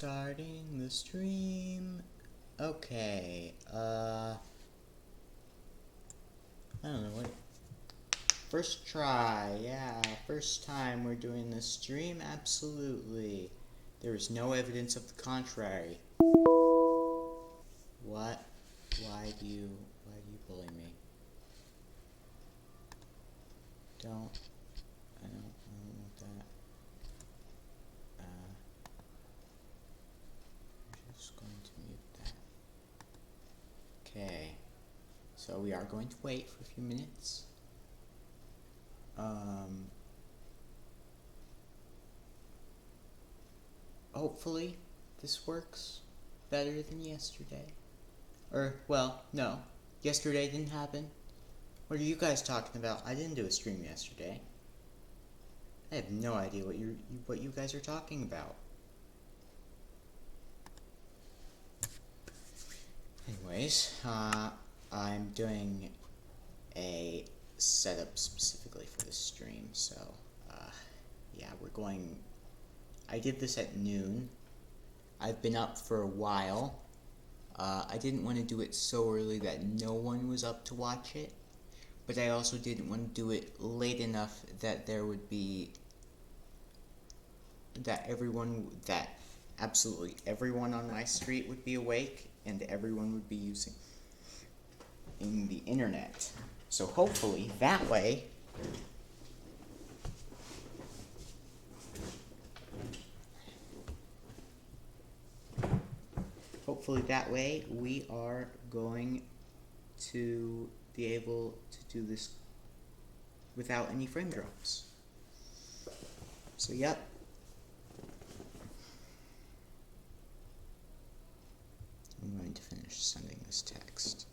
Starting the stream. Okay, I don't know what. First try, yeah, first time we're doing this stream, absolutely. There is no evidence of the contrary. What? Why do you bully me? I don't want that. I'm just going to mute that. Okay, so we are going to wait for a few minutes. Hopefully this works better than yesterday. Or, well, no. Yesterday didn't happen. What are you guys talking about? I didn't do a stream yesterday. I have no idea what you guys are talking about. Anyways, I'm doing a setup specifically for this stream, so, yeah, I did this at noon. I've been up for a while. I didn't want to do it so early that no one was up to watch it, but I also didn't want to do it late enough that absolutely everyone on my street would be awake and everyone would be using the internet. So hopefully that way we are going to be able to do this without any frame drops. So yep. I'm going to finish sending this text.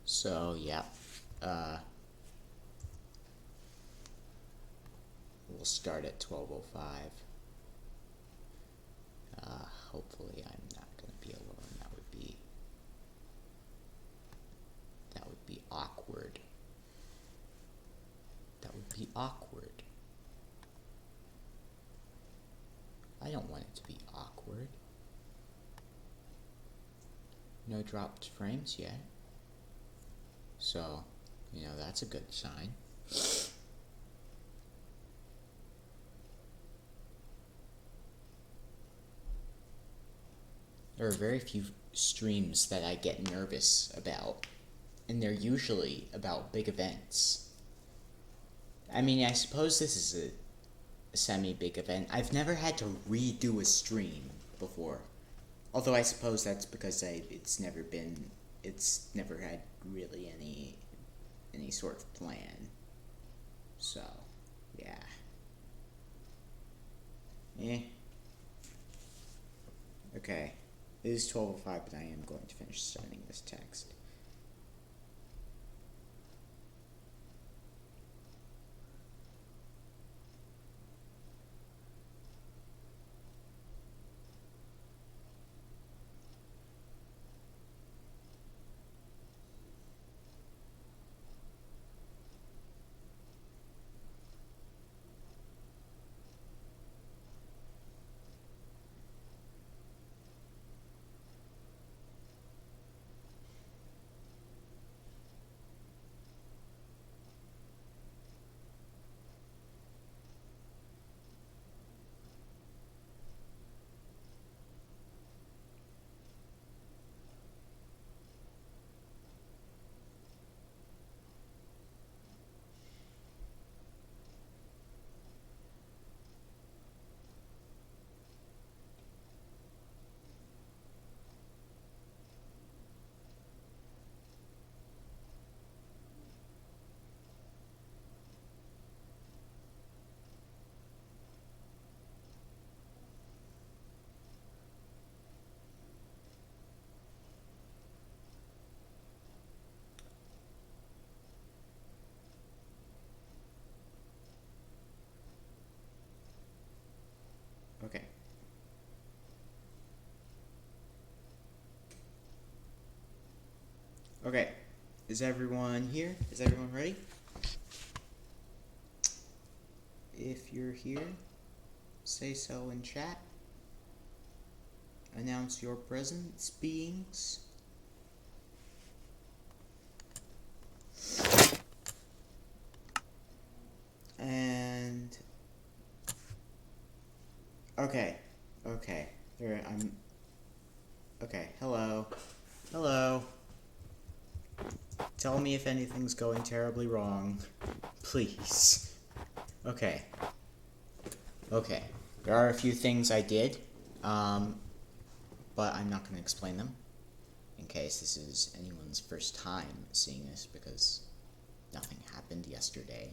So yeah, we'll start at 12:05. Hopefully I'm not going to be alone. That would be awkward. That would be awkward. I don't want it to be awkward. No dropped frames yet. So, that's a good sign. There are very few streams that I get nervous about, and they're usually about big events. I mean, I suppose this is a semi-big event. I've never had to redo a stream before. Although I suppose that's because it's never had really any sort of plan. So, yeah. Okay. It is 12:05, but I am going to finish sending this text. Is everyone here? Is everyone ready? If you're here, say so in chat. Announce your presence, beings. And okay. There, okay, hello. Tell me if anything's going terribly wrong. Please. Okay. There are a few things I did, but I'm not going to explain them, in case this is anyone's first time seeing this, because nothing happened yesterday.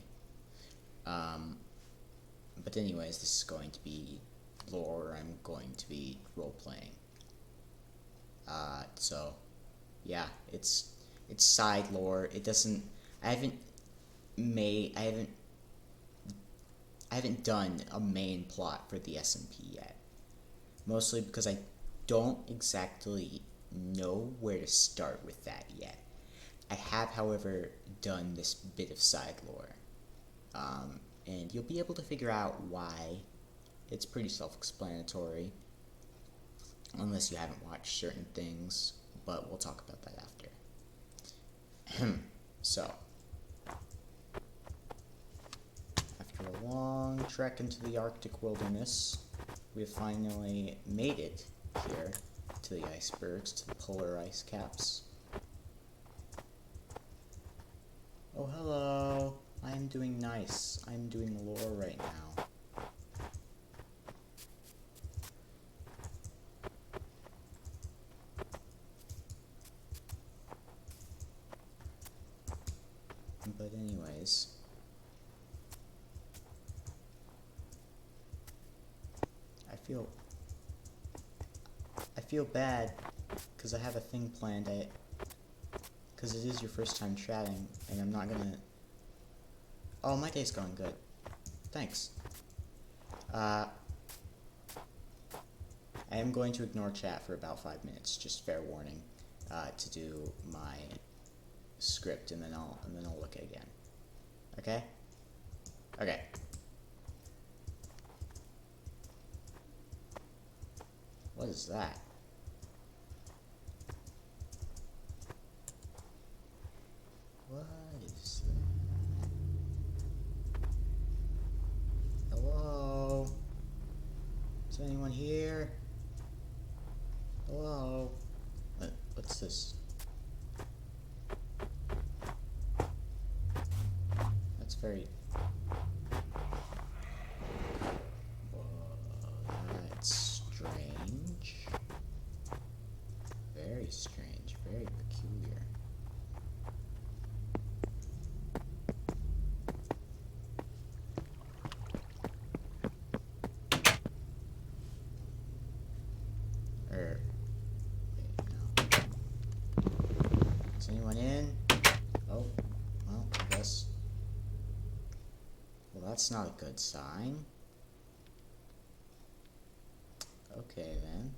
But anyways, this is going to be lore. I'm going to be role-playing. So, yeah, it's side lore. It doesn't, I haven't done a main plot for the SMP yet. Mostly because I don't exactly know where to start with that yet. I have, however, done this bit of side lore. And you'll be able to figure out why. It's pretty self-explanatory, unless you haven't watched certain things, but we'll talk about that after. So, after a long trek into the Arctic wilderness, we have finally made it here to the icebergs, to the polar ice caps. Oh, hello. I'm doing nice. I'm doing lore right now. But anyways, I feel bad because I have a thing planned. Because it is your first time chatting, and I'm not gonna. Oh, my day's going good. Thanks. I am going to ignore chat for about 5 minutes, just fair warning, to do my script, and then I'll look again. Okay? Okay. What is that? What is that? Hello? Is anyone here? Hello? What's this? That's very... That's strange. Very strange. Very peculiar. Wait, no. Is anyone in? Oh, well, I guess. Well, that's not a good sign. Okay, then.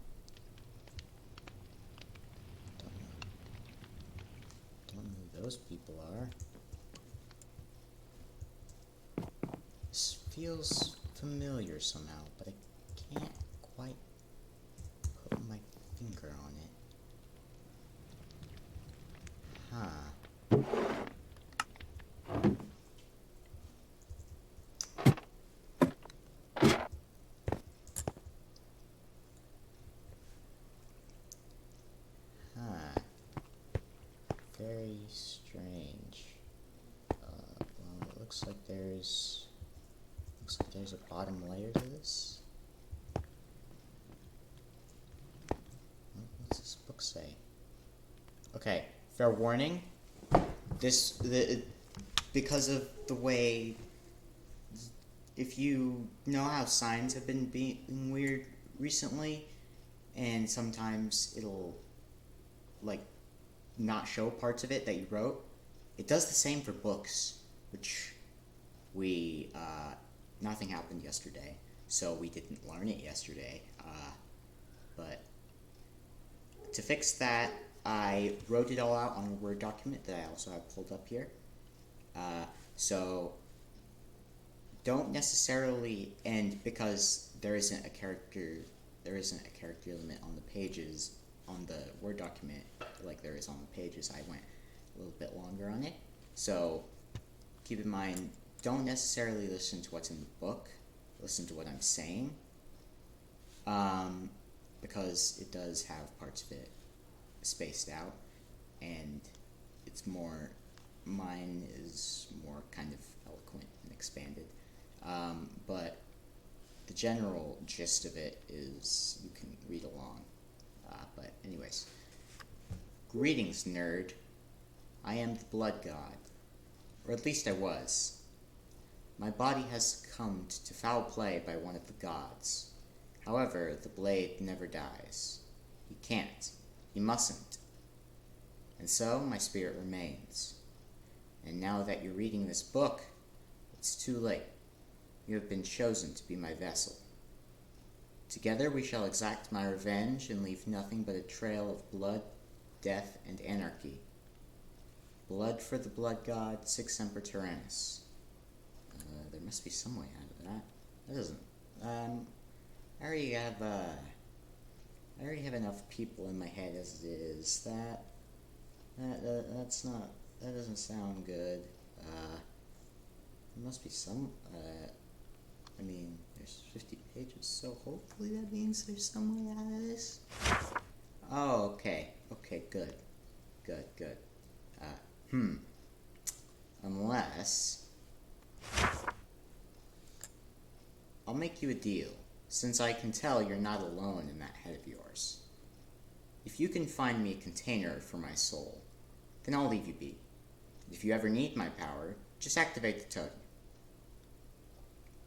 Don't know who those people are. This feels familiar somehow, but I can't quite put my finger on it. Huh. Very strange. Well, it looks like there's a bottom layer to this. What's this book say? Okay, fair warning. Because of the way, if you know how signs have been being weird recently, and sometimes it'll, like, not show parts of it that you wrote, it does the same for books, which nothing happened yesterday, so we didn't learn it yesterday, but to fix that, I wrote it all out on a Word document that I also have pulled up here. So don't necessarily, and because there isn't a character limit on the pages on the Word document like there is on the pages, I went a little bit longer on it. So keep in mind, don't necessarily listen to what's in the book, listen to what I'm saying, because it does have parts of it spaced out, and mine is more kind of eloquent and expanded, but the general gist of it is you can read along. But anyways, greetings, nerd. I am the blood god, or at least I was. My body has succumbed to foul play by one of the gods. However, the blade never dies. He can't. He mustn't. And so, my spirit remains. And now that you're reading this book, it's too late. You have been chosen to be my vessel. Together we shall exact my revenge and leave nothing but a trail of blood, death, and anarchy. Blood for the blood god, Sic Semper Tyrannis. There must be some way out of that. That doesn't. I already have enough people in my head as it is. That's not. That doesn't sound good. There must be some. I mean, there's 50 pages, so hopefully that means there's some way out of this. Oh, okay. Okay, good. Good. Unless I'll make you a deal, since I can tell you're not alone in that head of yours. If you can find me a container for my soul, then I'll leave you be. If you ever need my power, just activate the totem.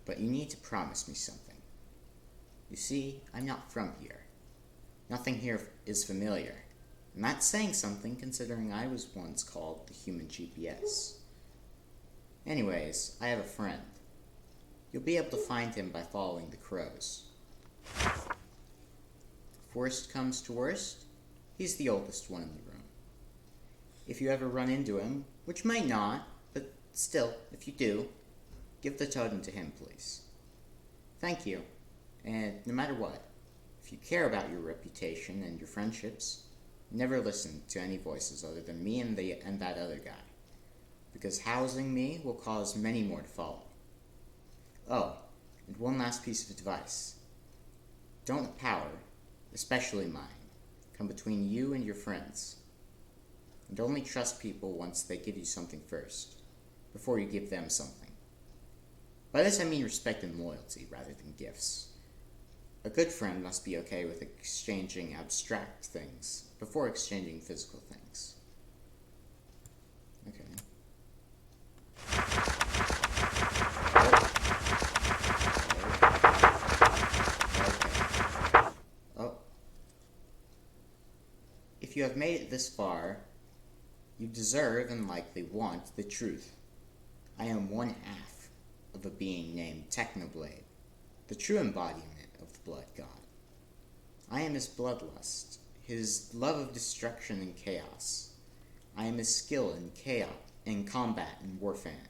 But you need to promise me something. You see, I'm not from here. Nothing here is familiar. And that's saying something, considering I was once called the human GPS. Anyways, I have a friend. You'll be able to find him by following the crows. If worst comes to worst, he's the oldest one in the room. If you ever run into him, which might not, but still, if you do, give the totem to him, please. Thank you, and no matter what, if you care about your reputation and your friendships, never listen to any voices other than me and that other guy, because housing me will cause many more to follow. Oh, and one last piece of advice. Don't let power, especially mine, come between you and your friends. And only trust people once they give you something first, before you give them something. By this I mean respect and loyalty rather than gifts. A good friend must be okay with exchanging abstract things before exchanging physical things. Okay. Oh. If you have made it this far, you deserve and likely want the truth. I am one half of a being named Technoblade, the true embodiment of the blood god. I am his bloodlust, his love of destruction and chaos. I am his skill in combat and warfare.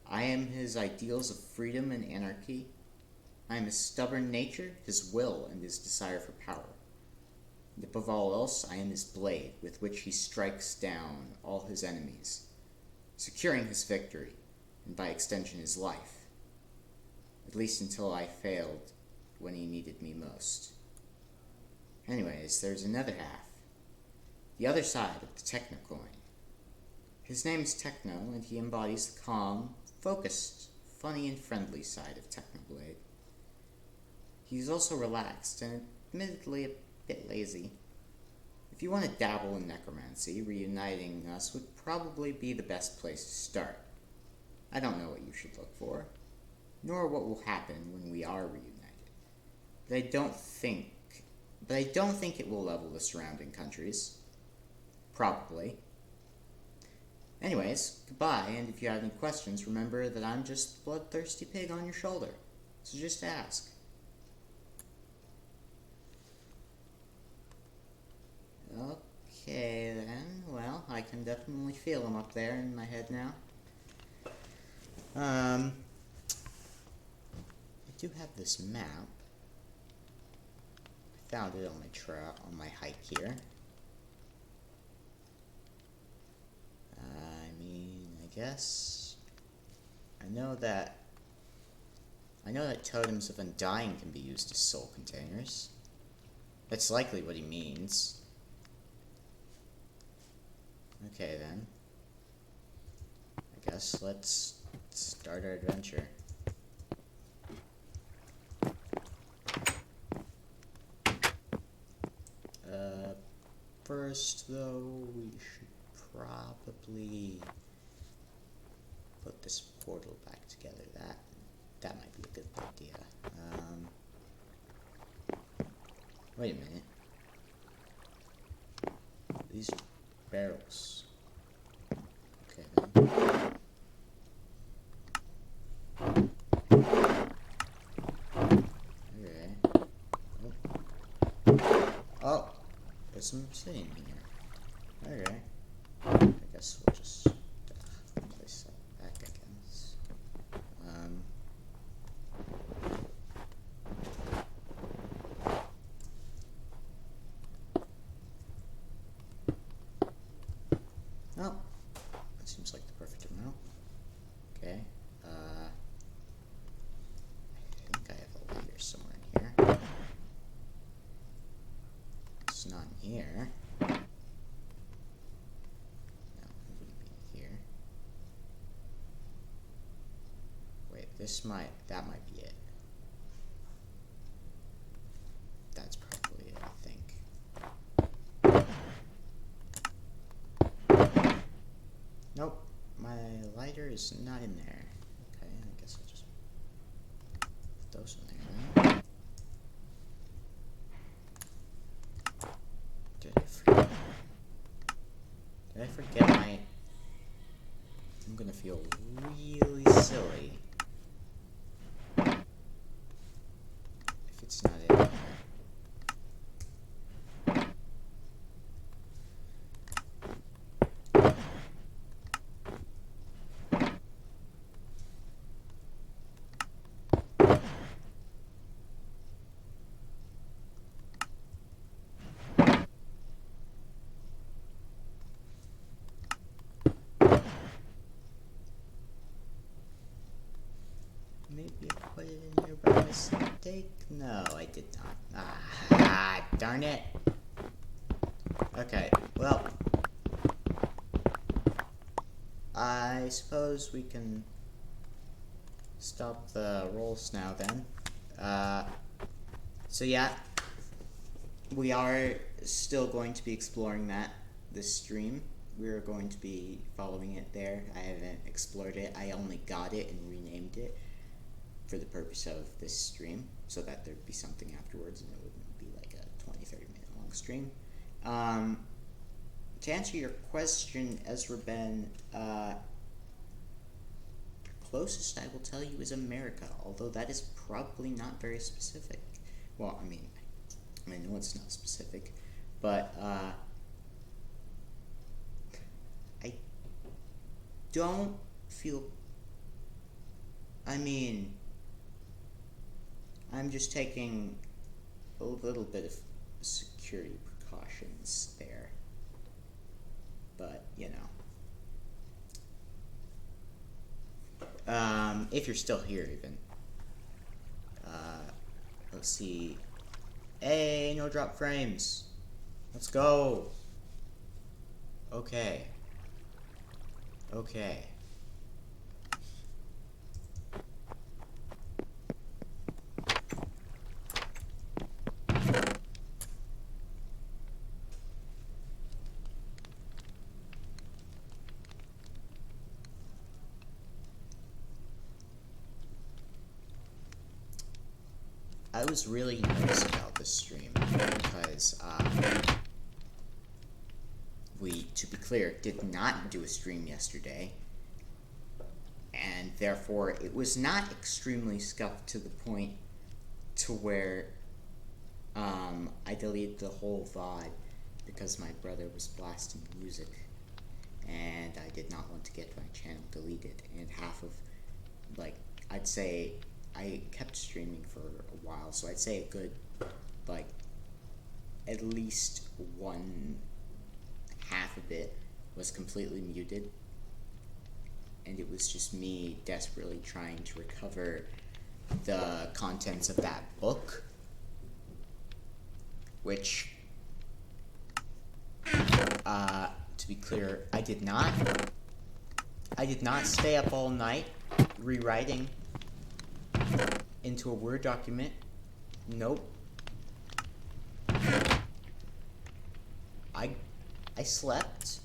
I am his ideals of freedom and anarchy. I am his stubborn nature, his will, and his desire for power. And above all else, I am his blade with which he strikes down all his enemies, securing his victory, and by extension his life, at least until I failed when he needed me most. Anyways, there's another half, the other side of the Techno coin. His name is Techno, and he embodies the calm, focused, funny, and friendly side of Technoblade. He's also relaxed and admittedly a bit lazy. If you want to dabble in necromancy, reuniting us would probably be the best place to start. I don't know what you should look for, nor what will happen when we are reunited. But I don't think it will level the surrounding countries. Probably. Anyways, goodbye, and if you have any questions, remember that I'm just the bloodthirsty pig on your shoulder. So just ask. Okay then, well, I can definitely feel them up there in my head now. I do have this map. I found it on my hike here. I mean, I guess I know that totems of undying can be used as soul containers. That's likely what he means. Okay then. I guess let's start our adventure. First though, we should probably put this portal back together. That might be a good idea. Wait a minute. These barrels. Okay then. Okay. Oh, there's some sitting here. Okay. I guess we'll just place that back, I guess. Oh, that seems like the perfect amount. Okay. I think I have a lighter somewhere in here. It's not in here. No, it wouldn't be in here. Wait, that might be it. That's probably it, I think. Nope, my lighter is not in there. Okay, I guess I'll just put those in there then. Did I forget my... I'm gonna feel really silly if it's not in there. Maybe I put it in here by mistake? No, I did not. Ah, darn it. Okay, well, I suppose we can stop the rolls now then. So yeah, we are still going to be exploring this stream. We're going to be following it there. I haven't explored it. I only got it and renamed it for the purpose of this stream, so that there'd be something afterwards and it wouldn't be like a 20-30 minute long stream. To answer your question, Ezra Ben, the closest I will tell you is America, although that is probably not very specific. Well, I mean, I know it's not specific, but I don't feel... I mean, I'm just taking a little bit of security precautions there. But, you know. If you're still here, even. Let's see. Hey, no drop frames. Let's go. Okay. Okay. I was really nervous about this stream because we, to be clear, did not do a stream yesterday, and therefore it was not extremely scuffed to the point to where I deleted the whole VOD. because my brother was blasting music, and I did not want to get my channel deleted. And half of, like, I'd say I kept streaming for a while, so I'd say a good, like, at least one half of it was completely muted, and it was just me desperately trying to recover the contents of that book, which, to be clear, I did not stay up all night rewriting into a Word document. Nope. I slept.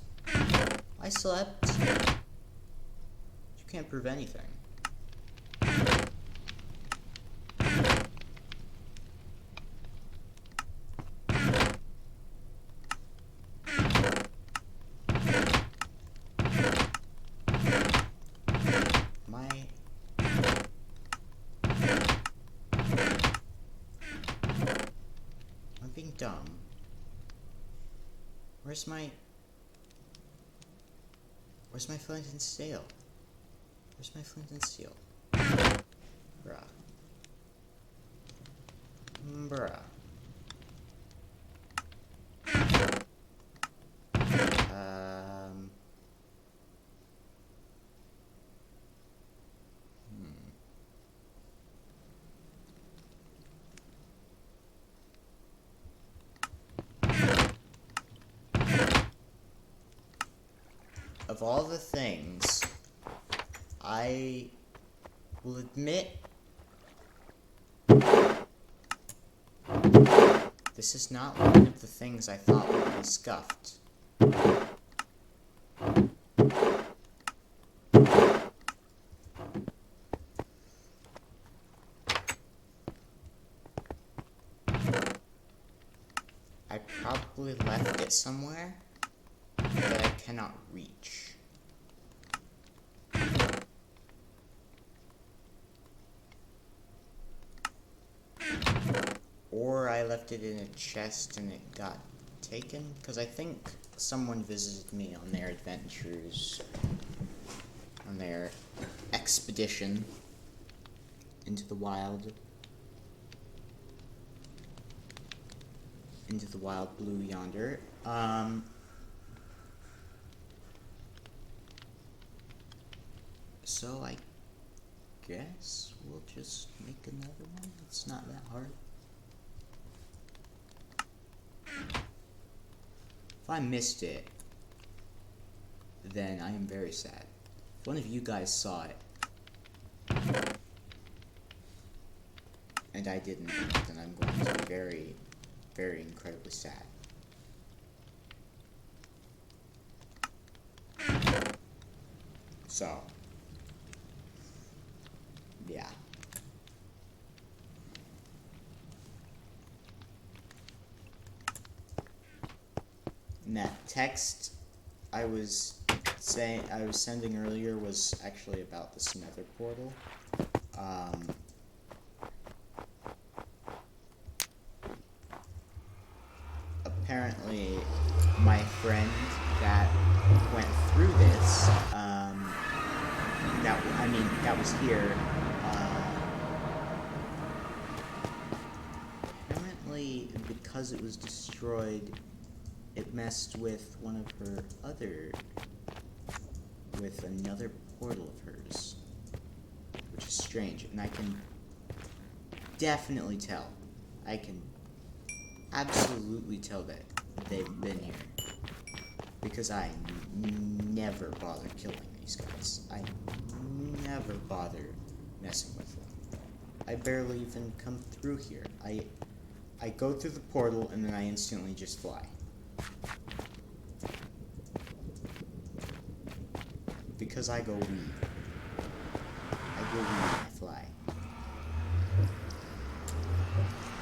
I slept. You can't prove anything. I'm being dumb. Where's my flint and steel? Where's my flint and steel? Bruh. Bruh. Of all the things, I will admit this is not one of the things I thought would be scuffed. I probably left it somewhere that I cannot reach. Or I left it in a chest and it got taken, because I think someone visited me on their adventures, on their expedition into the wild blue yonder. So I guess we'll just make another one. It's not that hard. If I missed it, then I am very sad. If one of you guys saw it, and I didn't, then I'm going to be very, very incredibly sad. So, yeah. And that text I was sending earlier was actually about this nether portal. Apparently, my friend that went through this, that was here, apparently, because it was destroyed, it messed with one of her with another portal of hers, which is strange, and I can definitely tell, I can absolutely tell that they've been here, because I never bother killing these guys. I never bother messing with them. I barely even come through here. I go through the portal and then I instantly just fly. Because I go weed. I go weed and I fly.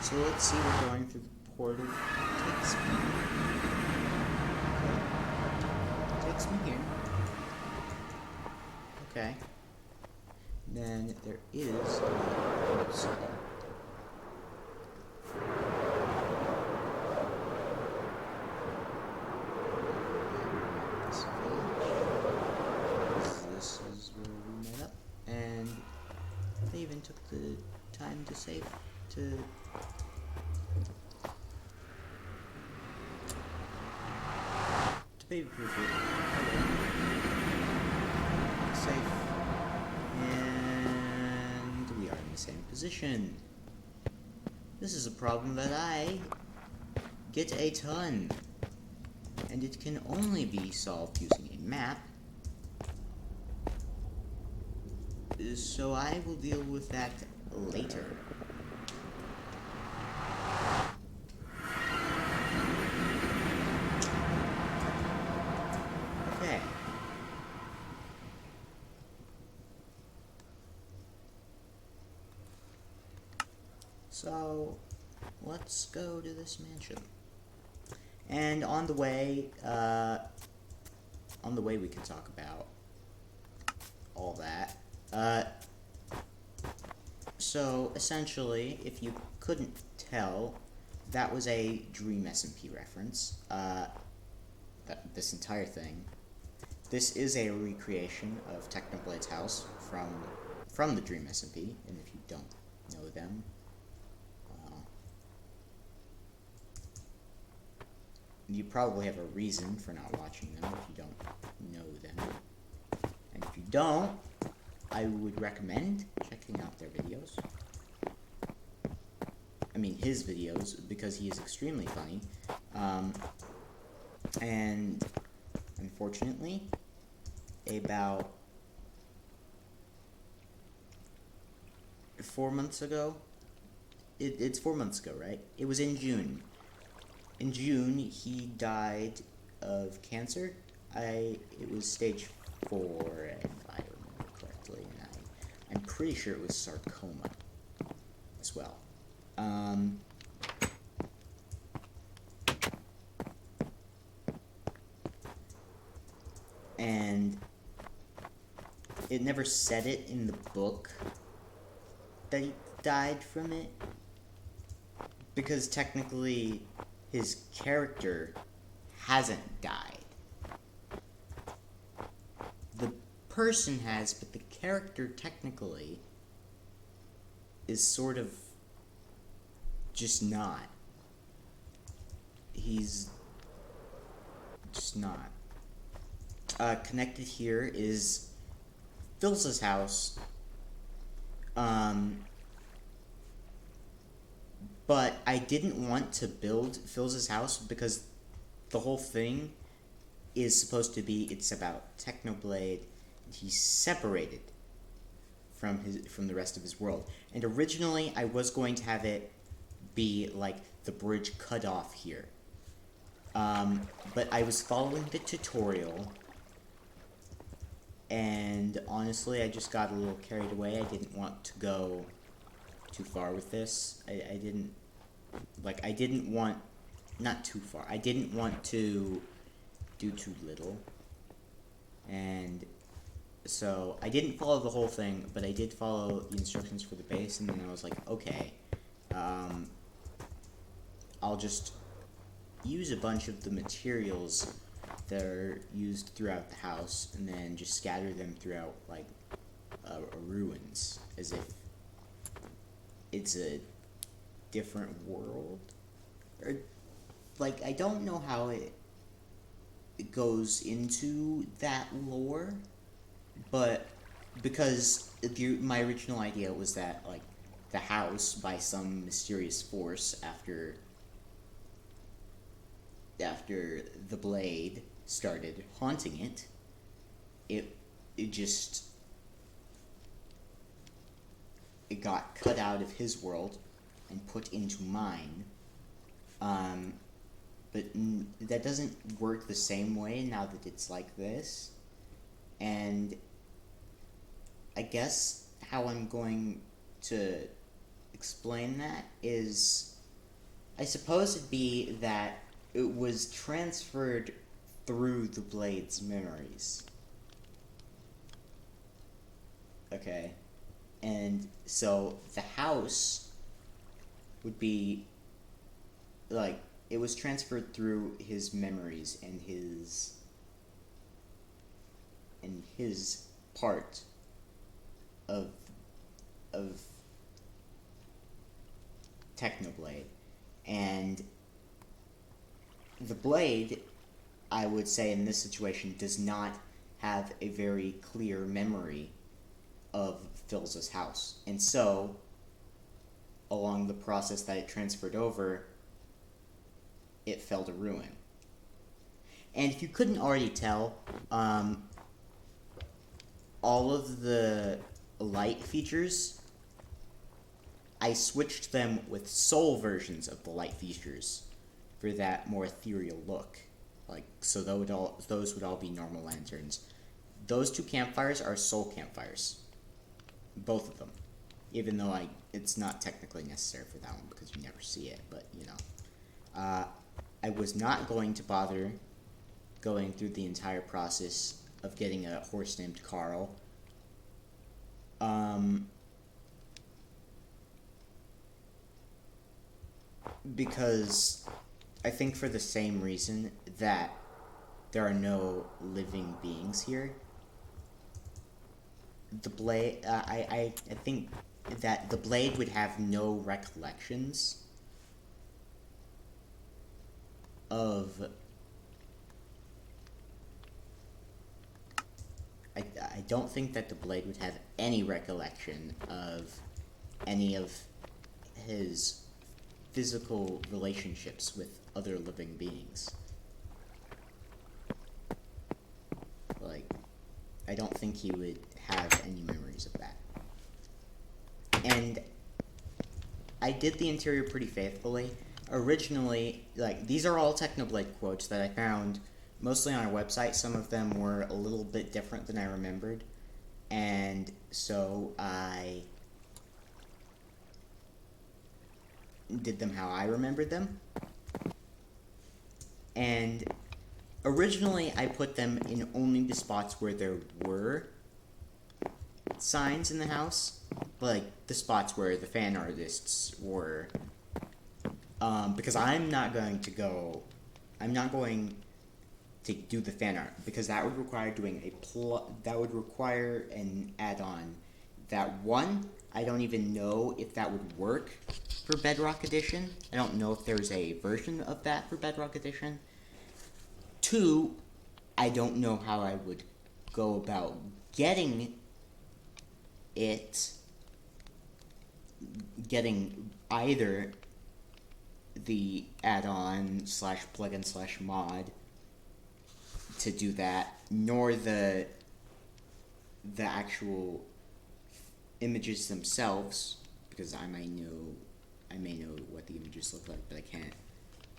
So let's see what going through the portal takes me. Okay. Takes me here. Okay. Then there is even took the time to save to. Baby proof it. Safe. And we are in the same position. This is a problem that I get a ton. And it can only be solved using a map. So I will deal with that later. Okay. So, let's go to this mansion. And on the way we can talk about all that. So, essentially, if you couldn't tell, that was a Dream SMP reference. This entire thing. This is a recreation of Technoblade's house from the Dream SMP, and if you don't know them, you probably have a reason for not watching them if you don't know them. And if you don't, I would recommend checking out their videos. I mean, his videos, because he is extremely funny. And unfortunately, about 4 months ago, it's 4 months ago, right? It was in June. In June, he died of cancer. It was stage 4, if I remember correctly, and I'm pretty sure it was sarcoma as well. And it never said it in the book that he died from it, because technically his character hasn't died. The person has, but the character technically is sort of just not. He's just not. Connected here is Phil's house. But I didn't want to build Phil's house because the whole thing is supposed to be, it's about Technoblade. He's separated from the rest of his world. And originally I was going to have it be like the bridge cut off here. But I was following the tutorial, and honestly I just got a little carried away. I didn't want to go too far with this. I didn't want, not too far, I didn't want to do too little, and so I didn't follow the whole thing, but I did follow the instructions for the base, and then I was like, okay, I'll just use a bunch of the materials that are used throughout the house, and then just scatter them throughout, like, ruins, as if it's a different world. Or, like, I don't know how it goes into that lore, but because my original idea was that, like, the house, by some mysterious force, after the blade started haunting it, it got cut out of his world and put into mine. But that doesn't work the same way now that it's like this. And I guess how I'm going to explain that is, I suppose it'd be that it was transferred through the blade's memories. Okay? And so the house would be, like, it was transferred through his memories and his part of of Technoblade, and the blade, I would say in this situation, does not have a very clear memory of Phil's house, and so along the process that it transferred over, it fell to ruin. And if you couldn't already tell, all of the light features, I switched them with soul versions of the light features for that more ethereal look. Like, so those would all be normal lanterns. Those two campfires are soul campfires. Both of them. Even though it's not technically necessary for that one because you never see it, but you know. I was not going to bother going through the entire process of getting a horse named Carl. Because I think for the same reason that there are no living beings here. The blade, I think that the blade would have no recollections of... I don't think that the blade would have any recollection of any of his physical relationships with other living beings. Like, I don't think he would have any memories of that. And I did the interior pretty faithfully. Originally, like, these are all Technoblade quotes that I found mostly on our website. Some of them were a little bit different than I remembered, and so I did them how I remembered them. And originally I put them in only the spots where there were signs in the house, like the spots where the fan artists were, because I'm not going to do the fan art, because that would require doing that would require an add-on that, one, I don't even know if that would work for Bedrock Edition. I don't know if there's a version of that for Bedrock Edition. Two, I don't know how I would go about getting either the add-on / plugin / mod to do that, nor the actual images themselves, because I may know what the images look like, but I can't.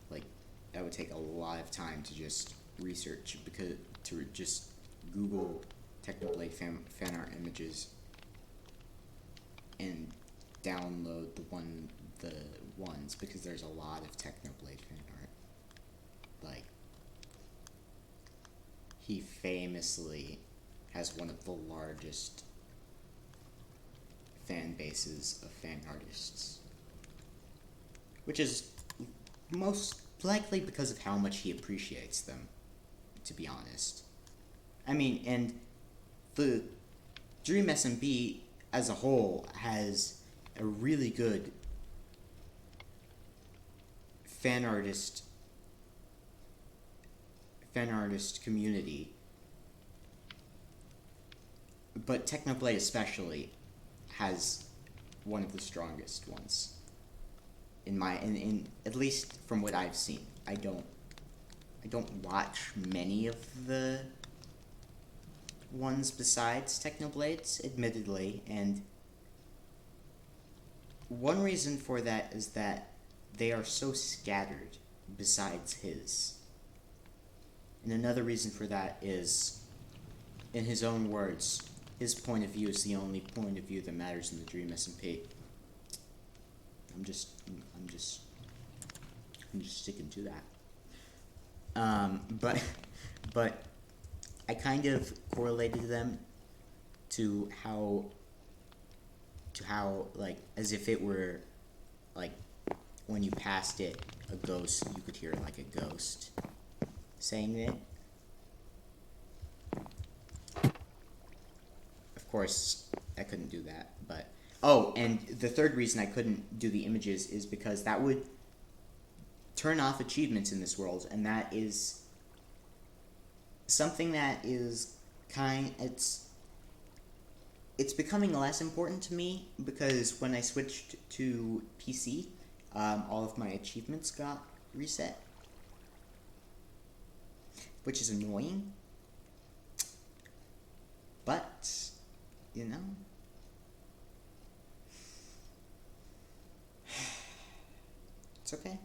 Like, that would take a lot of time to just research, because to just Google Technoblade fan art images and download the ones, because there's a lot of Technoblade fan art. Like, he famously has one of the largest fan bases of fan artists, which is most likely because of how much he appreciates them, to be honest. I mean, and the Dream SMP as a whole has a really good fan artist community, but Technoblade especially has one of the strongest ones in at least from what I've seen. I don't watch many of the ones besides Technoblades, admittedly, and one reason for that is that they are so scattered besides his. And another reason for that is, in his own words, his point of view is the only point of view that matters in the Dream SMP. I'm just sticking to that. But I kind of correlated them to how like, as if it were like when you passed it, a ghost, you could hear like a ghost saying it. Of course, I couldn't do that, but Oh, and the third reason I couldn't do the images is because that would turn off achievements in this world, and that is something that is it's becoming less important to me, because when I switched to PC, all of my achievements got reset, which is annoying, but, you know, it's okay.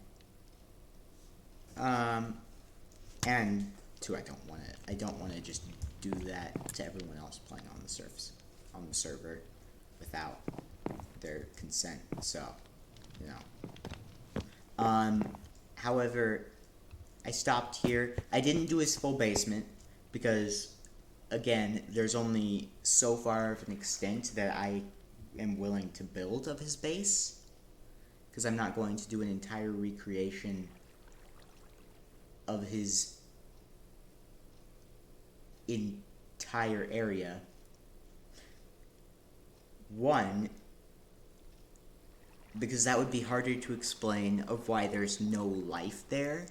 And two, I don't wanna just do that to everyone else playing on the server without their consent. So, you know. However, I stopped here. I didn't do his full basement because, again, there's only so far of an extent that I am willing to build of his base, because I'm not going to do an entire recreation of his entire area. One, because that would be harder to explain of why there's no life there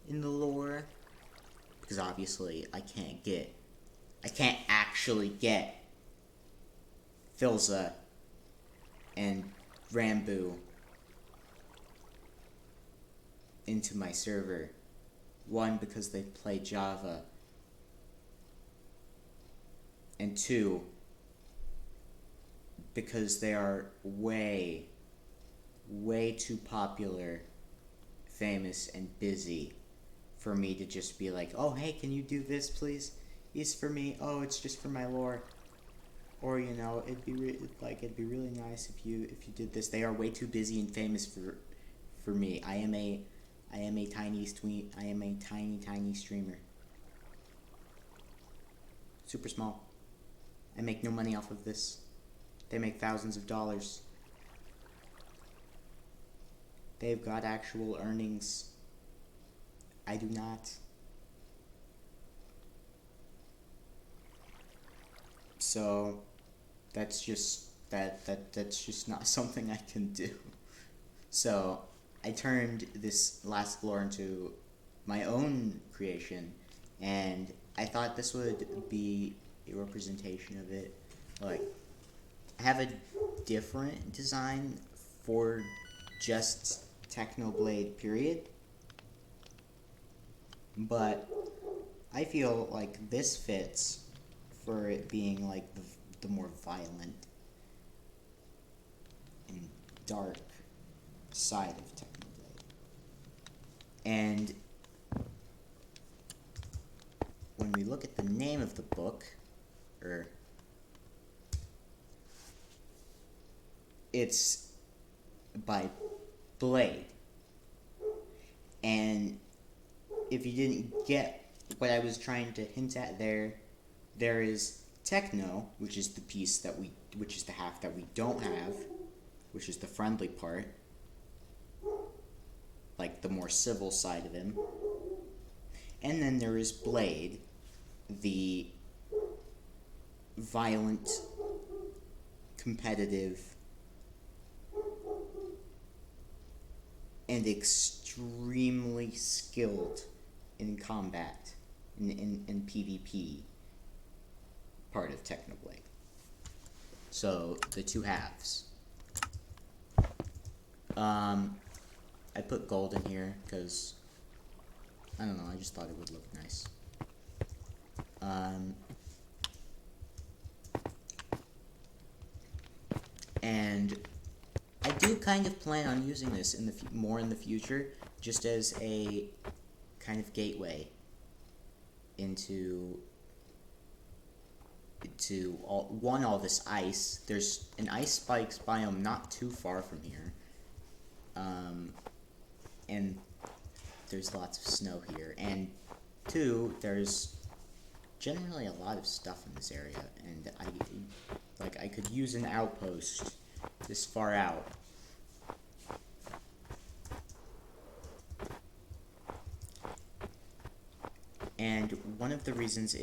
in the lore, because obviously I can't actually get Filza and Rambu into my server. One, because they play Java, and two, because they are way too popular, famous, and busy for me to just be like, oh, hey, can you do this, please? It's for me. Oh, it's just for my lore. Or, you know, it'd be really nice if you did this. They are way too busy and famous for me. I am a tiny streamer. Super small. I make no money off of this. They make thousands of dollars. They've got actual earnings. I do not. So that's just that's just not something I can do. So I turned this last lore into my own creation, and I thought this would be a representation of it. Like, I have a different design for just Technoblade, period. But I feel like this fits for it being like the more violent and dark side of Technoblade. And when we look at the name of the book, it's by Blade. And if you didn't get what I was trying to hint at there is Techno, which is the half that we don't have, which is the friendly part, like the more civil side of him. And then there is Blade, the violent, competitive, and extremely skilled in combat, in PvP part of Technoblade. So, the two halves. I put gold in here because, I don't know, I just thought it would look nice. And I do kind of plan on using this more in the future, just as a kind of gateway into all this ice. There's an ice spikes biome not too far from here, and there's lots of snow here. And two, there's generally a lot of stuff in this area, and I could use an outpost this far out. And one of the reasons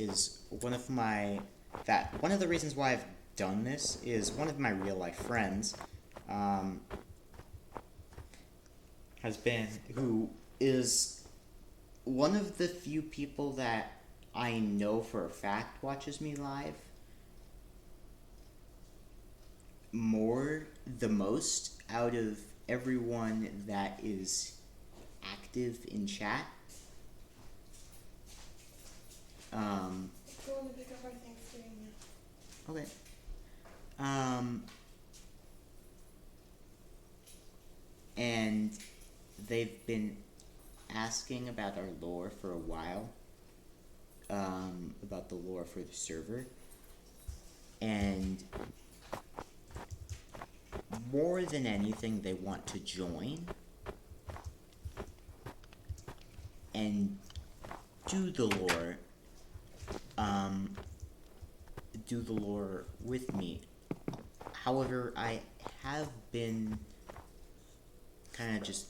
why I've done this is one of my real life friends, um, who is one of the few people that I know for a fact watches me live the most out of everyone that is active in chat. Going to pick up our Thanksgiving now. Okay. And they've been asking about our lore for a while, about the lore for the server, and more than anything, they want to join and do the lore, with me. However, I have been kind of just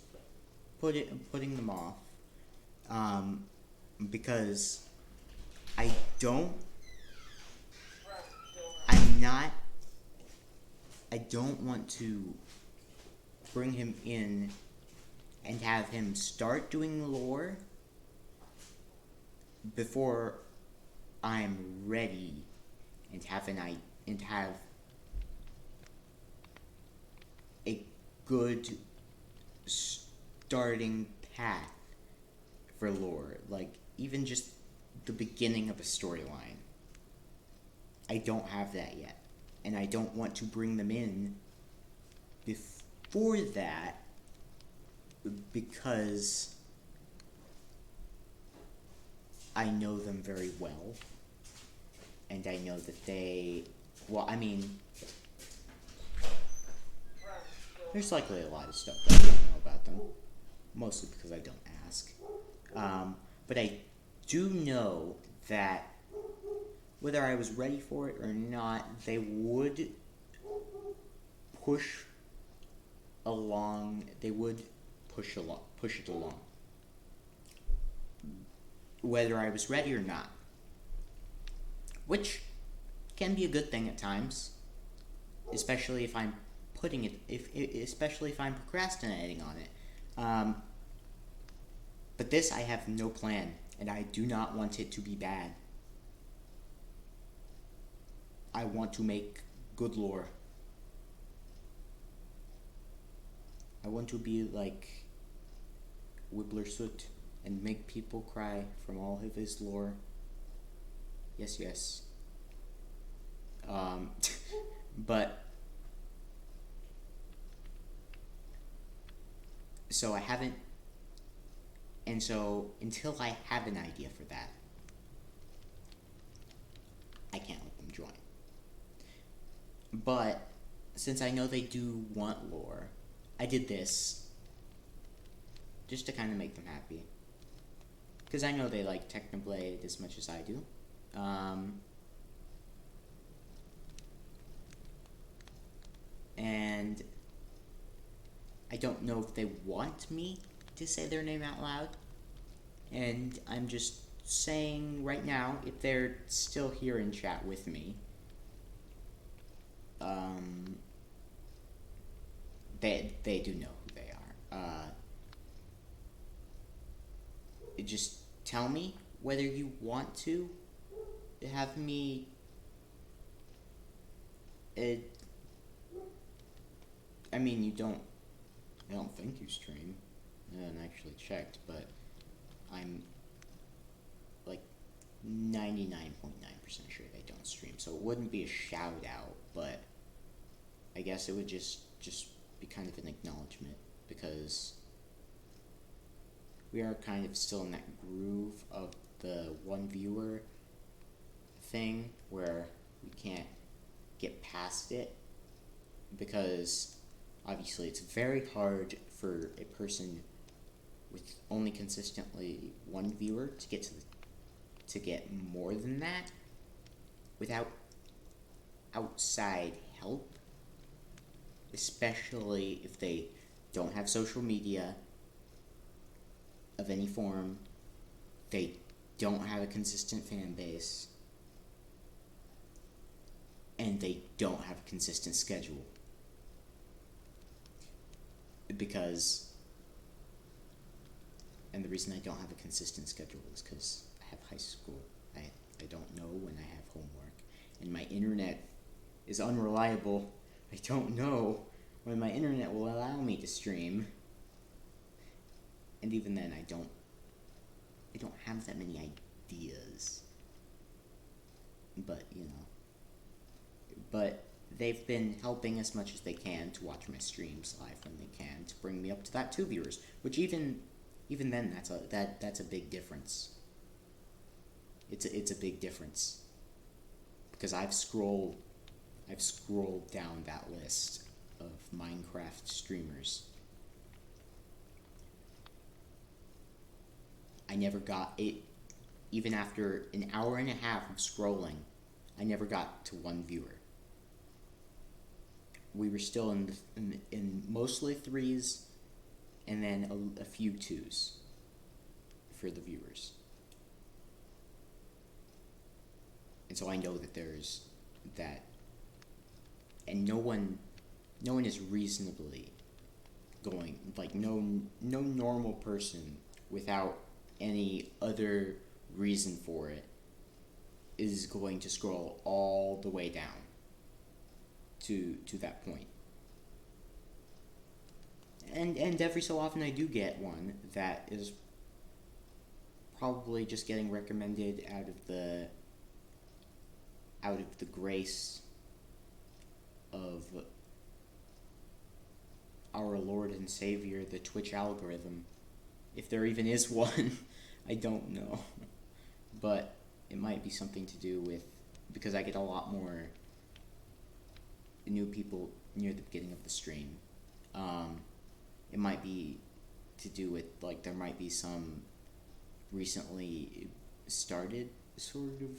putting them off, because I don't want to bring him in and have him start doing lore before I'm ready and have a good starting path for lore, like even just the beginning of a storyline. I don't have that yet, and I don't want to bring them in before that, because I know them very well, and I know that there's likely a lot of stuff that I don't know about them, mostly because I don't ask. But I do know that whether I was ready for it or not, they would push it along, whether I was ready or not, which can be a good thing at times, especially if I'm especially if I'm procrastinating on it. But this, I have no plan, and I do not want it to be bad. I want to make good lore. I want to be like Wibbler Soot and make people cry from all of his lore. Yes, yes. But so I haven't, and so until I have an idea for that, I can't let them join. But since I know they do want lore, I did this just to kind of make them happy, because I know they like Technoblade as much as I do. And I don't know if they want me to say their name out loud, and I'm just saying right now, if they're still here in chat with me, they do know who they are. Just tell me whether you want to have me. I mean, you don't. I don't think you stream. I haven't actually checked, but I'm like 99.9% sure they don't stream. So it wouldn't be a shout out, but I guess it would just be kind of an acknowledgement, because we are kind of still in that groove of the one viewer thing where we can't get past it, because obviously it's very hard for a person with only consistently one viewer to get more than that without outside help, especially if they don't have social media of any form, they don't have a consistent fan base, and they don't have a consistent schedule. And the reason I don't have a consistent schedule is because I have high school. I don't know when I have homework, and my internet is unreliable. I don't know when my internet will allow me to stream, and even then I don't have that many ideas. But they've been helping as much as they can to watch my streams live when they can, to bring me up to that 2 viewers, which even then that's a big difference. It's a big difference, because I've scrolled down that list of Minecraft streamers. I never got it. Even after an hour and a half of scrolling, I never got to 1 viewer. We were still in mostly 3s, and then a few 2s for the viewers. And so I know that there's that, and no one is reasonably going, like, no normal person without any other reason for it is going to scroll all the way down to that point. And every so often I do get one that is probably just getting recommended out of the grace of our Lord and Savior, the Twitch algorithm. If there even is one, I don't know. But it might be something to do with, because I get a lot more new people near the beginning of the stream. It might be to do with, like, there might be some recently started sort of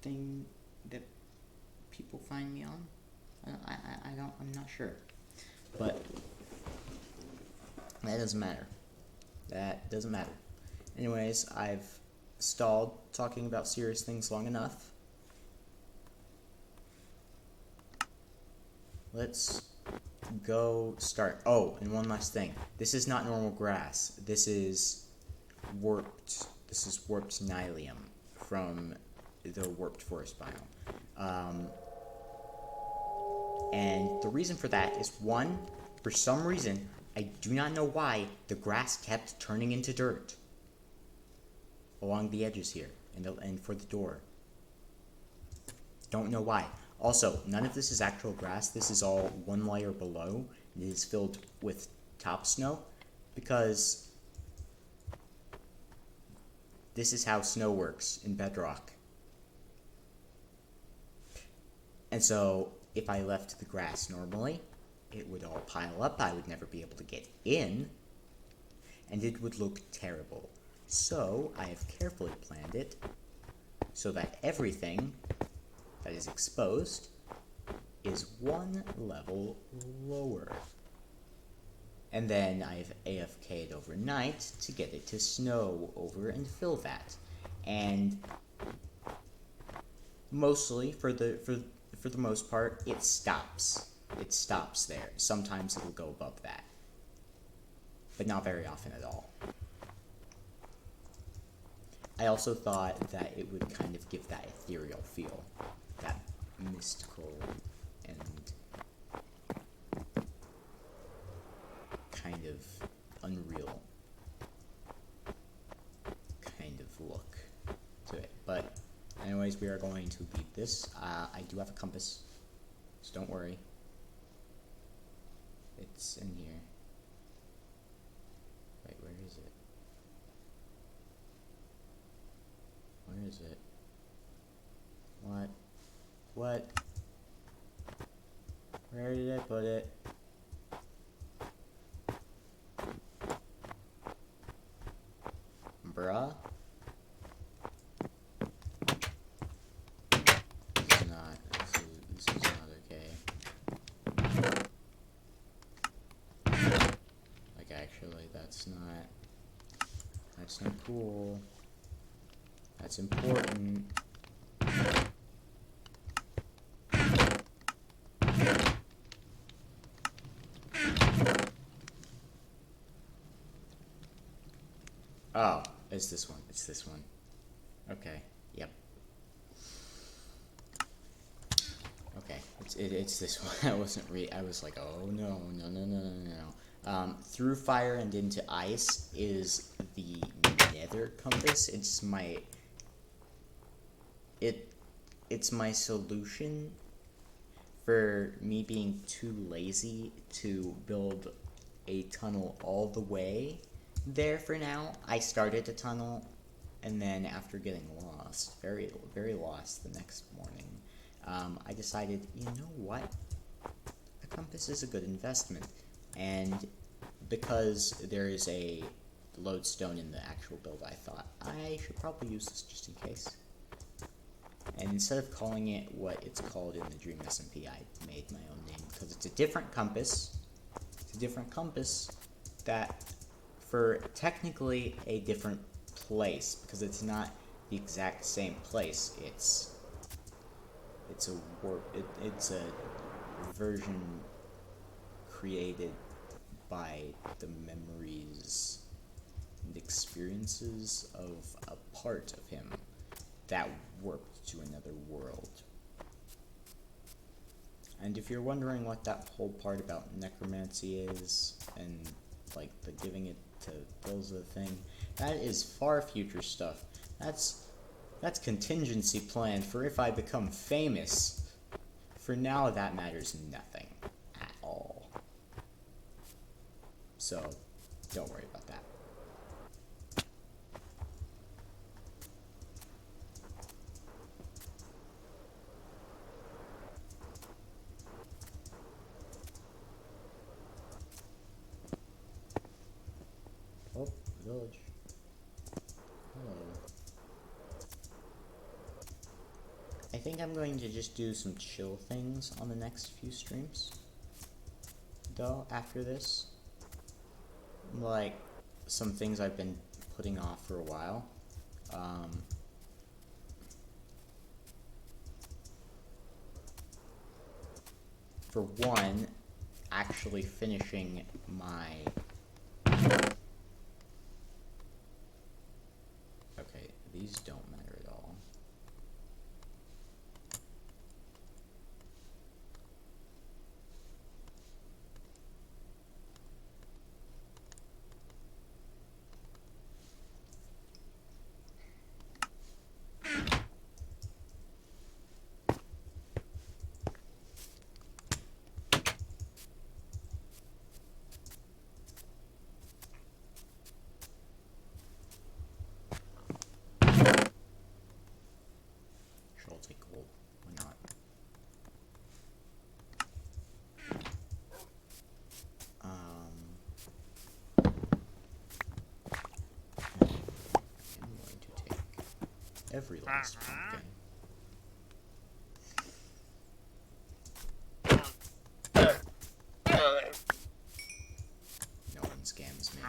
thing that people find me on. I'm not sure. But that doesn't matter. That doesn't matter. Anyways, I've stalled talking about serious things long enough. Let's go start. Oh, and one last thing. This is not normal grass. This is warped nylium from the warped forest biome. And the reason for that is, one, for some reason, I do not know why, the grass kept turning into dirt along the edges here and for the door. Don't know why. Also, none of this is actual grass. This is all one layer below. It is filled with top snow, because this is how snow works in bedrock. And so, if I left the grass normally, it would all pile up. I would never be able to get in, and it would look terrible. So, I have carefully planned it so that everything that is exposed is one level lower. And then I've AFK'd overnight to get it to snow over and fill that. And mostly, for the most part, it stops. It stops there. Sometimes it'll go above that, but not very often at all. I also thought that it would kind of give that ethereal feel, that mystical and kind of unreal kind of look to it. But anyways, we are going to leave this. I do have a compass, so don't worry. It's in here. Wait, where is it? Where is it? What? What? Where did I put it? Bruh? This is not okay. Like, actually, that's not cool. That's important. Oh, it's this one. It's this one. Okay. Yep. Okay. It's this one. I wasn't I was like, oh no, no, no, no, no, no. Through fire and into ice is the nether compass. It's my solution for me being too lazy to build a tunnel all the way there for now. I started a tunnel, and then after getting lost, very, very lost the next morning, I decided, you know what? A compass is a good investment. And because there is a lodestone in the actual build, I thought I should probably use this just in case. And instead of calling it what it's called in the Dream SMP, I made my own name because it's a different compass. It's a different compass that for technically a different place, because it's not the exact same place. It's a version created by the memories and experiences of a part of him that warped to another world. And if you're wondering what that whole part about necromancy is, and like the giving it to those of the thing, that is far future stuff. That's contingency plan for if I become famous. For now, that matters nothing at all. So, don't worry about that. Oh, village. Hello. I think I'm going to just do some chill things on the next few streams, though, after this. Like, some things I've been putting off for a while. For one, actually finishing my... Okay, these don't matter at all. Sure, I'll take gold. Why not? I'm going to take every last pumpkin. No one scams me.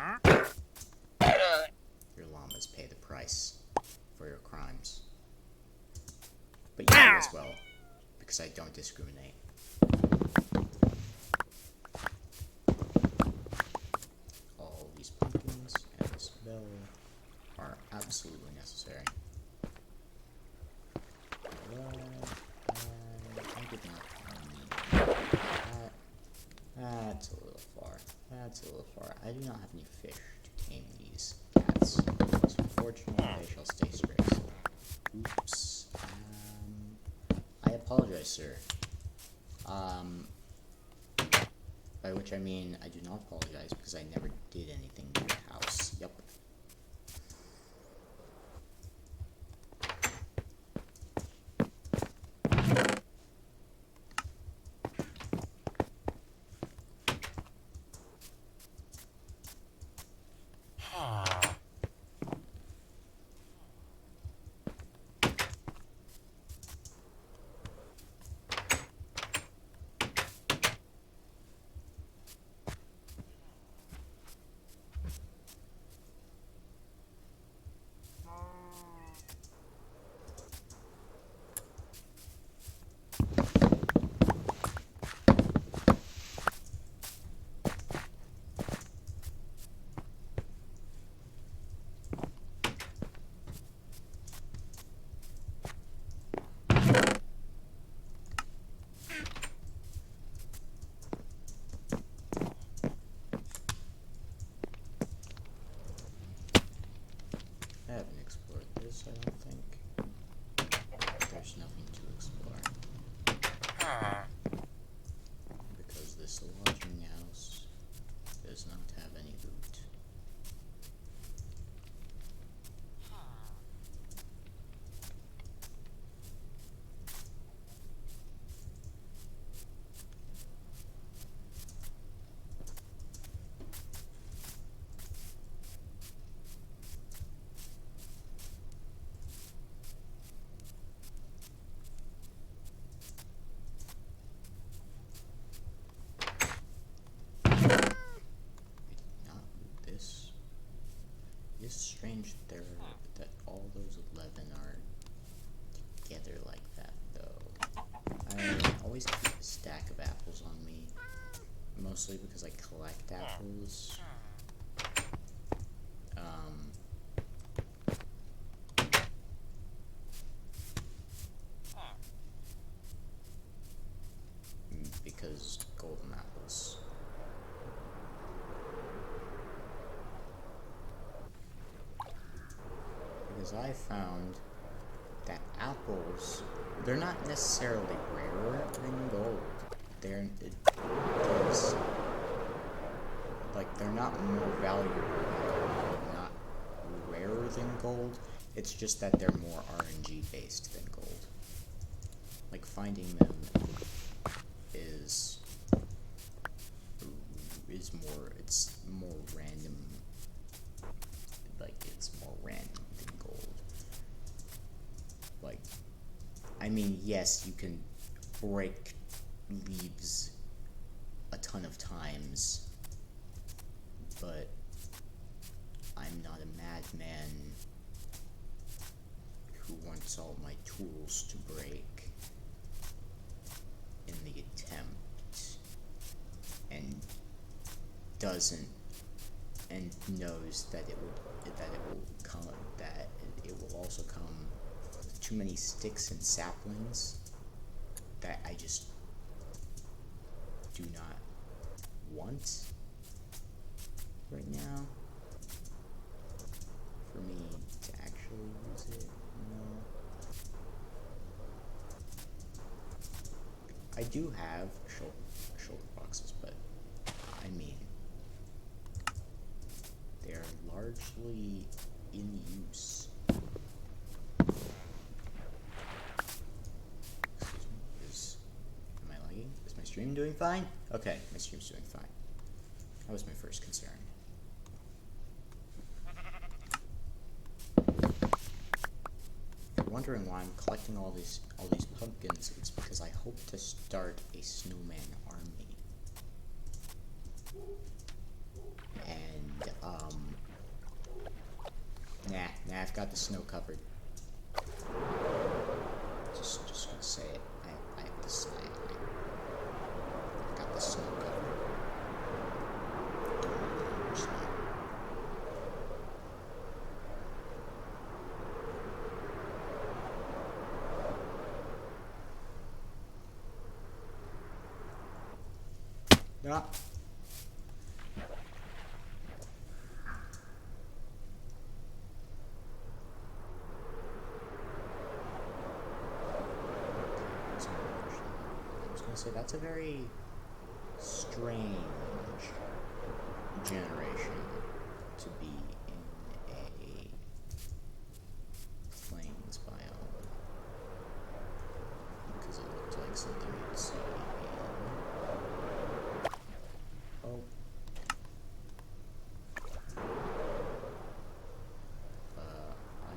Your llamas pay the price for your crimes. But you as well, because I don't discriminate. All these pumpkins and this bell are absolutely necessary. I'm giving up on that. That's a little far. That's a little far. I do not have any fish to tame these cats. So unfortunately, they shall stay stray. So, oops. I apologize, sir. By which I mean I do not apologize because I never did anything to your house. Yep. does not have any loot. It's strange that all those 11 are together like that, though. I always keep a stack of apples on me, mostly because I collect apples. Because golden apples. Because I found that apples, they're not necessarily rarer than gold. They're not more valuable than gold. They're not rarer than gold. It's just that they're more RNG based than gold. Like, finding them is more random. Like, it's more random than gold. Like, I mean, yes, you can break leaves a ton of times, but I'm not a madman who wants all my tools to break in the attempt, and knows that it will also come with too many sticks and saplings that I just do not want right now for me to actually use it, you know. I do have shoulder boxes, but I mean, they are largely in use. Excuse me, am I lagging? Is my stream doing fine? Okay, my stream's doing fine. That was my first concern. If you're wondering why I'm collecting all these pumpkins, it's because I hope to start a snowman army. And nah, I've got the snow covered. Just gonna say it. I have the snow. I've got the snow covered. Don't want to snow. Yeah. I was gonna say that's a very strange generation to be in a plains biome, because it looked like something you'd see in I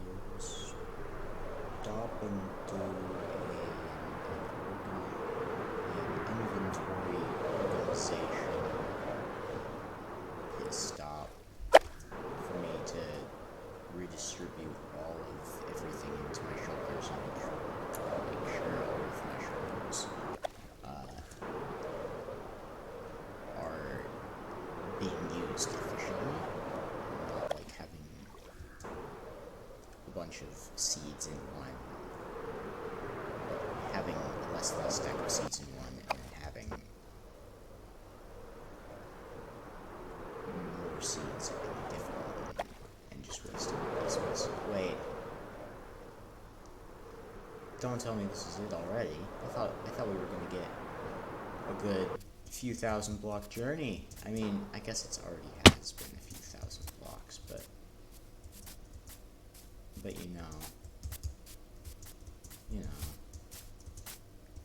will stop and do an inventory organization pit stop for me to redistribute all of everything into my shoulders and make sure all of my shoulders are being used efficiently, not like having a bunch of seeds in one, but having less than a stack of seeds in one and having more seeds in a different one, and just wasting space. Wait. Don't tell me this is it already. I thought we were gonna get a good few thousand block journey. I mean, I guess it's already has been a few thousand blocks, but you know,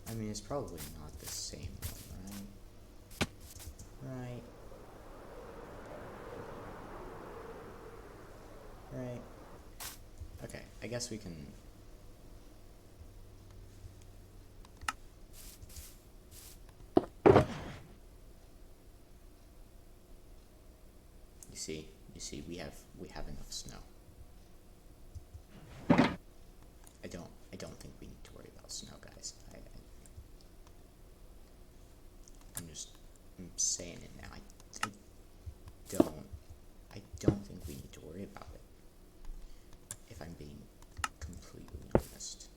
I mean, it's probably not the same one, right? Right. Okay, I guess we can. You see, we have enough snow. I don't think we need to worry about snow, guys. I'm saying it now. I don't think we need to worry about it. If I'm being completely honest.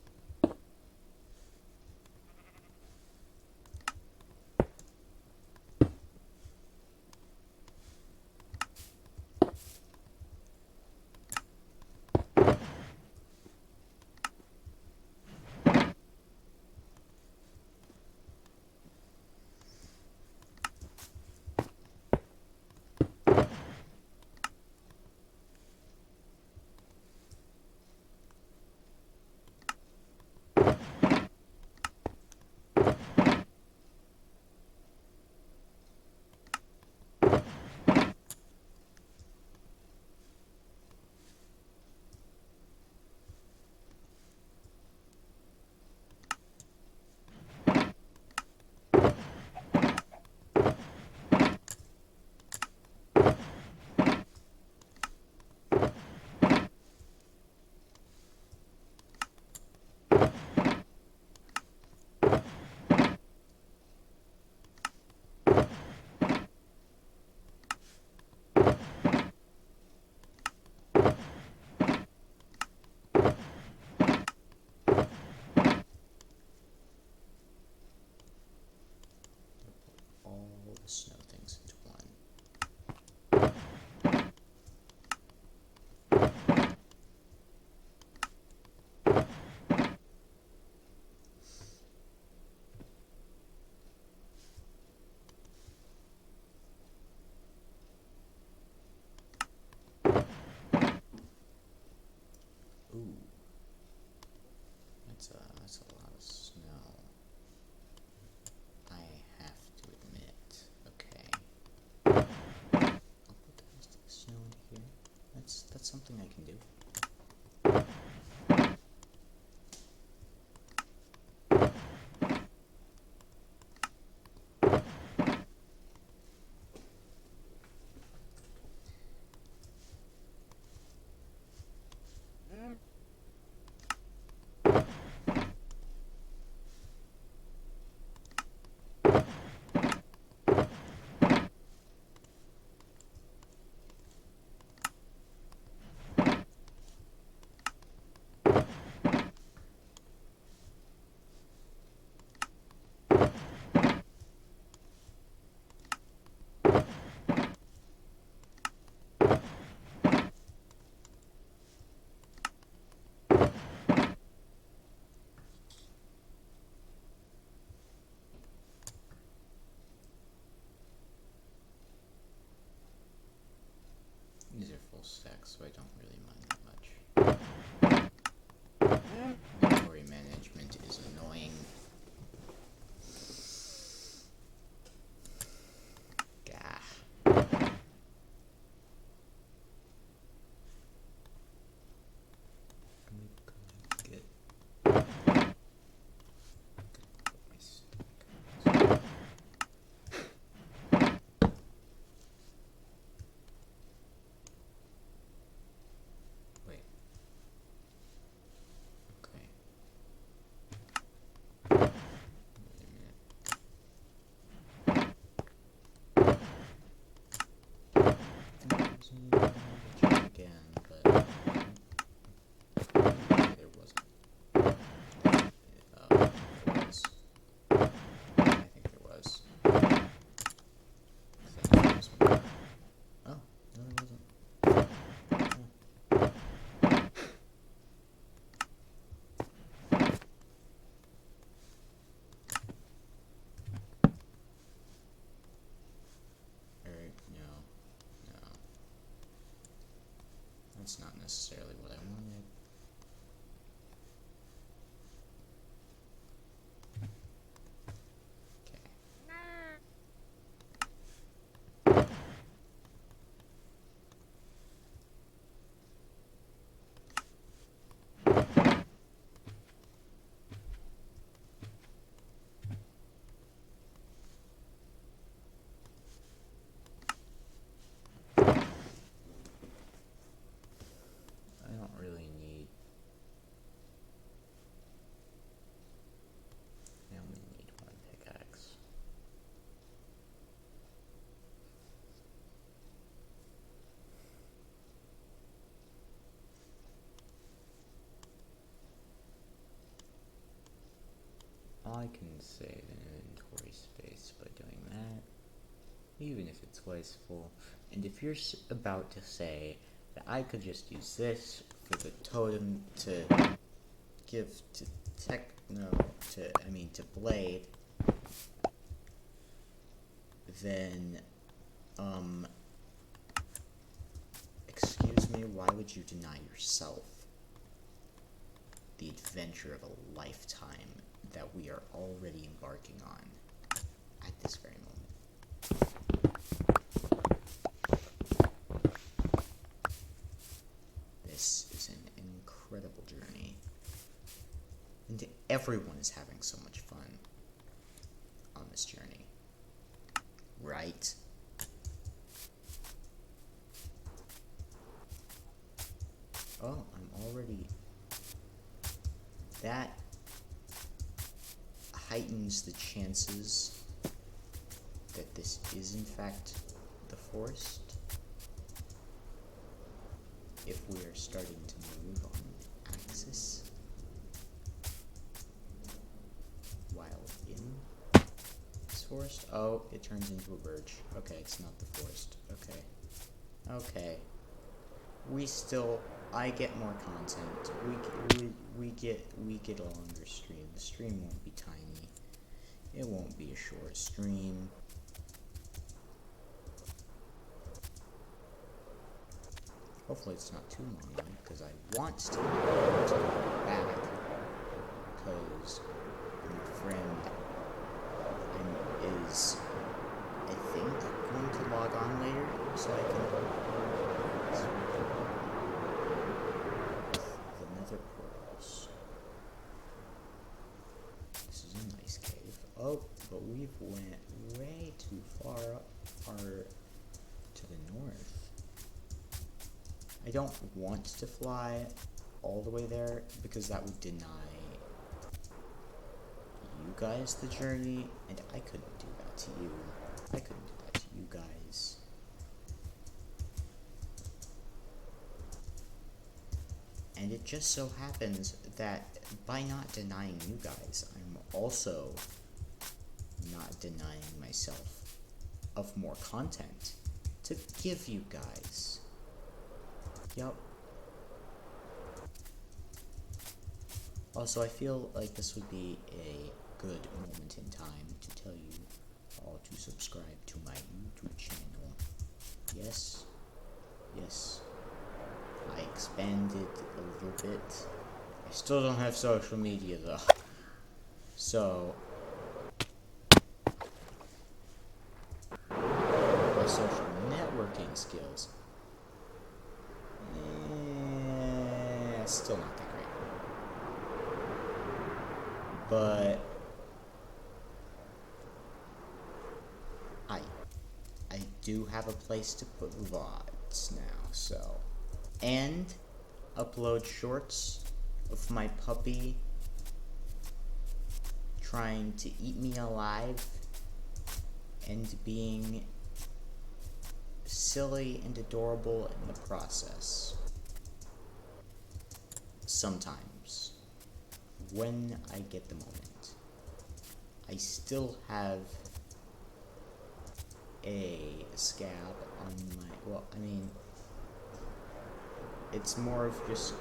All the snow things into one. Ooh, that's a lot of snow. I have to admit. Okay, I'll put the rest of the snow in here. That's something I can do. These are full stacks, so I don't really mind that much. Inventory management is annoying. Gah. Get wait. That's not necessarily what I wanted. I don't really need... I only need one pickaxe. I can save inventory space by doing that, even if it's wasteful. And if you're about to say that I could just use this for the totem to give to to Blade, then, excuse me, why would you deny yourself the adventure of a lifetime that we are already embarking on at this very moment? This is an incredible journey, and everyone is having so much fun on this journey, right? Oh, I'm already... That heightens the chances that this is in fact the forest. If we are starting to move on the axis while in this forest. Oh, it turns into a birch. Okay, it's not the forest. Okay. Okay. I get more content. We get a longer stream. The stream won't be tiny. It won't be a short stream. Hopefully it's not too long, because I want to go back, because my friend is, I think, going to log on later, so I can the nether portals. This is a nice cave. Oh, but we've went way too far up to the north. I don't want to fly all the way there, because that would deny you guys the journey, and I couldn't do that to you. I couldn't do that to you guys. And it just so happens that by not denying you guys, I'm also not denying myself of more content to give you guys. Yup. Also, I feel like this would be a good moment in time to tell you all to subscribe to my YouTube channel. Yes. Yes. I expanded a little bit. I still don't have social media though. So, my social networking skills, still not that great. But I do have a place to put VODs now, so, and upload shorts of my puppy trying to eat me alive and being silly and adorable in the process. Sometimes, when I get the moment. I still have a scab on my, well, I mean, it's more of just,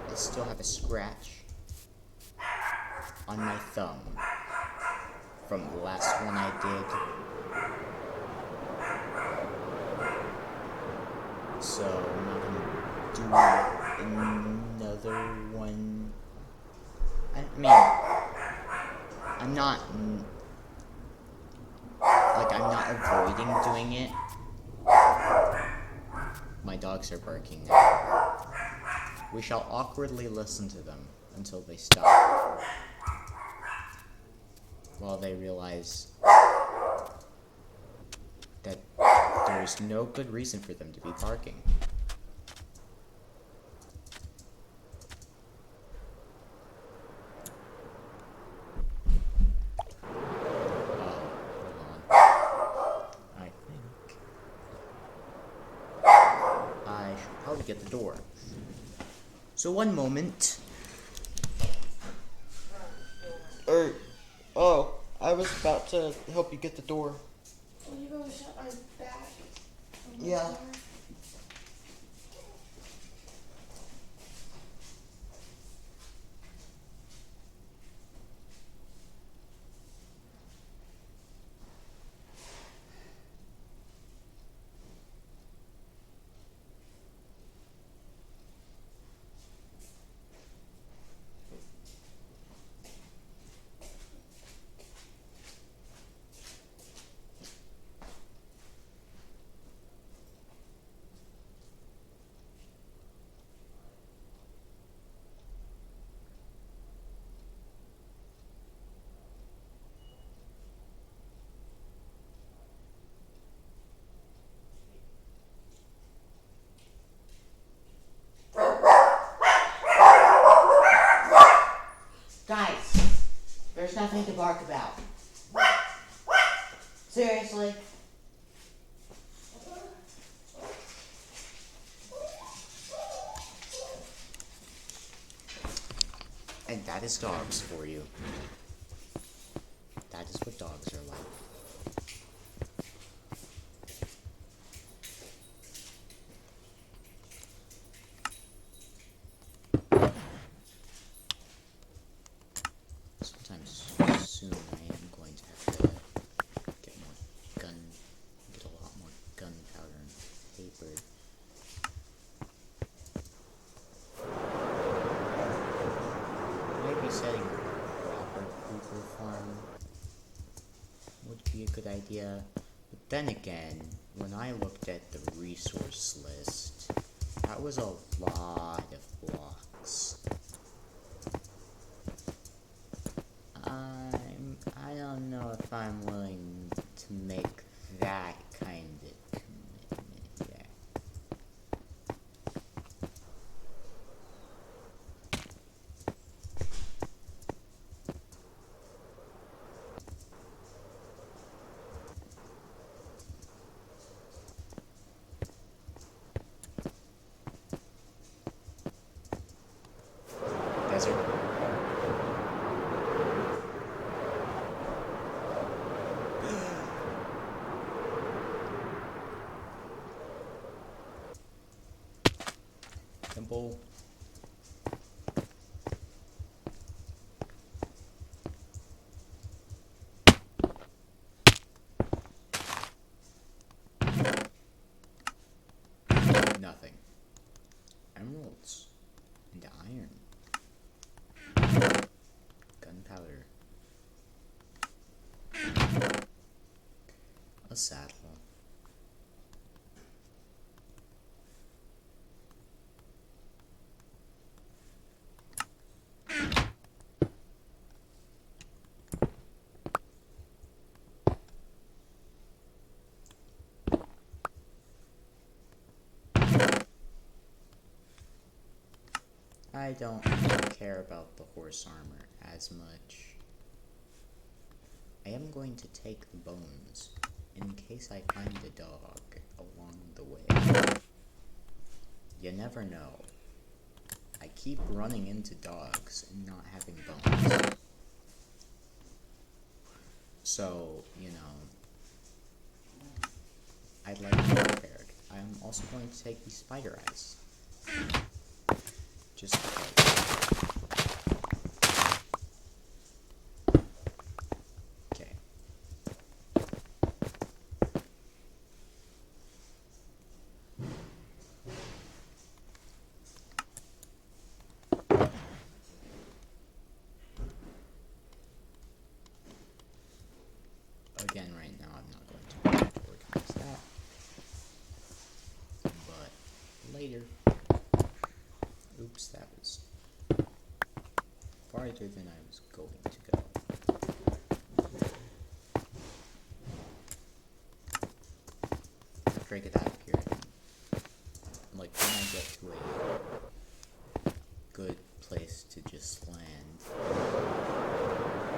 I still have a scratch on my thumb from the last one I did. So I'm not gonna do another one. I mean, I'm not avoiding doing it. My dogs are barking now. We shall awkwardly listen to them until they stop, while they realize that there is no good reason for them to be barking. Get the door. So one moment. I was about to help you get the door. Will you go shut my back? Yeah. Door? Guys, there's nothing to bark about. Seriously? And that is dogs for you. That is what dogs are like. Sometimes soon I am going to have to get a lot more gunpowder and paper. Maybe setting up a proper creeper farm would be a good idea. But then again, when I looked at the resource list, that was a lot of blocks. I don't know if I'm willing to make that kind of commitment yet. Desert. Temple. Nothing. Emeralds. And iron. Gunpowder. A saddle. I don't care about the horse armor as much. I am going to take the bones in case I find a dog along the way. You never know. I keep running into dogs and not having bones. So, I'd like to be prepared. I'm also going to take these spider eyes. Just because. Okay. farther than I was going to go. After I get out of here, I can, like, when I get to a good place to just land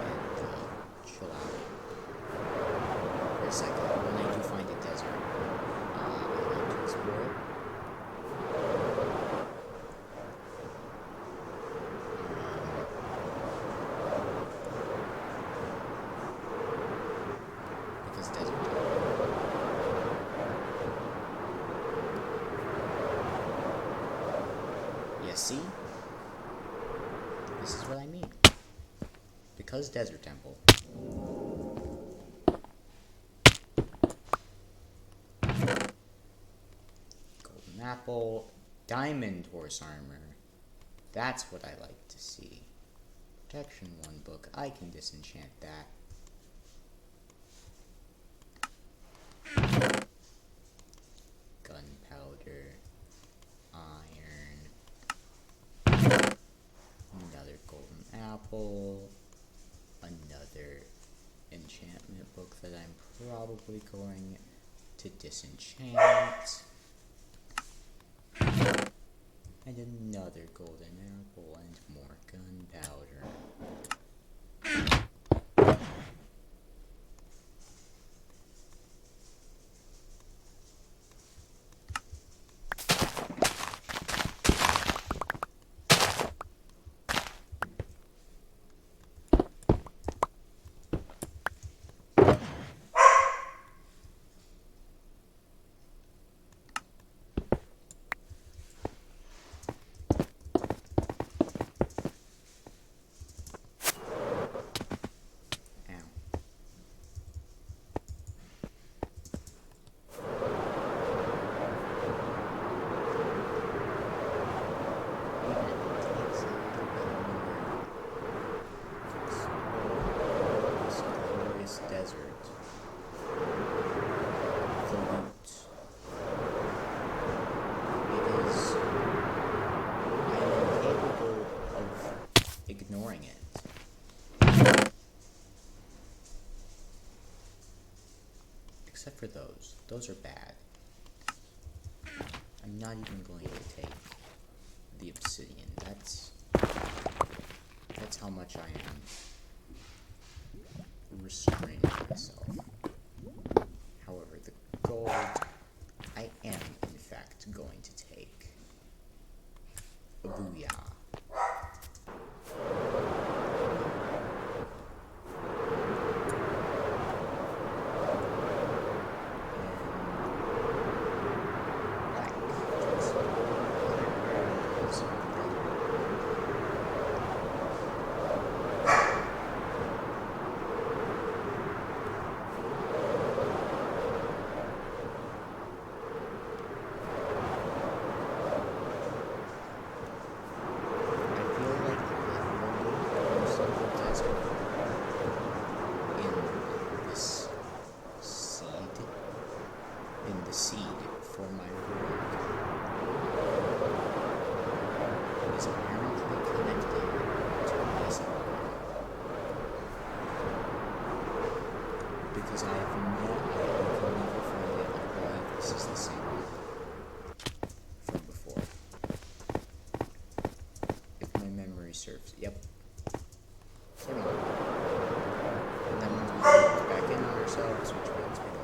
and chill out for a second, when I do find a desert, I like to explore it. Because desert. Yeah, see? This is what I mean. Because Desert Temple. Golden Apple. Diamond Horse Armor. That's what I like to see. Protection 1 book. I can disenchant that. Gunpowder. Iron. Another golden apple. Another enchantment book that I'm probably going to disenchant. And another golden apple and more gunpowder. Desert. The loot. It is. I am incapable of ignoring it. Except for those. Those are bad. I'm not even going to take the obsidian. That's how much I am restraining myself. However, the gold I am in fact going to take. Booyah. Seed for my world is apparently connected to a basic one. Because I have never found it. I believe this is the same one from before. If my memory serves. Yep. Same one. And then once we put back in on ourselves, which means we don't.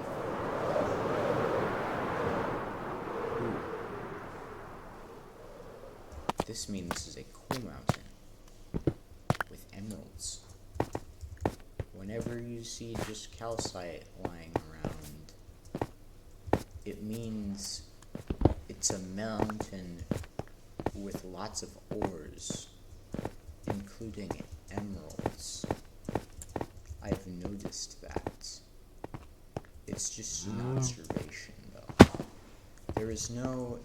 This means this is a cool mountain with emeralds. Whenever you see just calcite lying around, it means it's a mountain with lots of ores, including emeralds. I've noticed that. It's just an observation, though. There is no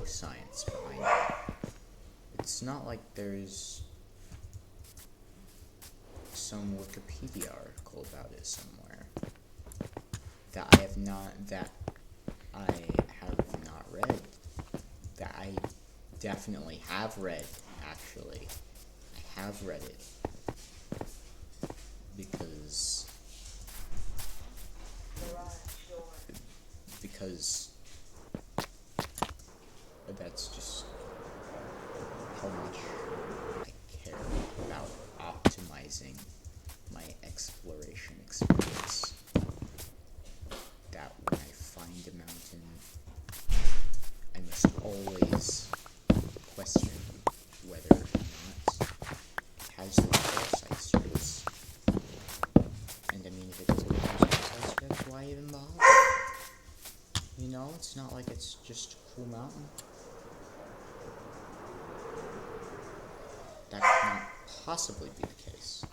science behind it. It's not like there's some Wikipedia article about it somewhere that I have not read. That I definitely have read, actually. I have read it because that's just how much I care about optimizing my exploration experience. That when I find a mountain, I must always question whether or not it has the parasite strips. And I mean, if it doesn't have parasite strips, why even bother? You know, it's not like it's just a cool mountain. That could not possibly be the case.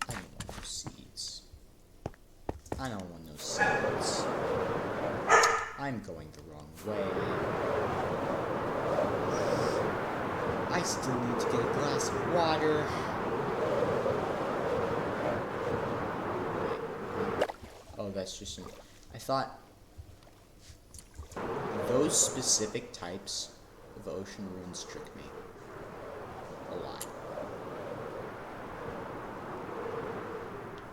I don't want no seeds. I don't want no seeds. I'm going the wrong way. I still need to get a glass of water. Oh, that's just an... I thought those specific types of ocean ruins trick me a lot.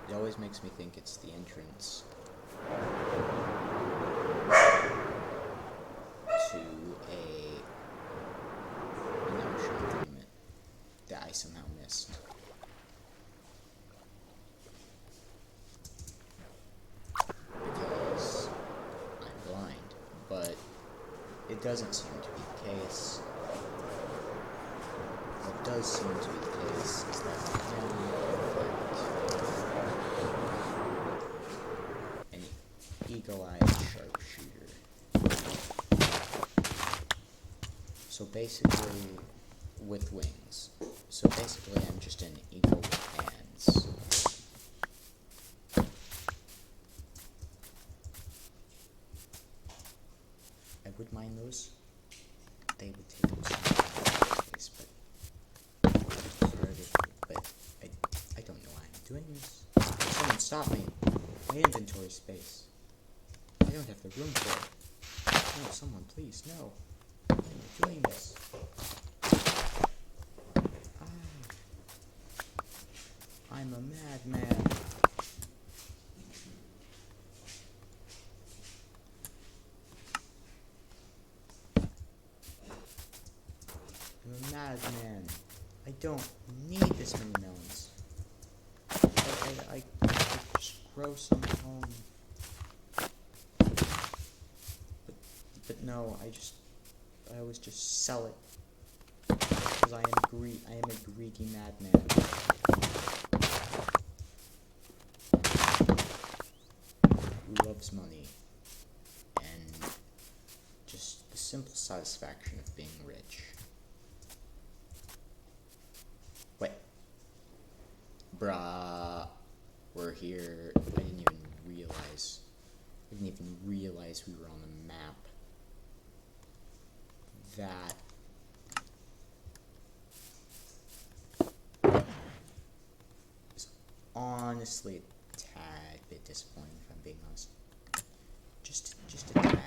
It always makes me think it's the entrance to an ocean monument that I somehow missed. Because I'm blind, but it doesn't seem to be the case. What does seem to be the case is that I am, in fact, an eagle-eyed sharpshooter. So basically, with wings. So basically, I'm just an eagle with hands. I would mind those. They would take up some space, but I don't know why I'm doing this. Someone stop me. My inventory space. I don't have the room for it. No, someone please, no. Why am I doing this? I'm a madman. I'm a madman. I don't need this many melons. I just grow some at home. But no, I always just sell it. Because I am a greedy madman. Who loves money. And just the simple satisfaction of being rich. Wait. Bruh. We're here. I didn't even realize we were on the map. That is honestly a tad bit disappointing, if I'm being honest. Just a tad.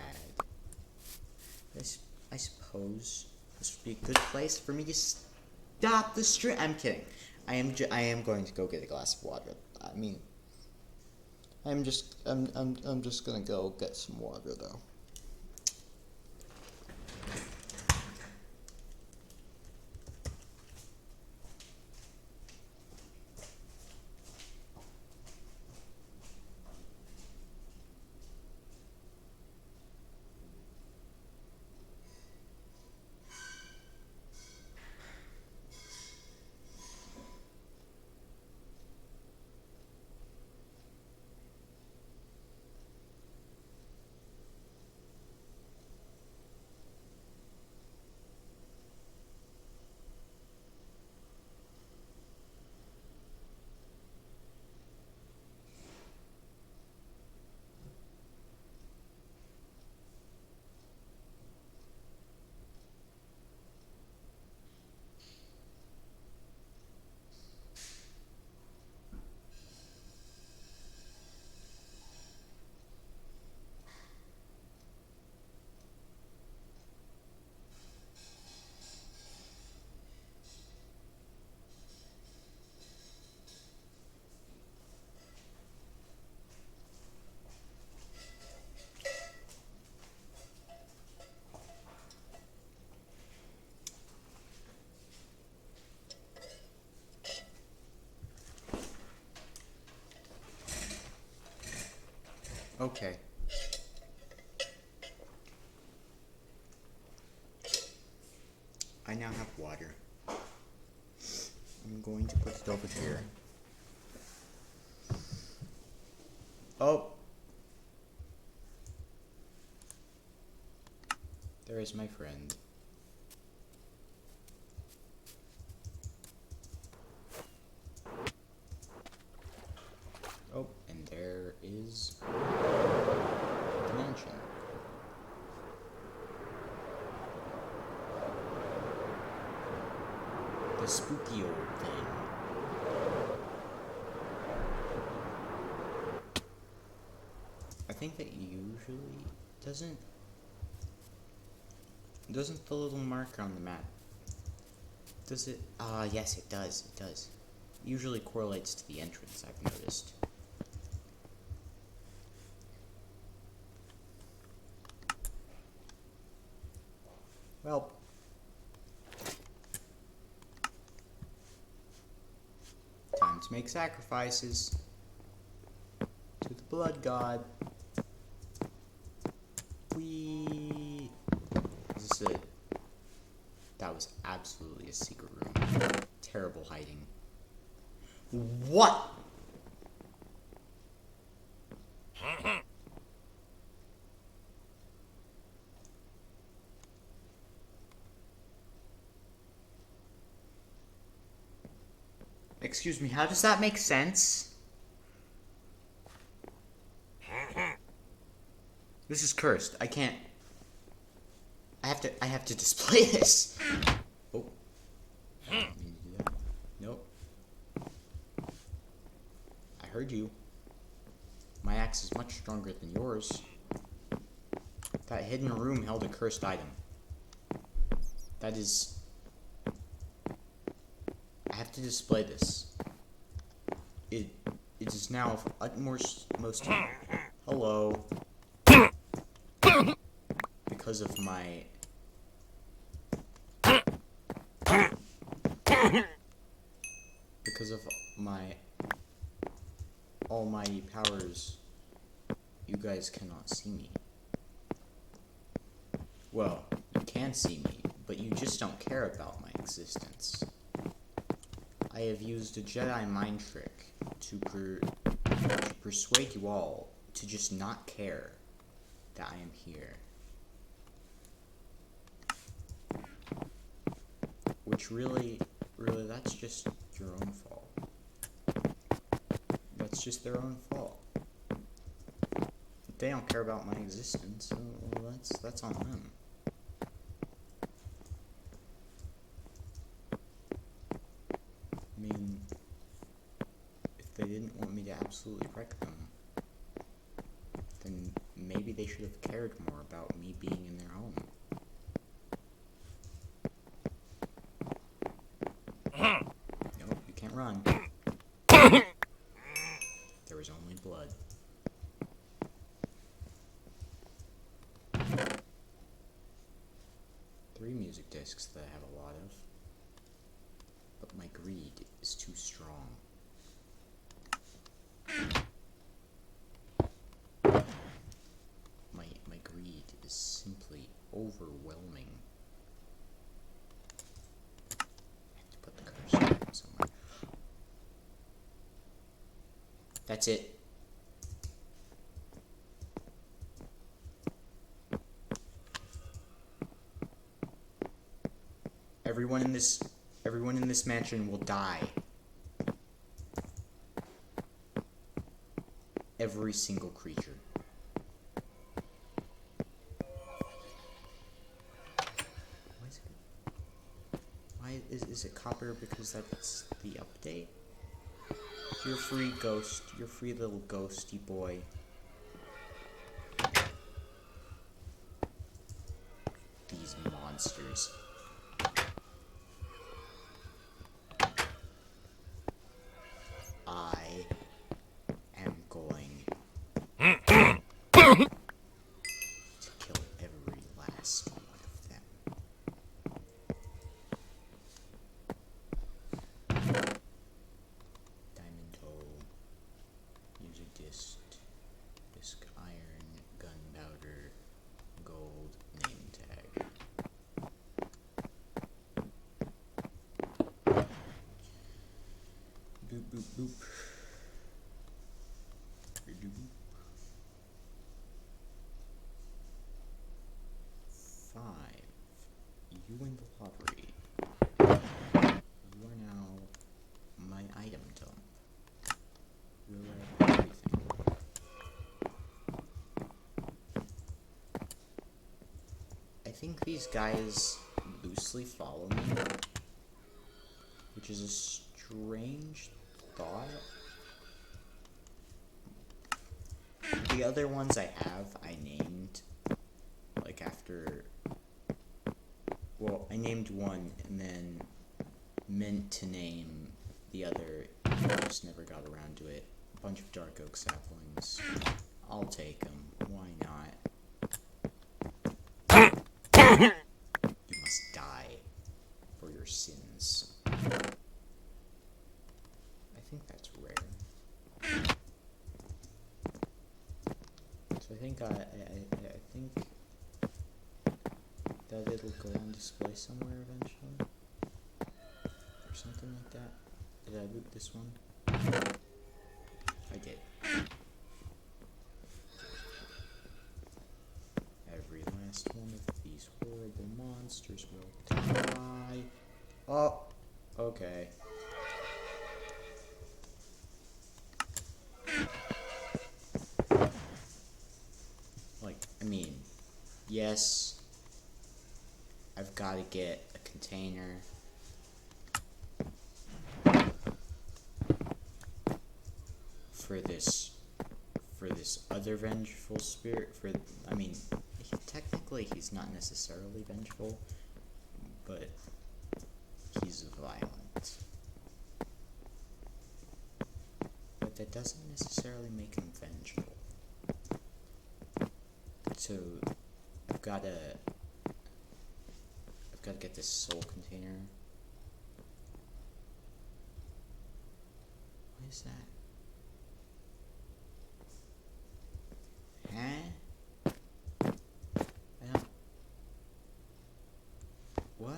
I suppose this would be a good place for me to stop the stream. I'm kidding. I am going to go get a glass of water. I mean, I'm just gonna go get some water though. Okay. I now have water. I'm going to put it over here. Oh! There is my friend. Oh, and there is the mansion. The spooky old thing. I think that usually doesn't the little marker on the map, does it? Yes, it does. It does. Usually correlates to the entrance, I've noticed. Well, time to make sacrifices to the blood god. Is this it? That was absolutely a secret room. Terrible hiding. What? Excuse me, how does that make sense? This is cursed. I can't. I have to display this. Oh. I didn't mean to do that. Nope. I heard you. My axe is much stronger than yours. That hidden room held a cursed item. That is... I have to display this. It is now of utmost most... Hello. Because of my... Because of my almighty powers, you guys cannot see me. Well, you can see me, but you just don't care about my existence. I have used a Jedi mind trick to persuade you all to just not care that I am here. Which really, that's just your own fault. That's just their own fault. If they don't care about my existence, well, that's on them. I mean, if they didn't want me to absolutely wreck them, then maybe they should have cared more about me being in their home. Nope, you can't run. There was only blood. Three music discs that I have a lot of. But my greed is too strong. My greed is simply overwhelming. I have to put the cursor somewhere. That's it. Everyone in this mansion will die. Every single creature. Why is it copper? Because that's the update? You're free, ghost. You're free, little ghosty boy. These monsters. I am going to kill every last one of them. Diamond toe, music disc iron. win the lottery. You are now my item dump. You'll have everything. I think these guys loosely follow me, which is a strange thought. The other ones I named, like after, well, I named one and then meant to name the other, I just never got around to it. A bunch of dark oak saplings. I'll take them. Why not? You must die for your sins. I think that's rare. So I think I think that it'll go on display somewhere eventually, or something like that. Did I loot this one? I did. Every last one of these horrible monsters will die. Oh, okay. Like, I mean, yes, I've got to get a container. For this other vengeful spirit, I mean, technically he's not necessarily vengeful, but he's violent. But that doesn't necessarily make him vengeful. So, I've gotta get this soul container. What is that? Huh? I don't... What?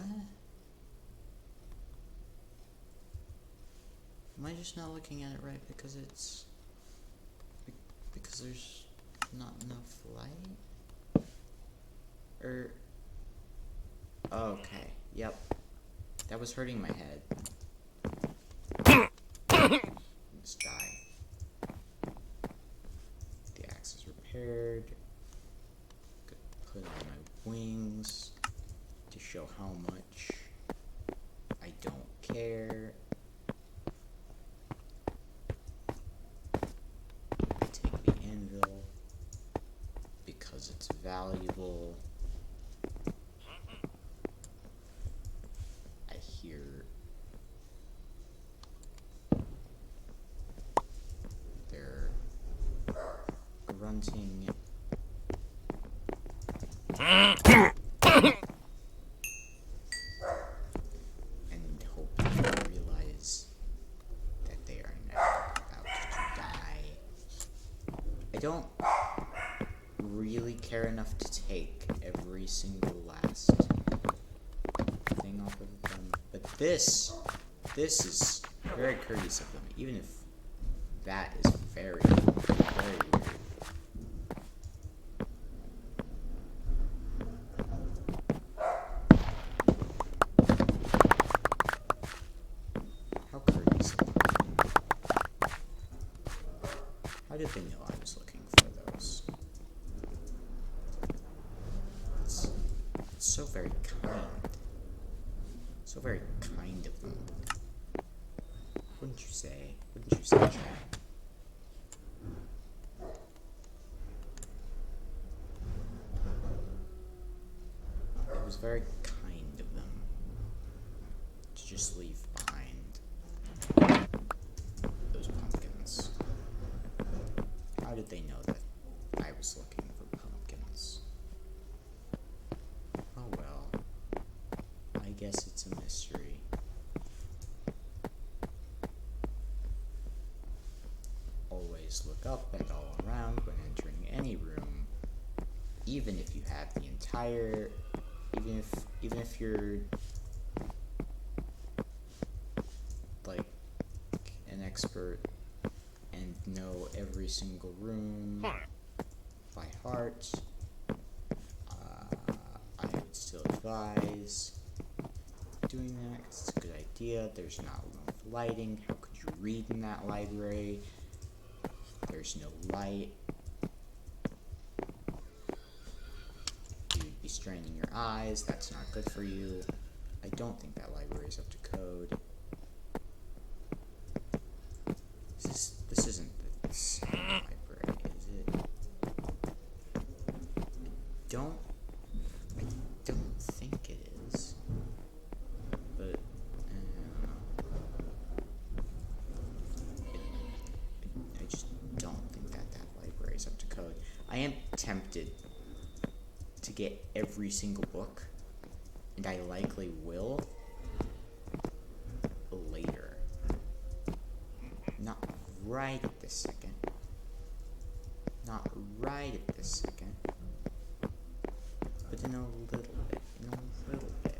Am I just not looking at it right because it's... because there's not enough light? Okay, yep. That was hurting my head. Let's die. The axe is repaired. Could put on my wings to show how much I don't care. I take the anvil because it's valuable. I hear they're grunting. And hope they realize that they are now about to die. I don't really care enough to take every single last thing off of them, but this is very courteous of them, even if that is very, very weird. How courteous of them. How did they know I was looking for those? It's so very kind. So very kind of them. Wouldn't you say? Wouldn't you say, Jack? It was very kind of them to just leave behind those pumpkins. How did they know that I was looking for pumpkins? Oh well. I guess it's a mystery. Always look up and all around when entering any room, even if you have the entire, even if you're like an expert and know every single room by heart. I would still advise doing that, 'cause it's a good idea. There's not enough lighting. How could you read in that library? There's no light. You'd be straining your eyes. That's not good for you. I don't think that library is up to code. This isn't the same library, is it? I don't think it is. But I just don't think that library is up to code. I am tempted to get every single book, and I likely will later. Not right at this second. Not right at this second. But in a little bit.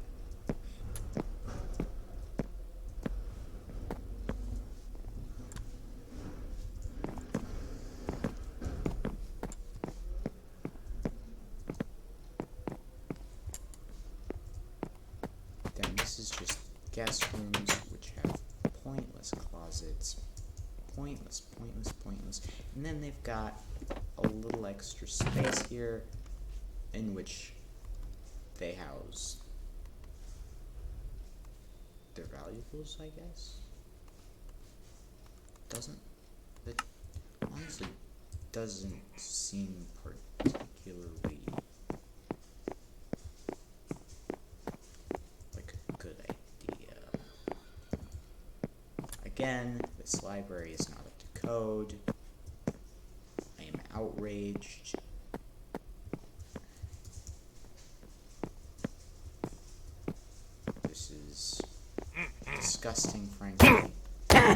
Then this is just guest rooms, which have pointless closets. Pointless. And then they've got a little extra space here in which they house their valuables, I guess. It honestly doesn't seem particularly like a good idea. Again, this library is not up to code. I am outraged. This is disgusting, frankly. Okay,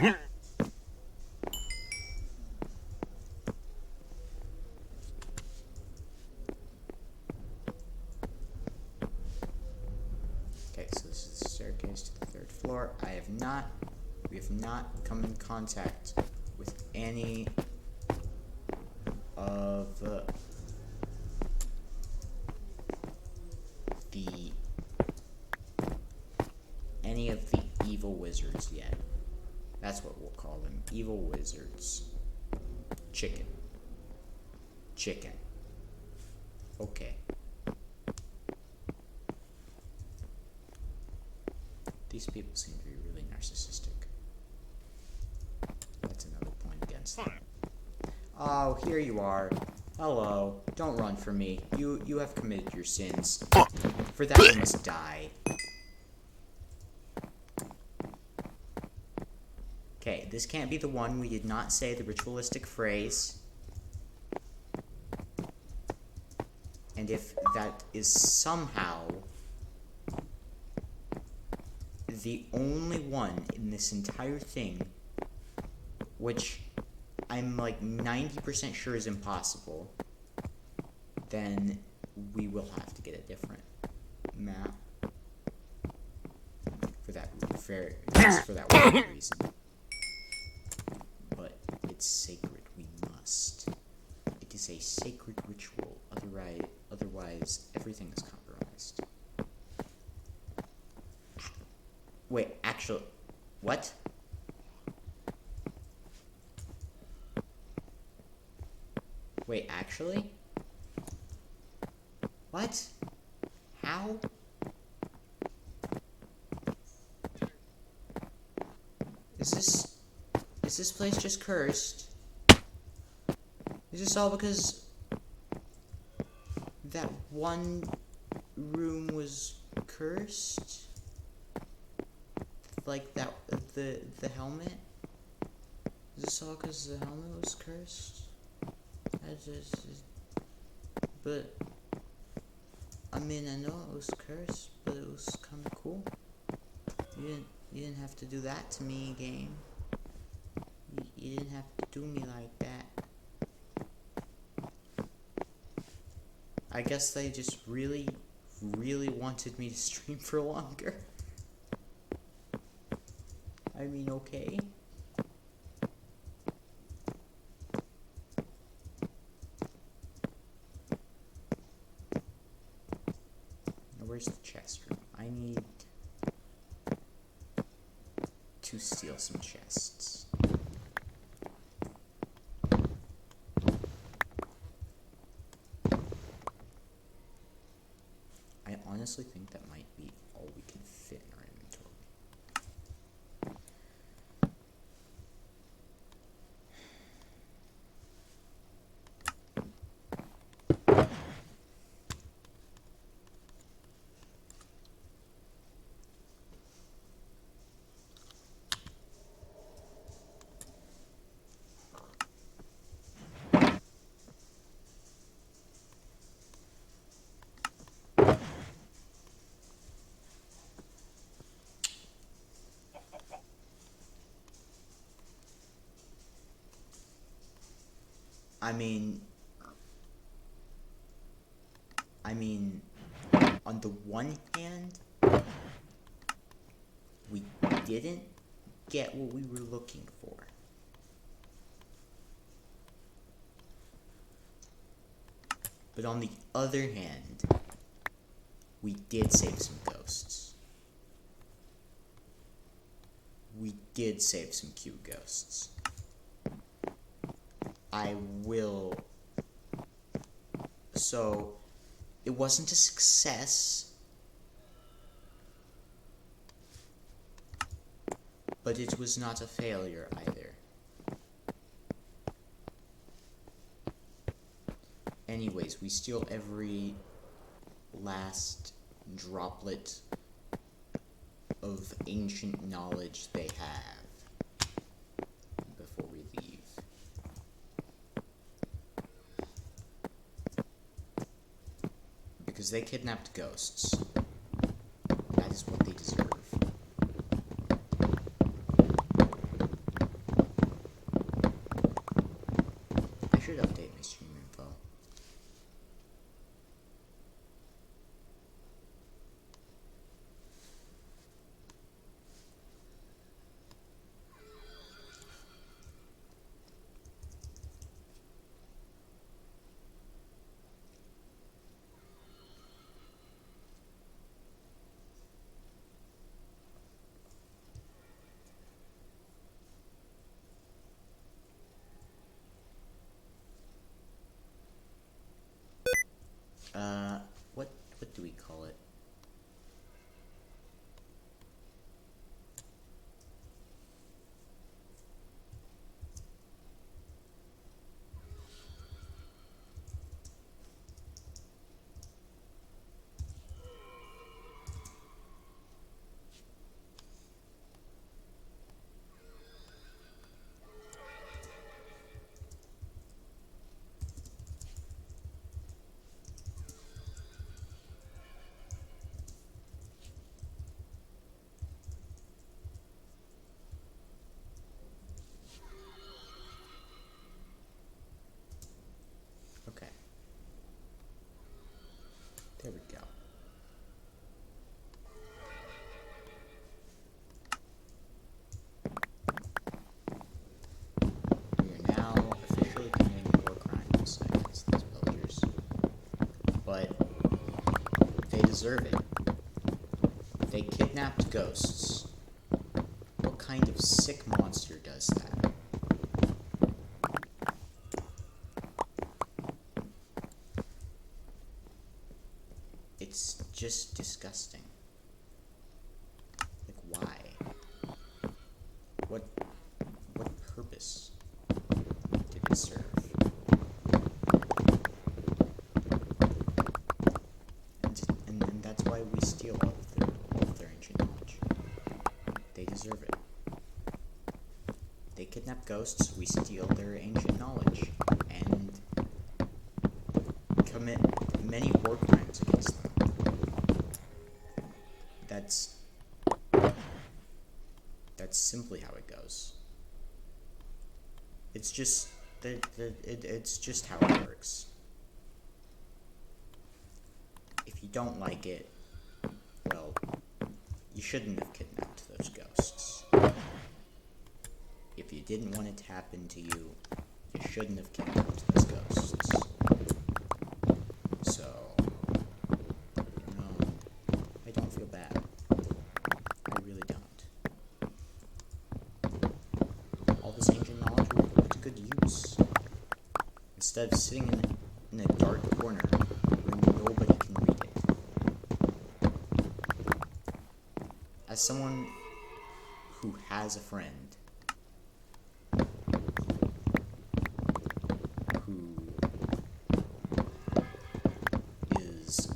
so this is the staircase to the 3rd floor. We have not come in contact with any of the evil wizards yet. That's what we'll call them. Evil wizards. Chicken. Okay. These people seem to be really narcissistic. That's another point against them. Oh, here you are. Hello. Don't run from me. You have committed your sins. For that you must die. Okay, this can't be the one. We did not say the ritualistic phrase. And if that is somehow the only one in this entire thing, which I'm like 90% sure is impossible, then we will have to get a different map for that one reason. But it's sacred. We must. It is a sacred ritual. Otherwise, everything is compromised. Wait, actually, what? Wait, actually? What? How? Is this place just cursed? Is this all because that one room was cursed? Like that, the helmet? Is this all because the helmet was cursed? But I mean, I know it was cursed, but it was kind of cool. You didn't have to do that to me, game. You didn't have to do me like that. I guess they just really wanted me to stream for longer. I mean, okay. Now, where's the chest room? I need to steal some chests. I honestly think that might be all we can fit in our inventory. I mean, on the one hand, we didn't get what we were looking for. But on the other hand, we did save some ghosts. We did save some cute ghosts. So, it wasn't a success, but it was not a failure either. Anyways, we steal every last droplet of ancient knowledge they have before we leave. Because they kidnapped ghosts. That is what they deserve. I should update my stream info. What do we call it? Okay. There we go. We are now officially committing war crimes against these villagers. But they deserve it. They kidnapped ghosts. What kind of sick monster does that? It's just disgusting. Like, why? What purpose did it serve? And that's why we steal all of their ancient knowledge. They deserve it. They kidnap ghosts, we steal their ancient knowledge, and commit many war crimes against them. That's simply how it goes. It's just it's just how it works. If you don't like it, well, you shouldn't have kidnapped those ghosts. If you didn't want it to happen to you, you shouldn't have kidnapped those ghosts. So, I don't feel bad. I really don't. instead of sitting in a dark corner where nobody can read it. As someone who has a friend who is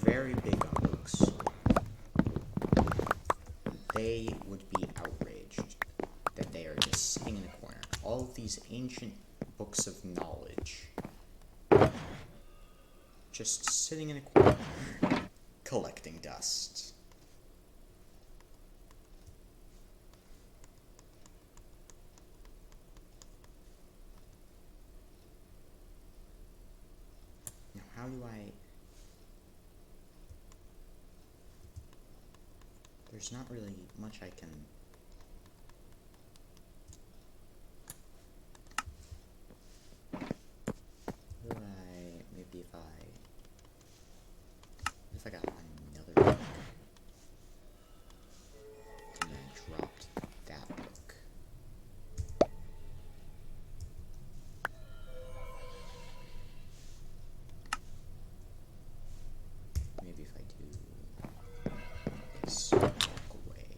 very big on books, they would be outraged that they are just sitting in a corner. All of these ancient books of knowledge just sitting in a corner, collecting dust. Now, how do I... There's not really much I can... Maybe if I got another book, and then dropped that book. Maybe if I do this, walk away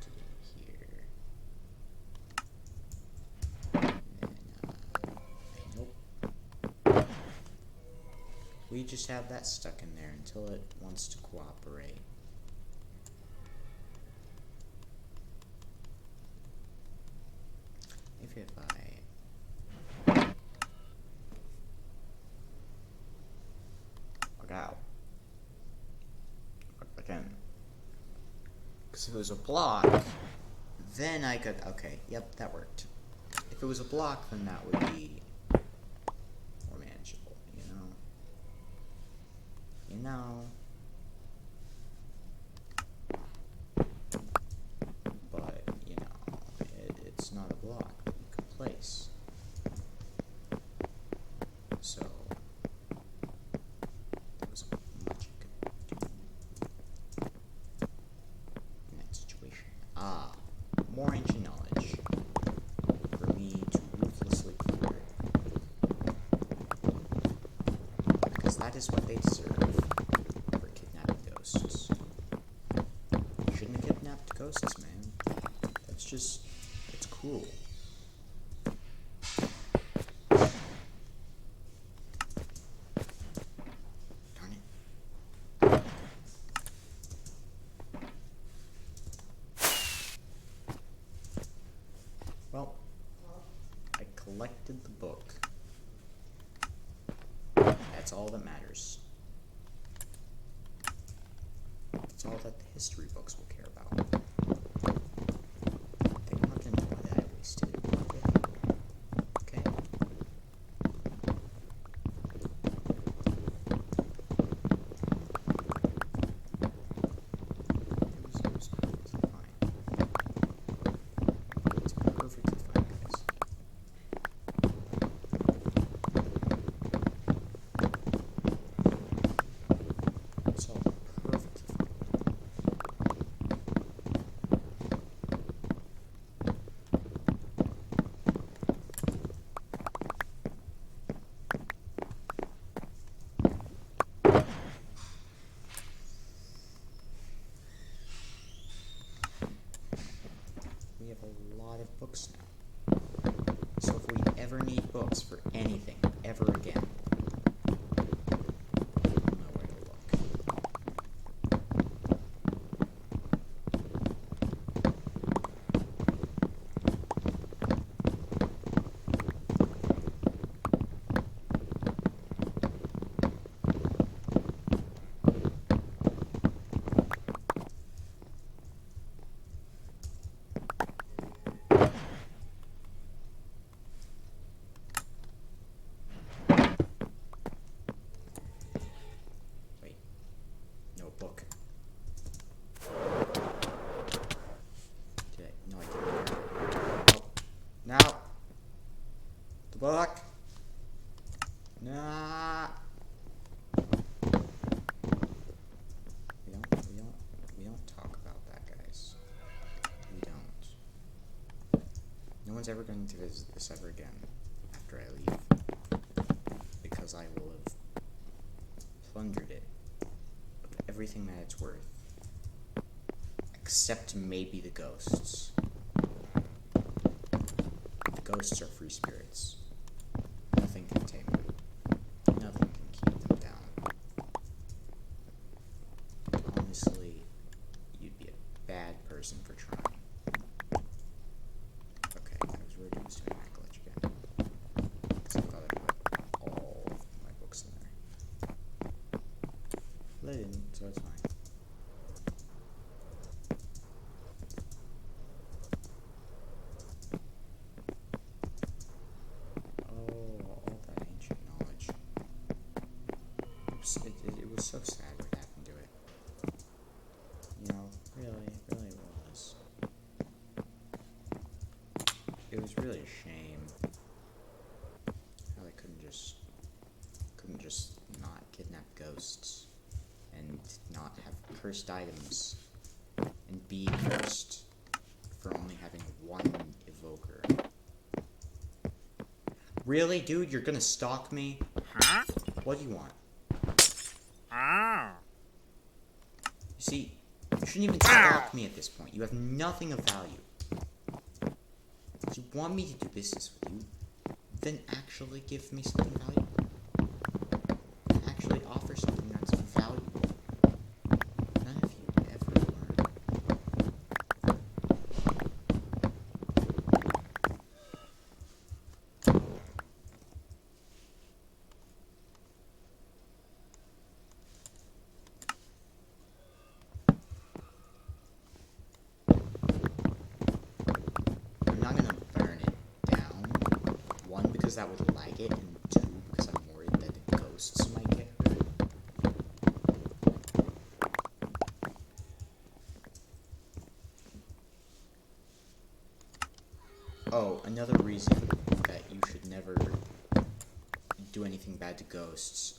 to here, and then, nope. We just have that stuck in there until it wants to cooperate. Maybe if I log out, log back in. Because if it was a block, then I could, okay, yep, that worked. If it was a block, then that would be more manageable, you know? You know. But, you know, it's not a block that you can place. So, there was much you could do in that situation. Ah, more ancient knowledge for me to ruthlessly clear. Because that is what they deserve for kidnapping ghosts. You shouldn't have kidnapped ghosts, man. That's just, it's cruel. Darn it. Well, I collected the book. That's all that matters. That's all that the history books will care about. They don't have to know that I wasted it. Okay? It was perfectly fine. It's perfectly fine, guys. It's all perfectly fine. We have a lot of books now. So if we ever need books for anything, ever again, we'll know where to look. Wait. No book. Did I? No, I didn't. Oh. Now. The book. Nah. We don't talk about that, guys. We don't. No one's ever going to visit this ever again after I leave, because I will have plundered it of everything that it's worth, except maybe the ghosts. The ghosts are free spirits. Nothing can tame them. Nothing can keep them down. Honestly, you'd be a bad person for trying. Okay, I was worried it was doing that glitch again. Because I thought I put all of my books in there. But I didn't, so it's fine. It was so sad what happened to it. You know, really was. It was really a shame how they couldn't just not kidnap ghosts and not have cursed items and be cursed for only having one evoker. Really, dude? You're gonna stalk me? Huh? What do you want? Oh. You see, you shouldn't even stalk me at this point. You have nothing of value. If you want me to do business with you, then actually give me something valuable. Actually offer something that's valuable. None of you ever learn. I'm not gonna burn it down. One, because that would lag it, and two, because I'm worried that the ghosts might get hurt. Oh, another reason that you should never do anything bad to ghosts.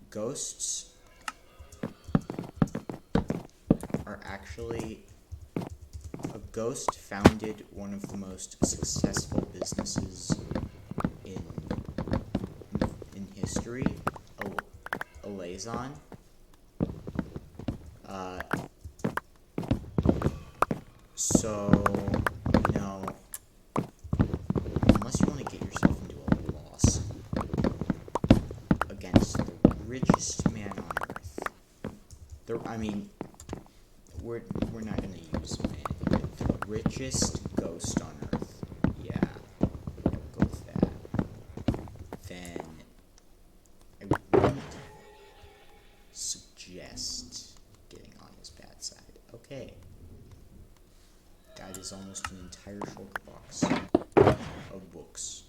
Ghosts are actually... A ghost founded one of the most successful businesses in history, a liaison. So, you know, unless you want to get yourself into a lawsuit against the richest man on earth, we're not gonna use man. The richest ghost on earth. Yeah, we'll go with that. Then I wouldn't suggest getting on his bad side. Okay. That is almost an entire shulker box of books.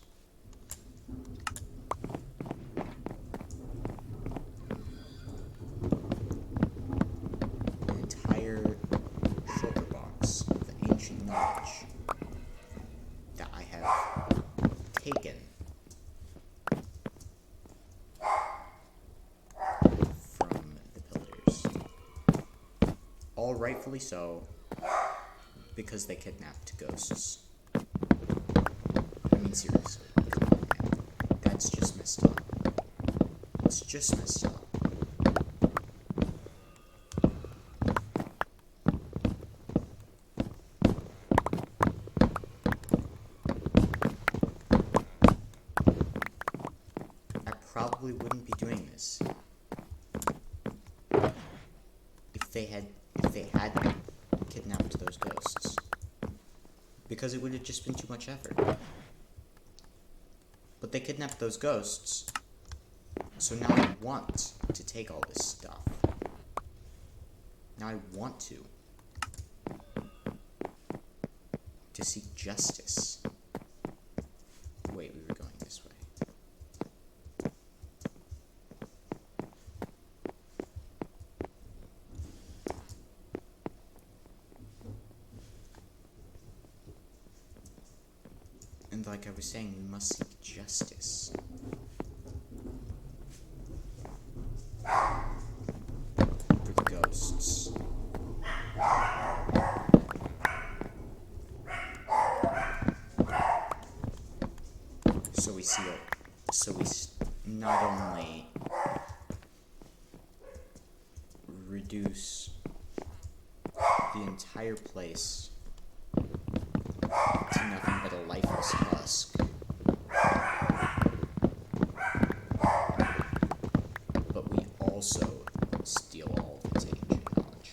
An entire shulker box of ancient knowledge that I have taken from the pillars. All rightfully so, because they kidnapped ghosts. I mean, seriously, come on, man. That's just messed up. It's just messed up. I probably wouldn't be doing this if they had kidnapped those ghosts, because it would have just been too much effort. But they kidnapped those ghosts, so now I want to take all this stuff. Now I want to seek justice. Wait, we were going this way. And like I was saying, we must seek justice. For the ghosts. So we seal. So we not only reduce the entire place to nothing but a lifeless husk, but we also steal all of its ancient knowledge.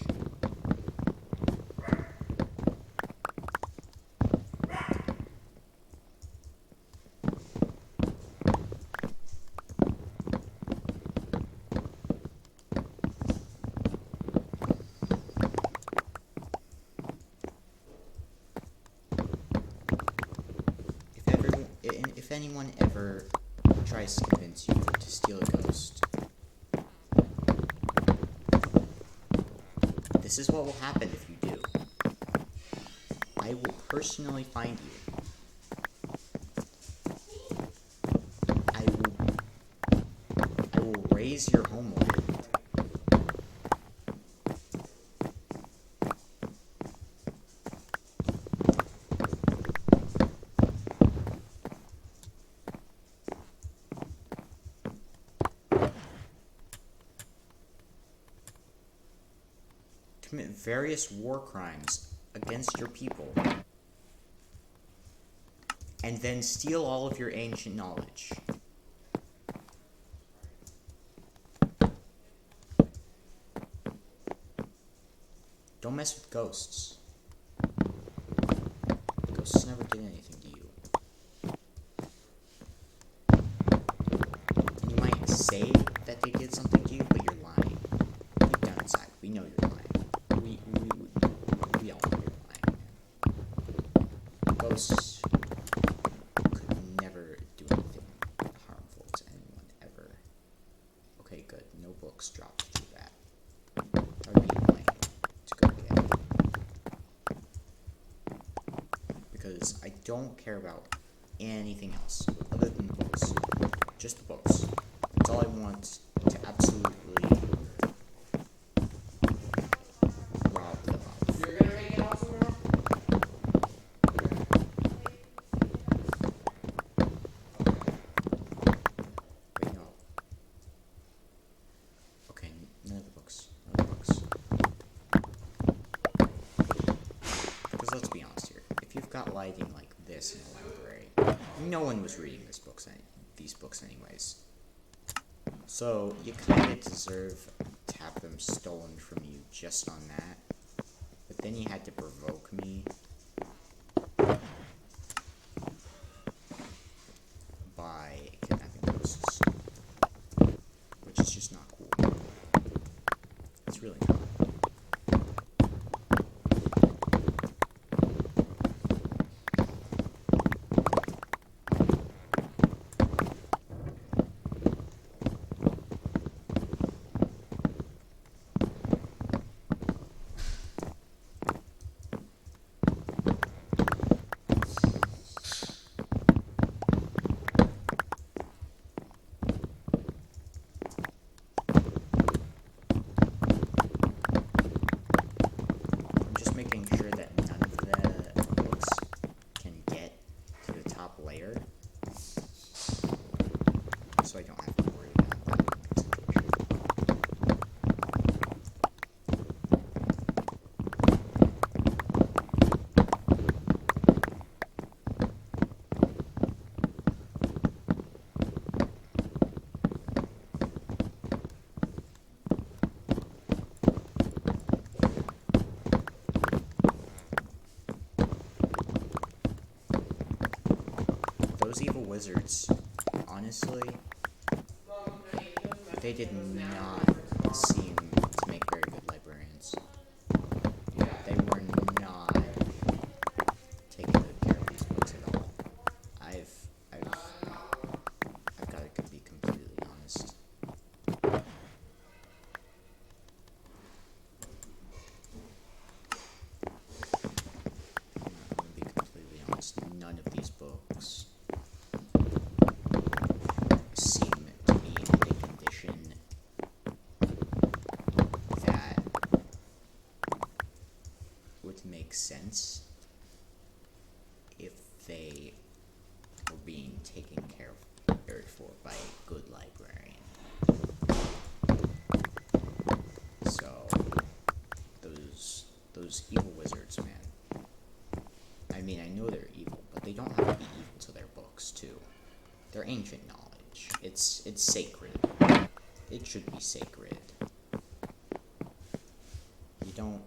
If anyone ever tries to convince you to steal a ghost, this is what will happen if you do. I will personally find you. I will raise your homeland. Commit various war crimes against your people, and then steal all of your ancient knowledge. Don't mess with ghosts. Ghosts never did anything to you. And you might say that they did something to you, but you're lying. Deep down inside, we know you're lying. We all know you're lying. Ghosts could never do anything harmful to anyone, ever. Okay, good. No books dropped through that. That would be annoying to go get. Because I don't care about anything else other than the books. Just the books. That's all I want to absolutely rob them of. You're gonna make it awesome, girl? Wait, no. Okay, none of the books. None of the books. Because let's be honest here. If you've got lighting like this in a library, no one was reading these books anyways. So you kind of deserve to have them stolen from you just on that. But then you had to provoke me by kidnapping ghosts, which is just not cool. It's really not. I'm just making sure that none of the books can get to the top layer, so I don't have to worry about that situation. Those evil wizards, honestly, they did not seem to make very good librarians. They were not taking good care of these books at all. I've got to be completely honest. I'm going to be completely honest. None of these books seem to be in a condition that would make sense if they were being taken care don't have to be evil to their books, too. They're ancient knowledge. It's sacred. It should be sacred. You don't...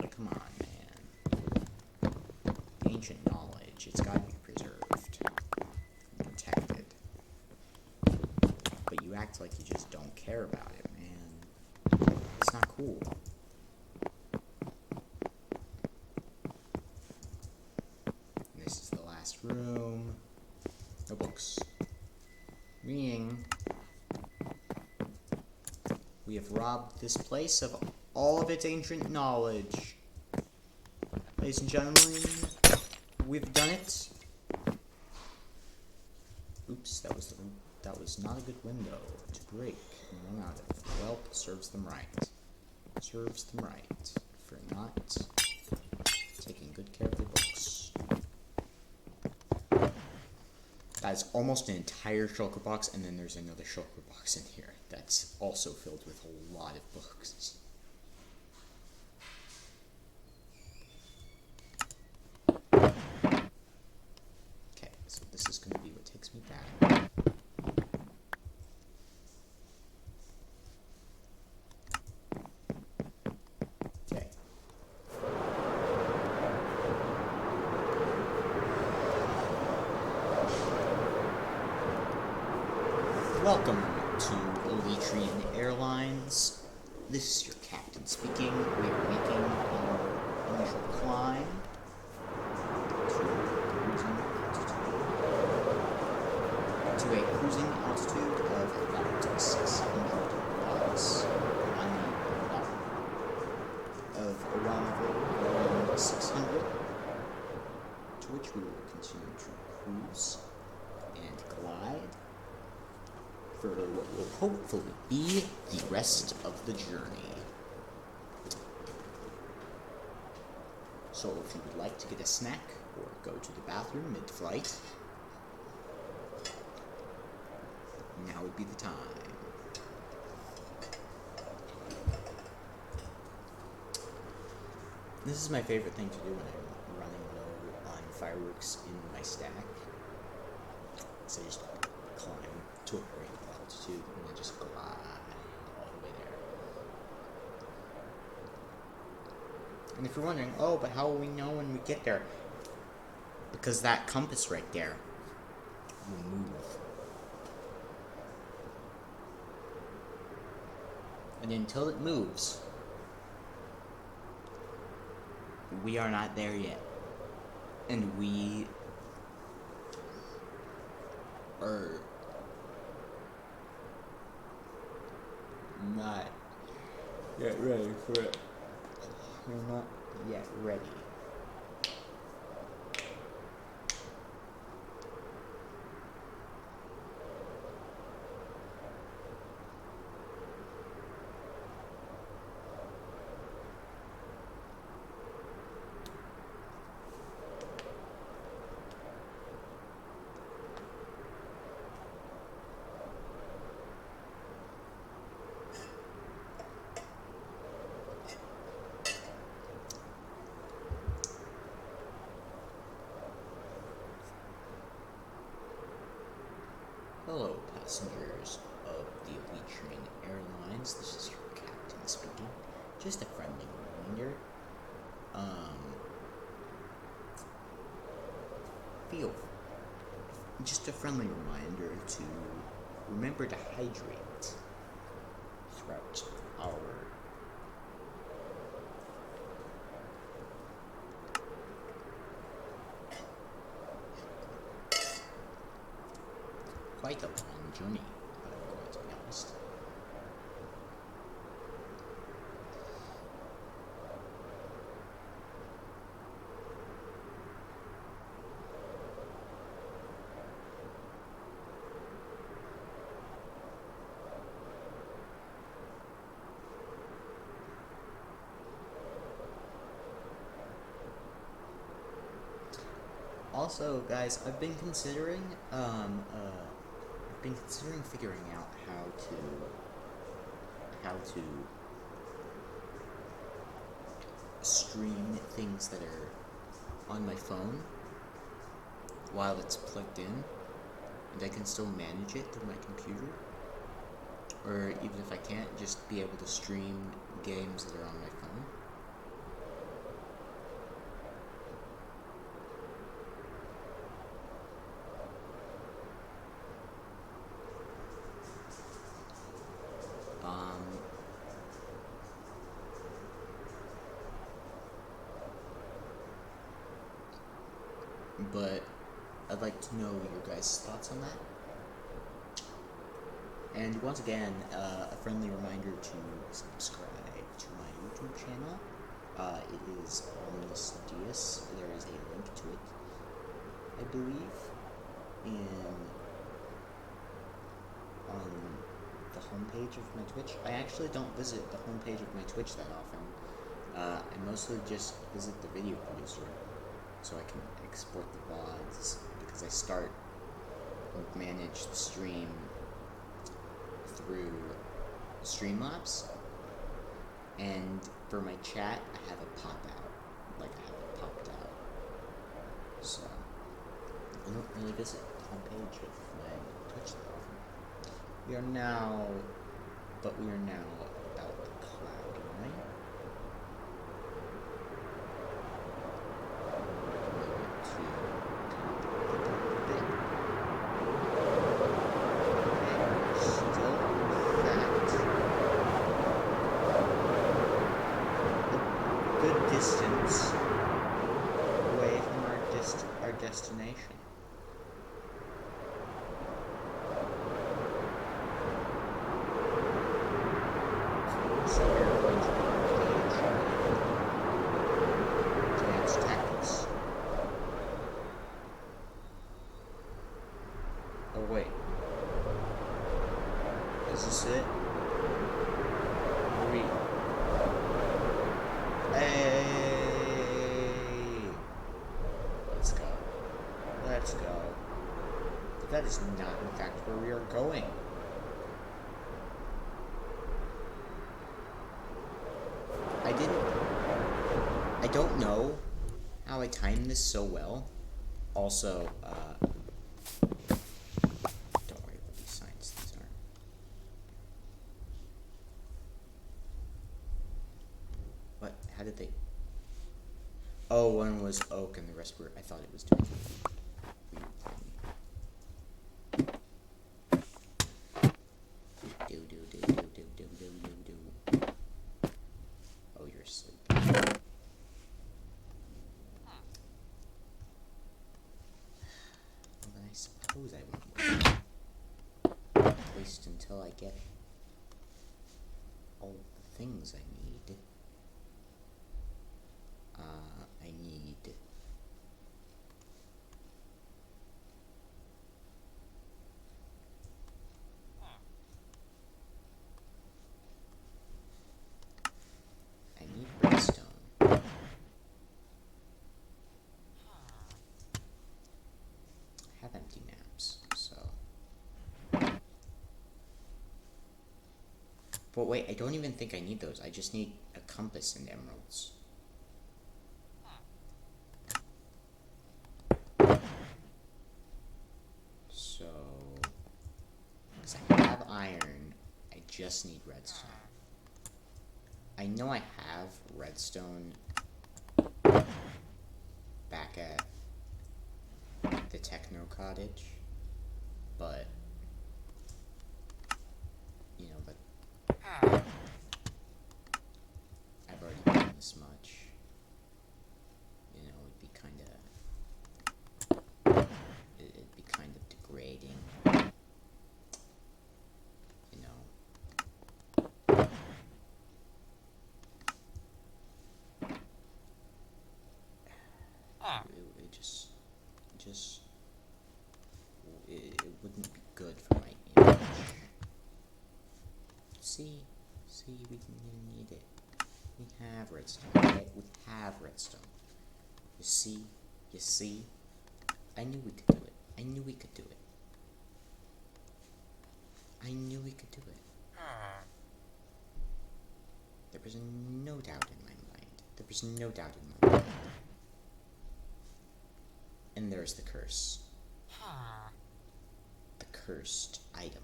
Like, come on, man. Ancient knowledge, it's gotta be preserved. And protected. But you act like you just don't care about it, man. It's not cool. And this is the last room. No books. Meaning, we have robbed this place of all of its ancient knowledge. Ladies and gentlemen, we've done it. Oops, that was not a good window to break and run out of. Well, serves them right. Serves them right for not taking good care of their books. That is almost an entire shulker box, and then there's another shulker box in here that's also filled with a lot of books. Okay, so this is going to be what takes me back. Okay. Welcome to Omnian Airlines. This is your captain speaking. We are making our initial climb to a cruising altitude of about 600 knots. I mean, of arrival around 600, to which we will continue to cruise and glide for what will hopefully be the rest of the journey. So if you would like to get a snack or go to the bathroom mid-flight, now would be the time. This is my favorite thing to do when I'm running low on fireworks in my stack. So I just climb to a great altitude and then just glide all the way there. And if you're wondering, oh, but how will we know when we get there? Because that compass right there will move. And until it moves, we are not there yet. And we are not yet ready for it. We're not yet ready. Hello, passengers of the Omnian Airlines. This is your captain speaking. Just a friendly reminder. Just a friendly reminder to remember to hydrate throughout our quite a long journey, but I'm going to be honest. Also, guys, I've been considering figuring out how to stream things that are on my phone while it's plugged in, and I can still manage it through my computer. Or even if I can't, just be able to stream games that are on my phone. But I'd like to know your guys' thoughts on that. And once again, a friendly reminder to subscribe to my YouTube channel. It is Omnian. There is a link to it, I believe, on the homepage of my Twitch. I actually don't visit the homepage of my Twitch that often. I mostly just visit the video producer, so I can export the VODs, because I start and manage the stream through Streamlabs, and for my chat I have a pop out, like I have it popped out, so I don't really visit the homepage of my Twitch that often. We are now about the cloud, right? Distance away from our destination. So we're going to engage advanced tactics. Oh wait, is this it? Are we? Hey! Let's go. But that is not, in fact, where we are going. I don't know how I timed this so well. Also, don't worry about these signs, these aren't. What? How did they? Oh, one was oak and the rest were. I thought it was two. Oh, you're asleep. Well, then I suppose I won't wait. At least until I get all the things I need. I need redstone. I have empty maps, so. But wait, I don't even think I need those. I just need a compass and emeralds. So, because I have iron, I just need redstone. I know I have redstone back at the Techno Cottage, but, you know, but I've already done this much. You know, it'd be kind of degrading. You know. It wouldn't be good for my image. See, we didn't even need it. We have redstone, okay? We have redstone. You see? I knew we could do it. I knew we could do it. There was no doubt in my mind. There was no doubt in my mind. And there's the curse. The cursed item.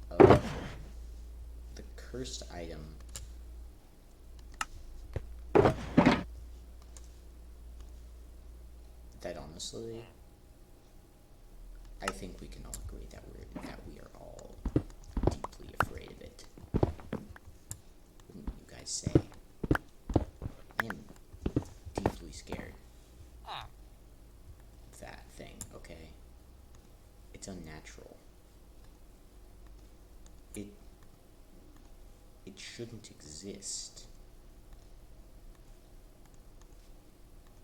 Oh. The cursed item. That honestly, I think we can all agree that we are all deeply afraid of it. Wouldn't you guys say? I am deeply scared of that thing, okay? It's unnatural. It shouldn't exist.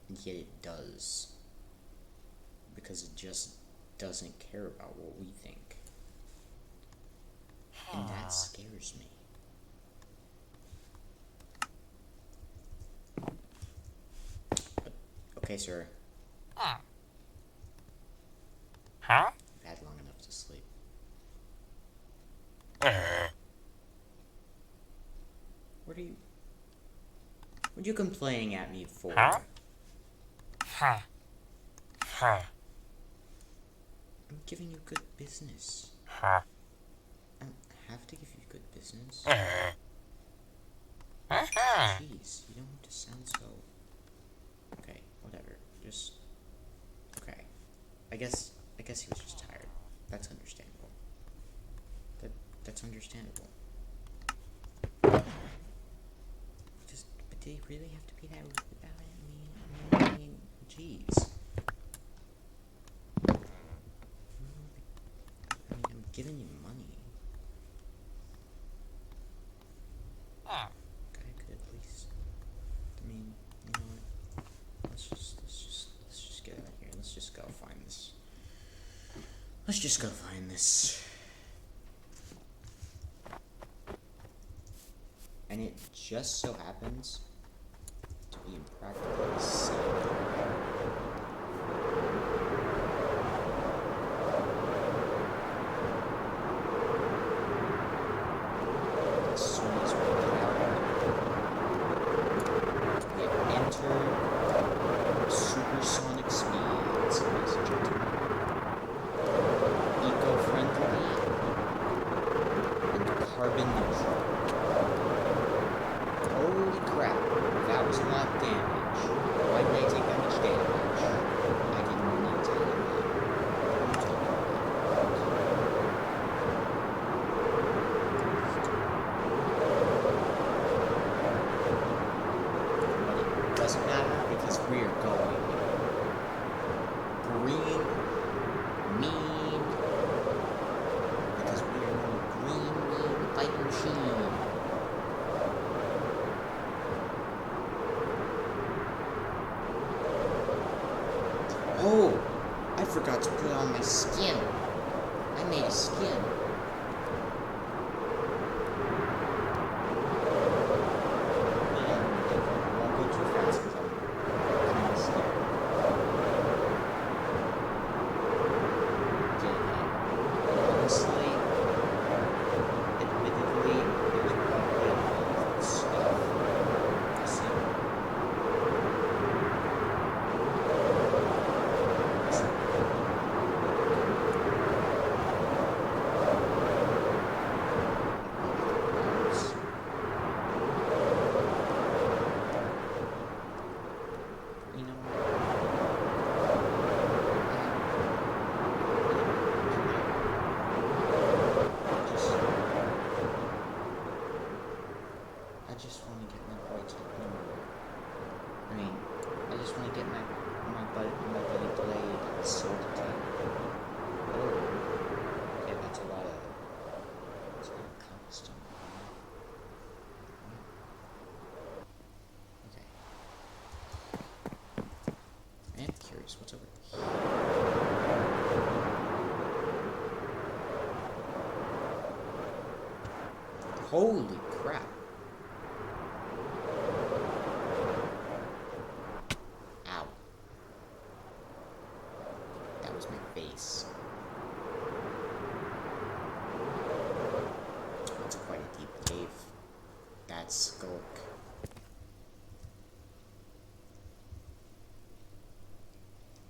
And yet it does. Because it just doesn't care about what we think. And that scares me. But, okay, sir. Huh? I've had long enough to sleep. What are you complaining at me for? Huh? I'm giving you good business. I don't have to give you good business. Jeez, you don't have to sound so... Okay, whatever. Just... Okay. I guess he was just tired. That's understandable. That's understandable. But did he really have to be that rude about it? I mean, jeez. I'm giving you money. I could at least. I mean, you know what? Let's just get out of here. Let's just go find this. Let's just go find this. And it just so happens to be in practically the same. As soon as we get out, we have entered supersonic speeds, ladies and gentlemen. Eco-friendly and carbon neutral. Holy crap, that was a lot of damage. Why did they take that much damage? I didn't need to hit that. But it doesn't matter because we're going green, mean, because we are no green, mean fighting machine. Oh, I forgot to put on my skin. I made a skin. I won't go too fast because I'm kind of scared. Honestly, admittedly, there's probably a lot of stuff missing. You know what? I just want to get my boy to I mean, I just want to get my buddy Blade sorted out. Oh, okay, that's a lot of cobblestone. Okay. I am curious, what's over here? Holy crap. Ow. That was my face. That's quite a not skulk.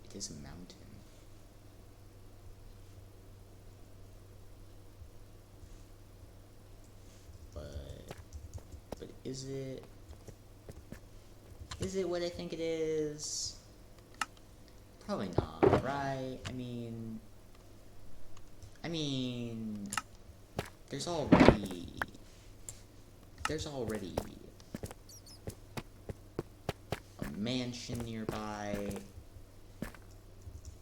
It is a mountain. But is it? Is it what I think it is? Probably not, right? I mean, there's already a mansion nearby.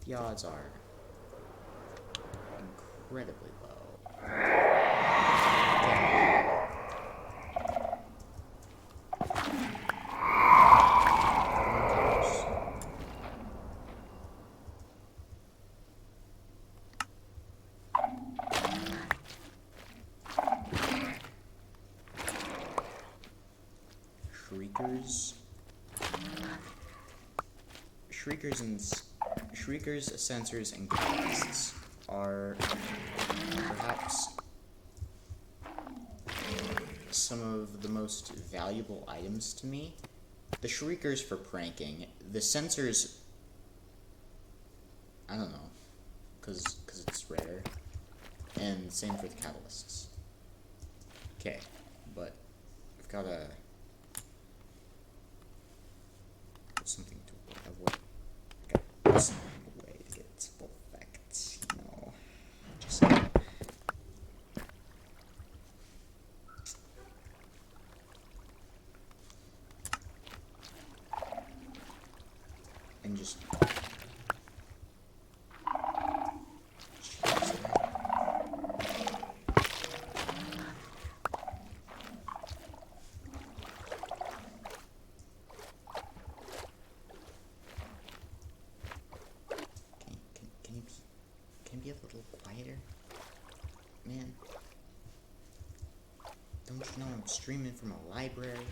The odds are incredibly low. Shriekers, sensors, and catalysts are perhaps some of the most valuable items to me. The shriekers for pranking, the sensors, I don't know, cause it's rare, and same for the catalysts. Okay, but I've gotta put something to what. Gotta put something away to get its full effect, you know. Just and just Can you be a little quieter, man? Don't you know I'm streaming from a library?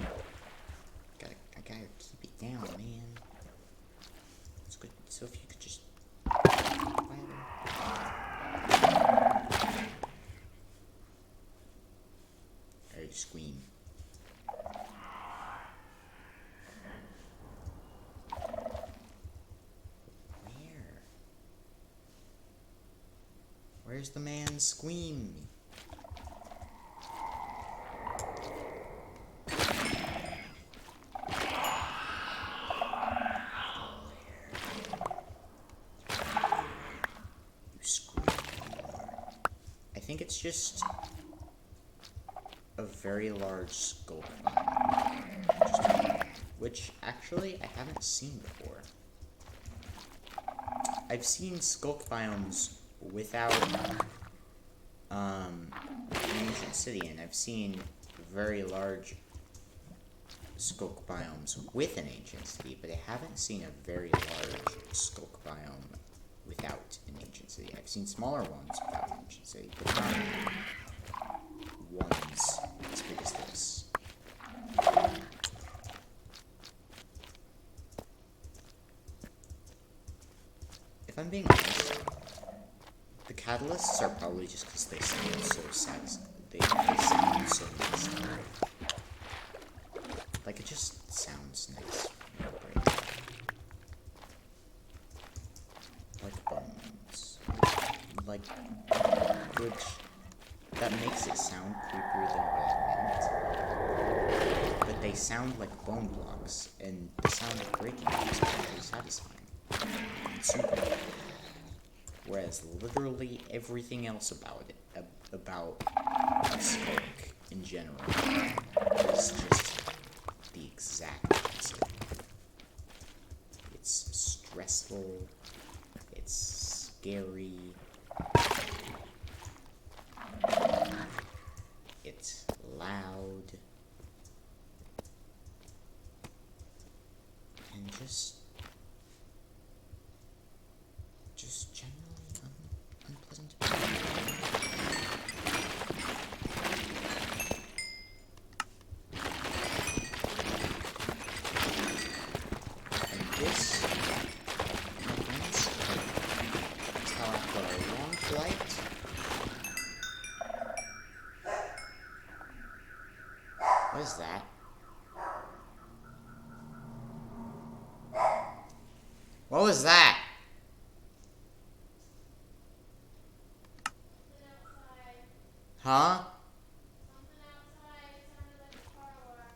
I gotta keep it down, man. It's good. So if you could just quieter. Alright, scream. Where's the man squeam? You scream. I think it's just a very large skulk biome, which actually I haven't seen before. I've seen skulk biomes without an ancient city, and I've seen very large skulk biomes with an ancient city, but I haven't seen a very large skulk biome without an ancient city. I've seen smaller ones without an ancient city, but not ones as big as this. If I'm being honest, the catalysts are probably just because they sound so satisfying. They sound so nice. Like, it just sounds nice. Like bones. Like, which, that makes it sound creepier than what I meant. But they sound like bone blocks, and the sound of breaking them is very satisfying. And super. Whereas literally everything else about it, about a skulk in general, is just the exact opposite. It's stressful, it's scary, it's loud, and just generally unpleasant. And this, my friends, is how after a long flight. What is was that? What was that? Huh? Something outside. It sounded like a car alarm.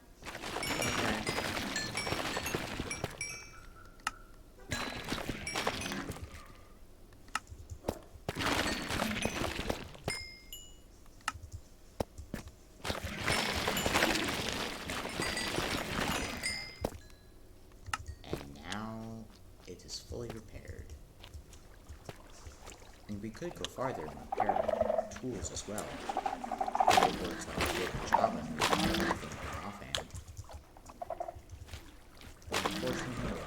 And now it is fully repaired. And we could go farther and repair our tools as well. Able to do a good job of everything offhand. But unfortunately,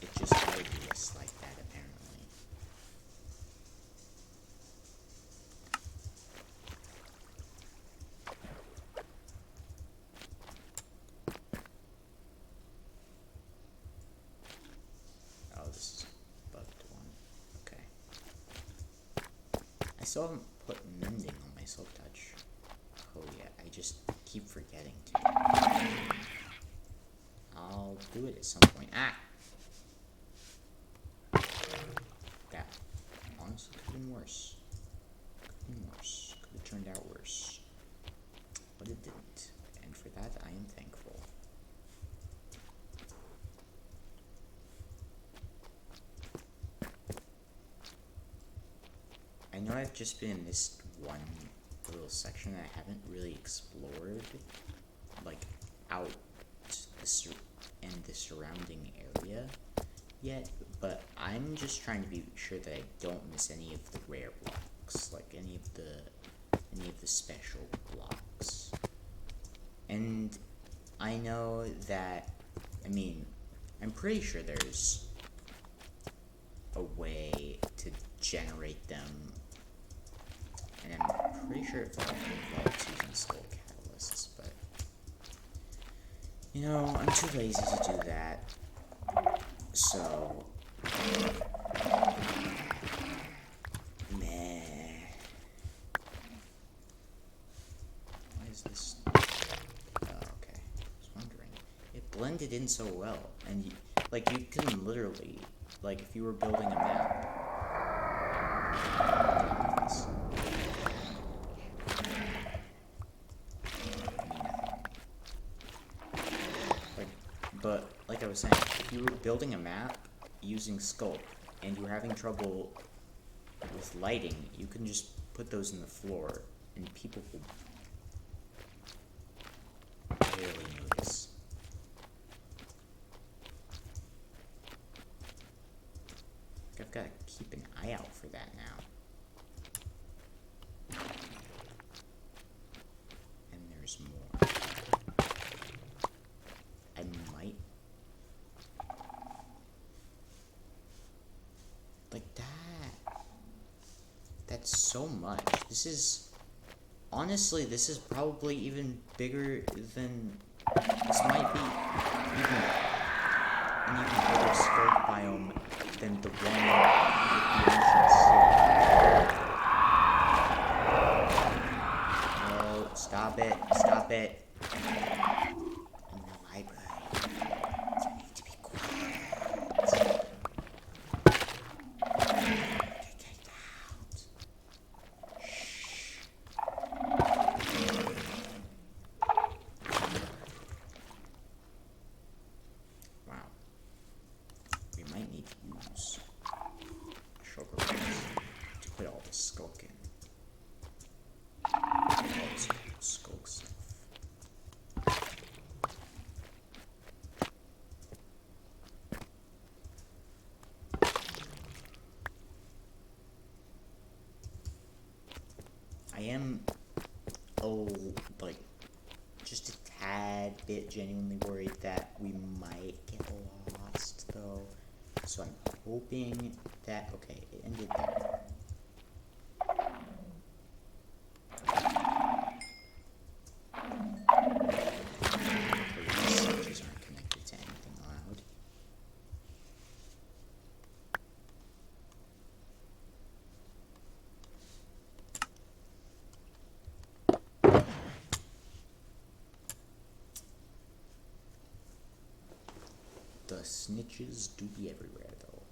it just ideas like that apparently. Oh, this is a bugged one. Okay. I still haven't put mending on my silk touch. Oh yeah, I just keep forgetting to. I'll do it at some point. Ah! That honestly could have been worse. Could have been worse. Could have turned out worse. But it didn't. And for that, I am thankful. I know I've just been in this one little section that I haven't really explored, like, out in the surrounding area yet, but I'm just trying to be sure that I don't miss any of the rare blocks, like any of the special blocks. And I know that, I mean, I'm pretty sure there's a way to generate them, and I'm pretty sure it involves using soul catalysts, but you know, I'm too lazy to do that, so meh. Why is this? Oh, okay. I was wondering. It blended in so well, and you can literally, like, if you were building a map. But, like I was saying, if you were building a map using sculpt and you were having trouble with lighting, you can just put those in the floor and people will barely notice. I've got to keep an eye out for that now. And there's more. I might. Like that. That's so much. This is. Honestly, this is probably even bigger than. This might be even an even bigger scope biome than the one with the ancient city. No, stop it. Stop it. In the library. You need to be quiet. Get out. Shh. Wow. We might need to use sugar rays to put all the skulk in. All this skulk stuff. I am, like, just a tad bit genuinely worried that we might get lost, though. So I'm hoping that, okay, it ended there. These switches aren't connected to anything loud. Snitches do be everywhere, though.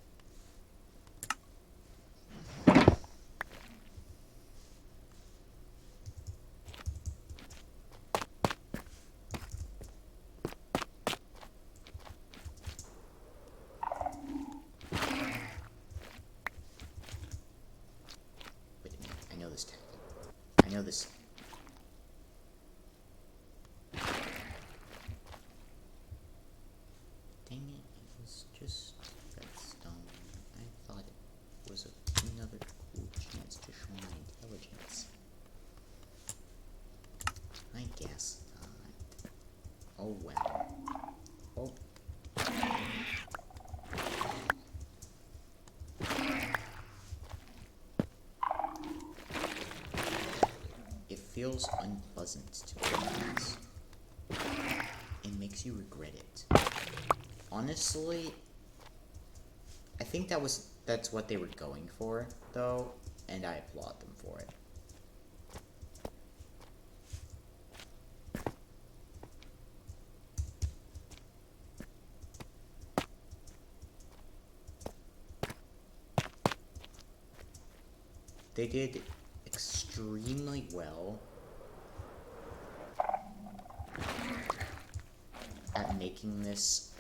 Wait a minute, I know this tactic. I know this. Dang it, it was just redstone. I thought it was another cool chance to show my intelligence. I guess not. Oh well. Oh. It feels unpleasant to realize. It makes you regret it. Honestly, I think that's what they were going for, though, and I applaud them for it. They did extremely well at making this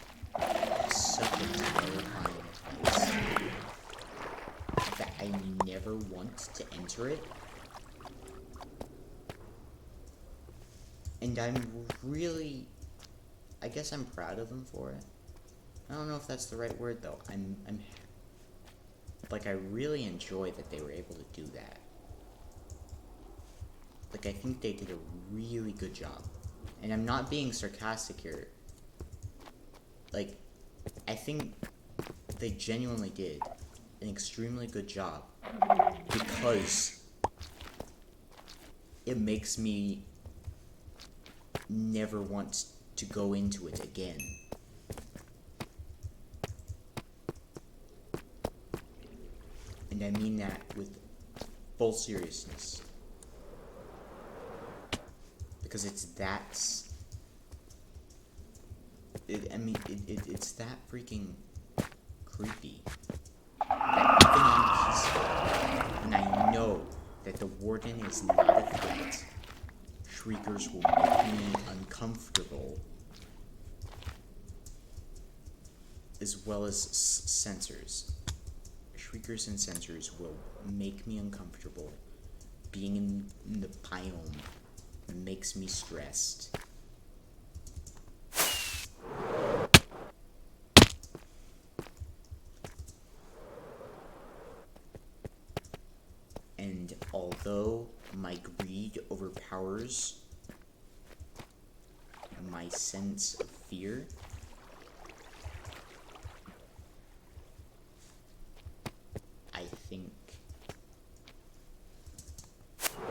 such a terrifying place that I never want to enter it. And I guess I'm proud of them for it. I don't know if that's the right word, though. Like, I really enjoy that they were able to do that. Like, I think they did a really good job. And I'm not being sarcastic here. Like, I think they genuinely did an extremely good job. Because it makes me never want to go into it again. And I mean that with full seriousness. Because it's that freaking creepy. That even on peaceful, and I know that the warden is not a threat, shriekers will make me uncomfortable, as well as sensors. Shriekers and sensors will make me uncomfortable. Being in the biome makes me stressed. And although my greed overpowers my sense of fear, I think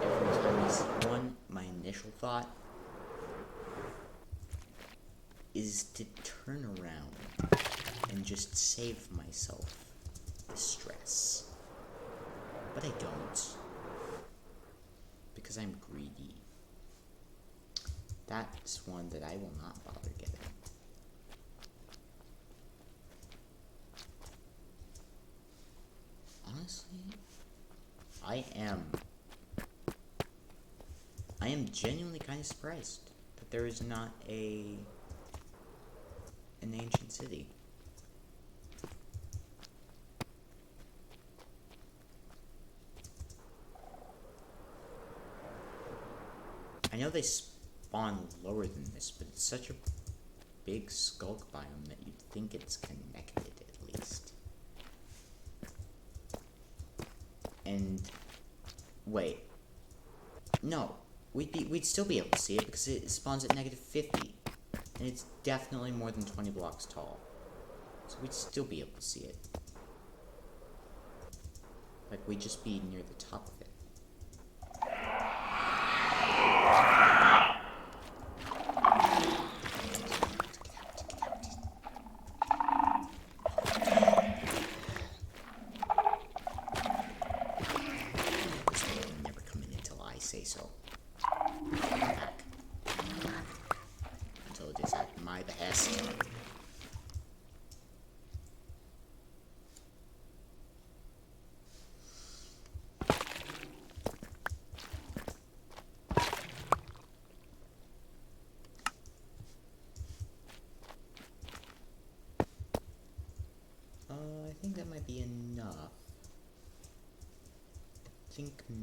every time I see one, my initial thought is to turn around and just save myself the stress. But I don't, because I'm greedy. That's one that I will not bother getting. Honestly, I am genuinely kind of surprised that there is not an ancient city. I know they spawn lower than this, but it's such a big skulk biome that you'd think it's connected at least. And wait, no, we'd still be able to see it because it spawns at -50, and it's definitely more than 20 blocks tall. So we'd still be able to see it. Like, we'd just be near the top of it. Say so. Back. Until it is at my behest.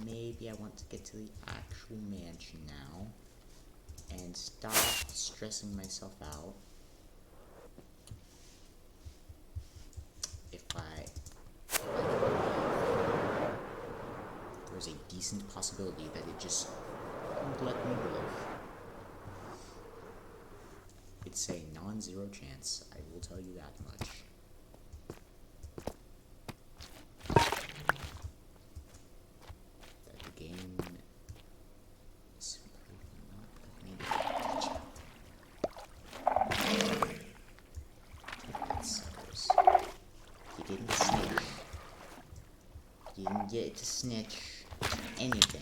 maybe I want to get to the actual mansion now and stop stressing myself out. If I there's a decent possibility that it just won't let me live. It's a non-zero chance, I will tell you that much. That the game is not letting me catch up. That suckers. He didn't snitch. He didn't get it to snitch anything.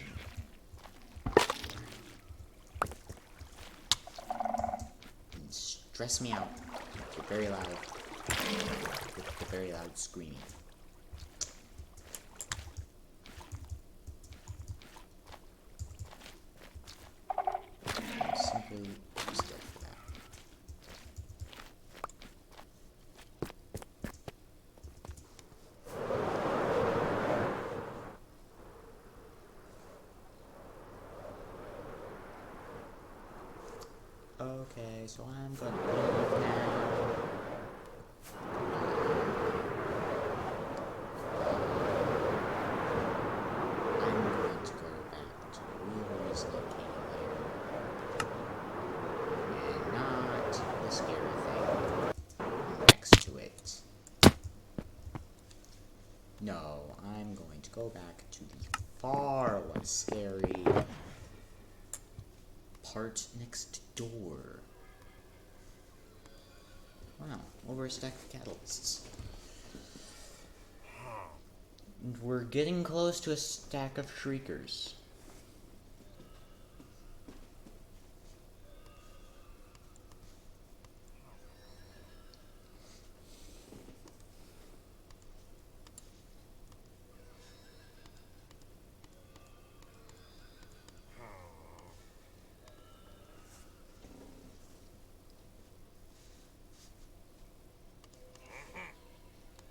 Stress me out with the very loud screaming. I'm simply just there for that. Okay, so I'm gonna leave now. I'm going to go back to the real reason I came here. And not the scary thing next to it. No, I'm going to go back to the far less scary part next door. Wow, over a stack of catalysts. And we're getting close to a stack of shriekers.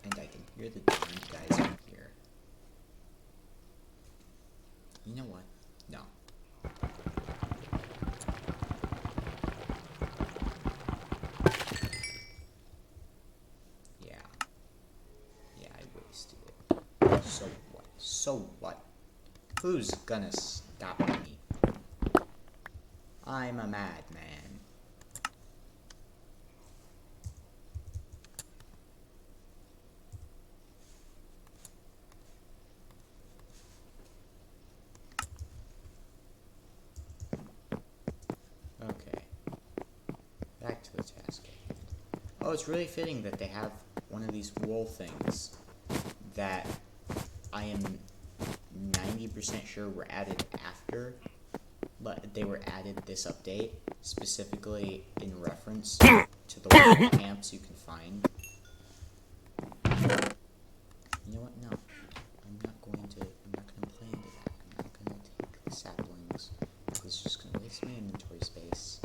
And I can hear the damned guys from here. You know what? No. Yeah. Yeah, I wasted it. So what? So what? Who's gonna stop me? I'm a madman. Okay. Back to the task at hand. Oh, it's really fitting that they have one of these wool things that I am 90% sure were added after, but they were added this update, specifically in reference to the wool camps you can find. You know what? No. I'm not going to play into that. I'm not going to take the saplings. It's just going to waste my inventory space.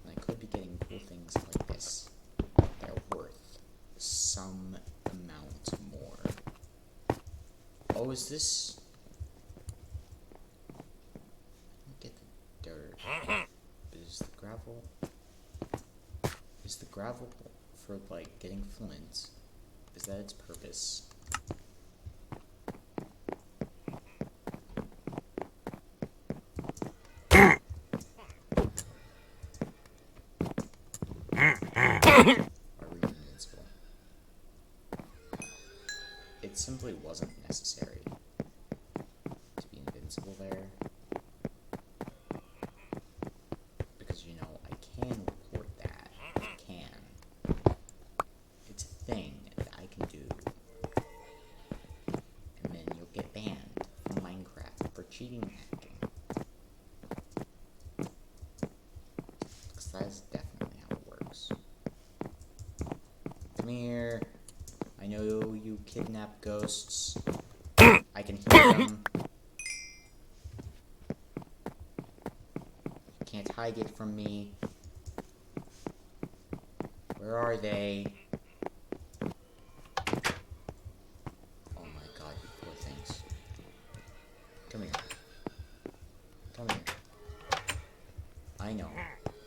And I could be getting cool things like this that are worth some amount more. Oh, is this... Get the dirt. Is the gravel... Is the gravel for, like, getting flint? Is that its purpose? Are we invincible? It simply wasn't necessary to be invincible there. Because, you know, I can report that. I can. It's a thing that I can do. And then you'll get banned from Minecraft for cheating and hacking. Because that is definitely how it works. Come here. I know you kidnap ghosts. I can hear them. You can't hide it from me. Where are they? Oh my god, you poor things. Come I know.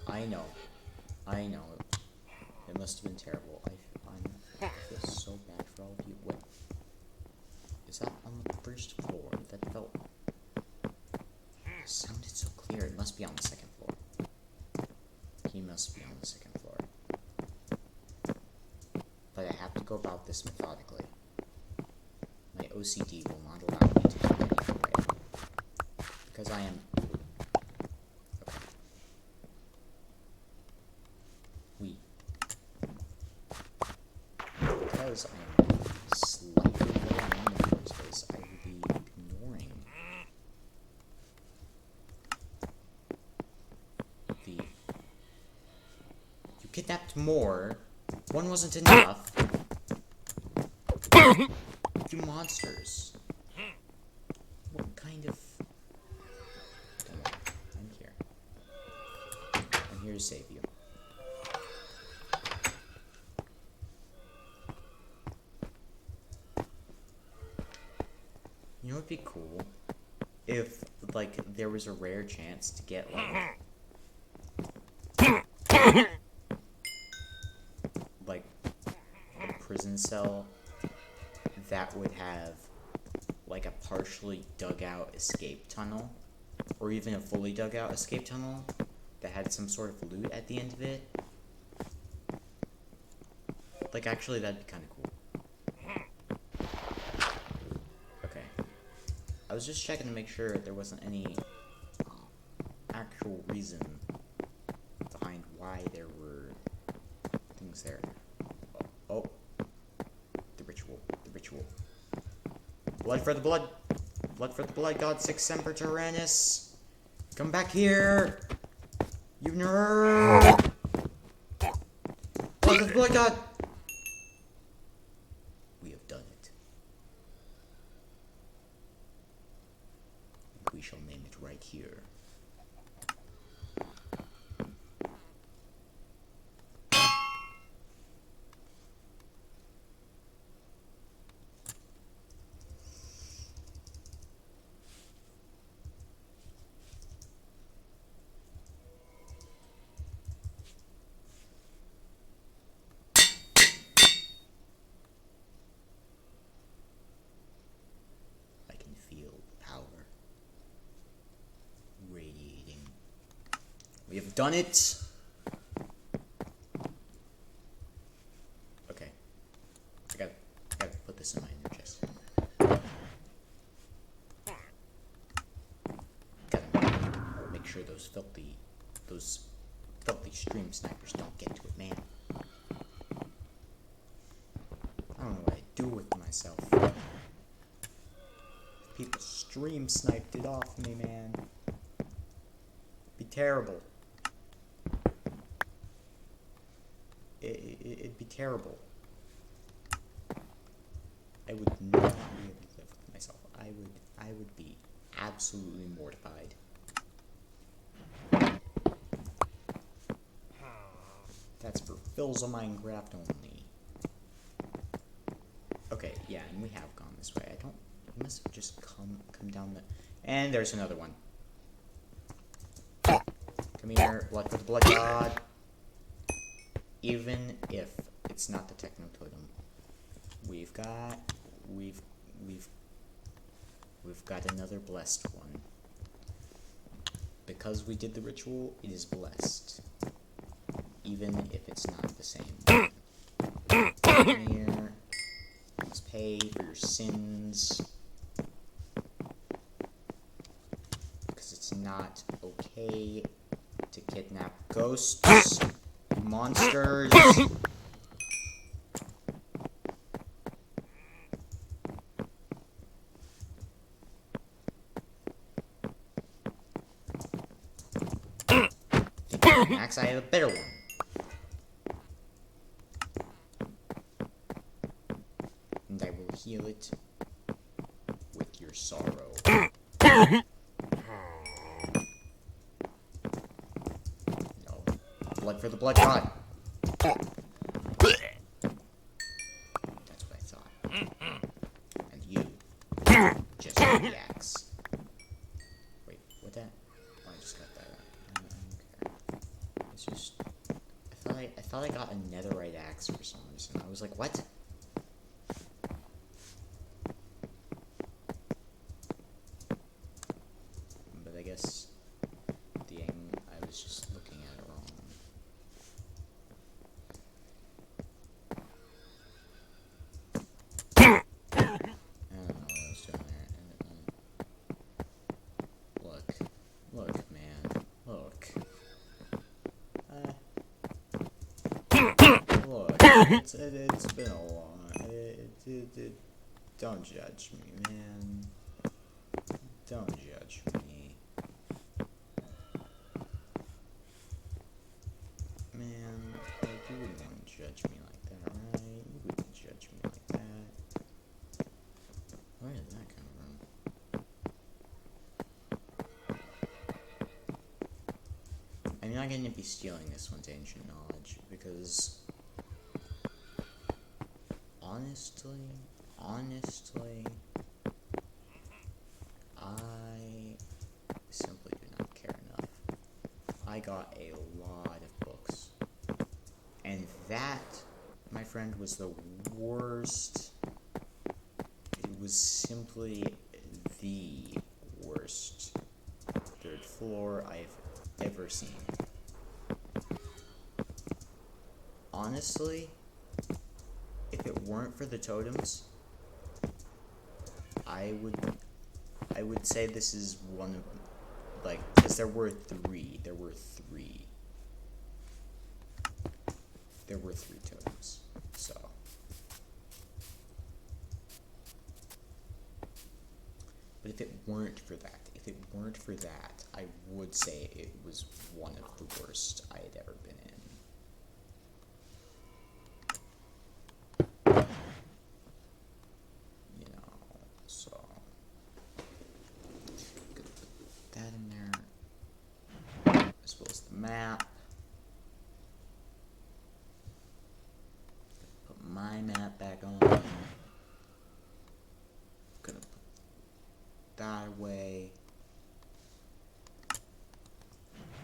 I know. I know. It must have been terrible. I feel so bad for all of you. What? Is that on the first floor? That felt... It sounded so clear. It must be on the second floor. He must be on the second floor. But I have to go about this methodically. My OCD will not allow me to do it anyway. Because I am... Okay. Because I am slightly going in the first place, I will be ignoring the... You kidnapped more. One wasn't enough. You monsters. What kind of... Don't worry, I'm here. I'm here to save you. You know what'd be cool? If, like, there was a rare chance to get, like a prison cell that would have, like, a partially dug out escape tunnel, or even a fully dug out escape tunnel that had some sort of loot at the end of it. Like, actually, that'd be kind of cool. I was just checking to make sure there wasn't any actual reason behind why there were things there. Oh. The ritual. The ritual. Blood for the blood. Blood for the blood god, Six Semper Tyrannis. Come back here. You nerd. Blood for the blood god. We have done it. We shall name it right here. I can feel the power radiating. We have done it! Okay. I gotta put this in my inner chest. Gotta make sure those filthy stream snipers don't get to it, man. I don't know what I'd do with myself. People stream sniped it off me, man. Be terrible. It'd be terrible. I would not be able to live with myself. I would be absolutely mortified. That's for Phil's on Minecraft only. Okay, yeah, and we have gone this way. We must have just come down the... And there's another one. Come here, blood for the blood god. Even if it's not the techno totem, we've got another blessed one. Because we did the ritual, it is blessed. Even if it's not the same one. Come here. Let's pay for your sins. Because it's not okay to kidnap ghosts, monsters. Max, I have a better one. And I will heal it with your sorrow. No. Blood for the blood god. That's what I thought. And you. Just the axe. Wait, what that? Oh, I just got that. I don't care. just... I thought I got a netherite axe for some reason. I was like, what? But I guess I was just looking at it wrong. I don't know what I was doing there. Look, man. Look. Look, it's been a long... don't judge me, man. Don't judge me. Man, like, you wouldn't want to judge me like that, right? You wouldn't judge me like that. Where did that come from? I'm not going to be stealing this one's ancient knowledge, because... Honestly, I simply do not care enough. I got a lot of books. And that, my friend, was the worst. It was simply the worst third floor I've ever seen. Honestly, if it weren't for the totems, I would say this is one of, like, because there were three totems, so. But if it weren't for that, I would say it was one of the worst I had ever been in. Map. Put my map back on. Gonna put that away.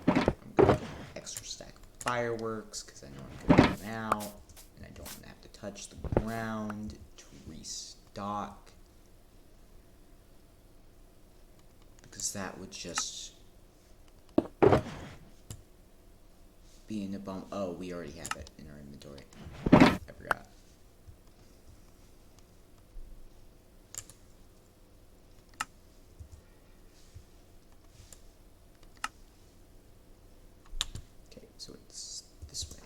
I'm gonna get an extra stack of fireworks because I know I'm gonna run out, and I don't want to have to touch the ground to restock, because that would just be in a bump. Oh, we already have it in our inventory. I forgot. Okay, so it's this way.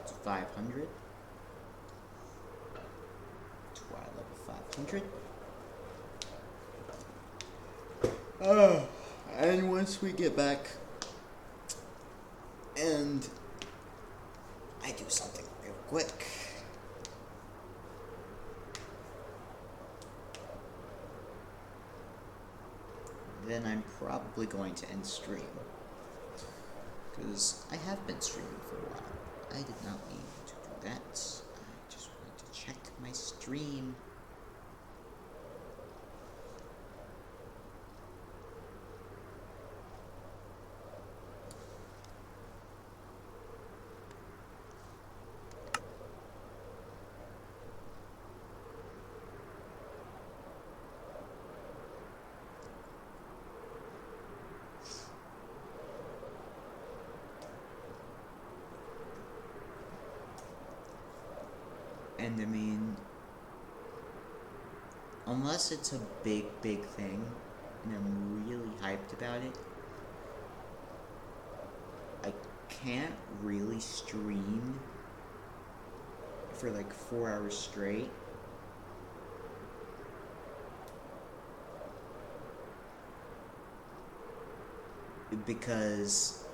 It's 500. Try level 500. And once we get back and I do something real quick. Then I'm probably going to end stream. Because I have been streaming for a while. I did not mean to do that. I just wanted to check my stream. And I mean, unless it's a big thing, and I'm really hyped about it, I can't really stream for like 4 hours straight. because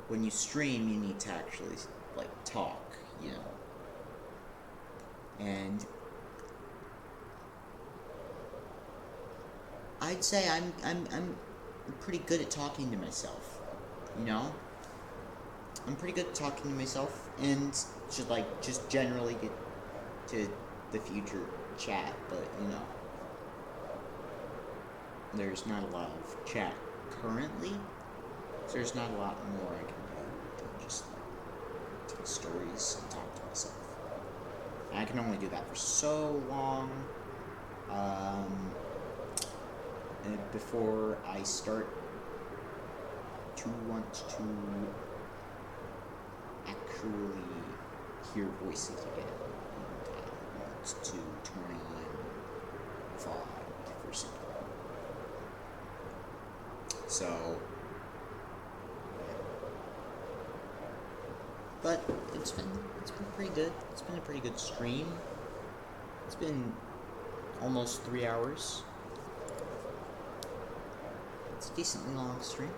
when you stream, you need to actually like talk, you know. And I'd say I'm pretty good at talking to myself, you know. I'm pretty good at talking to myself, and should like just generally get to the future chat, but you know, there's not a lot of chat currently, so there's not a lot more I can do than just like tell stories and talk to myself. And I can only do that for so long. And before I start to want to actually hear voices again, and I want to turn on VOD for something. So, but it's been pretty good. It's been a pretty good stream. It's been almost 3 hours. It's a decently long stream.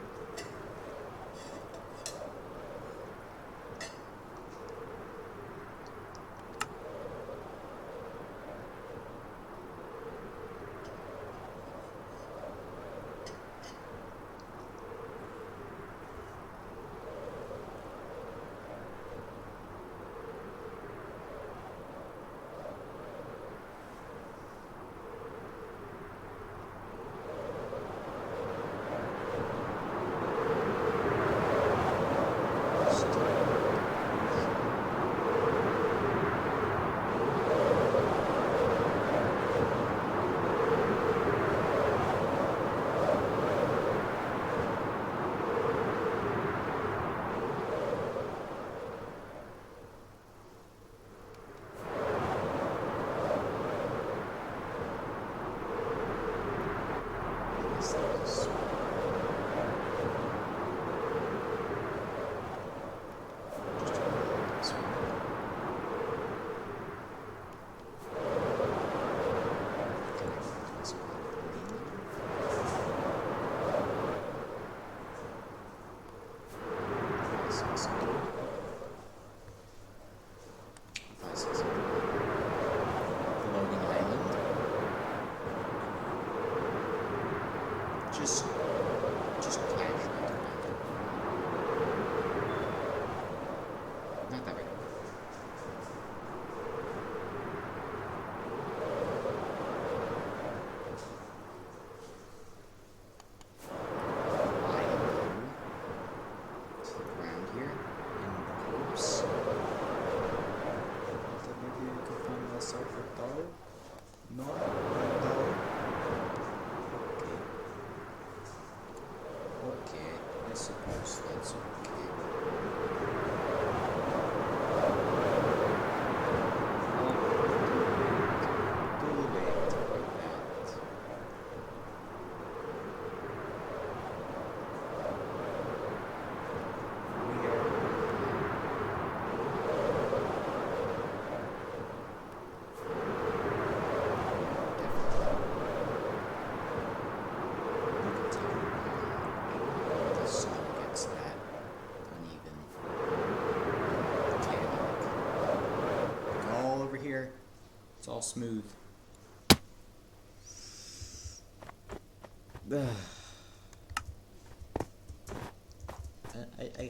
Just casually. Not that big. To the ground here in the hopes that maybe I could find myself a dollar. No, not a dollar. Okay, I suppose that's okay. Do it like that. We are the snow gets that uneven. Okay. Like all over here, it's all smooth.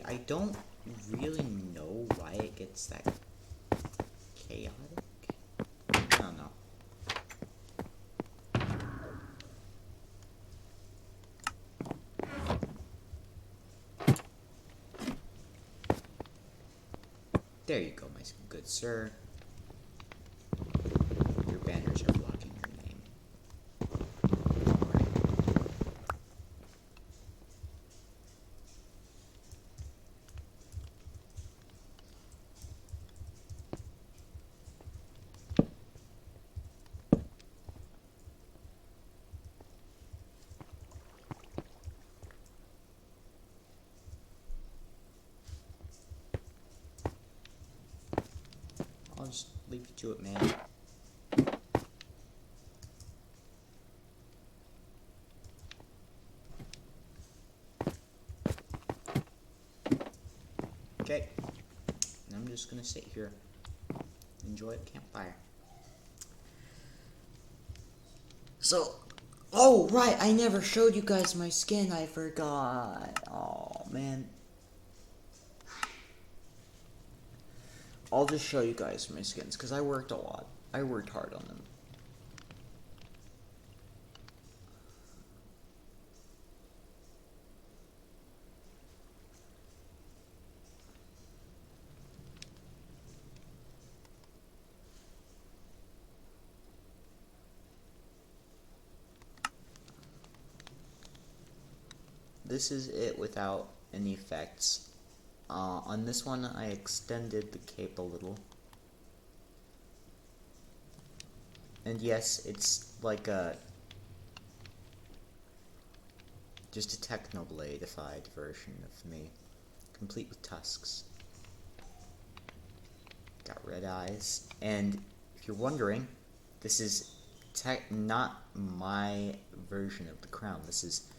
I don't really know why it gets that chaotic. I don't know. There you go, my good sir. Your banners are blocking your name. Alright. I'll just leave you to it, man. just gonna sit here, enjoy a campfire. So, oh right, I never showed you guys my skin. I forgot. Oh man. I'll just show you guys my skins because I worked a lot. I worked hard on them. This is it without any effects. On this one, I extended the cape a little. And yes, it's like just a Technoblade-ified version of me, complete with tusks. Got red eyes, and if you're wondering, this is not my version of the crown. This is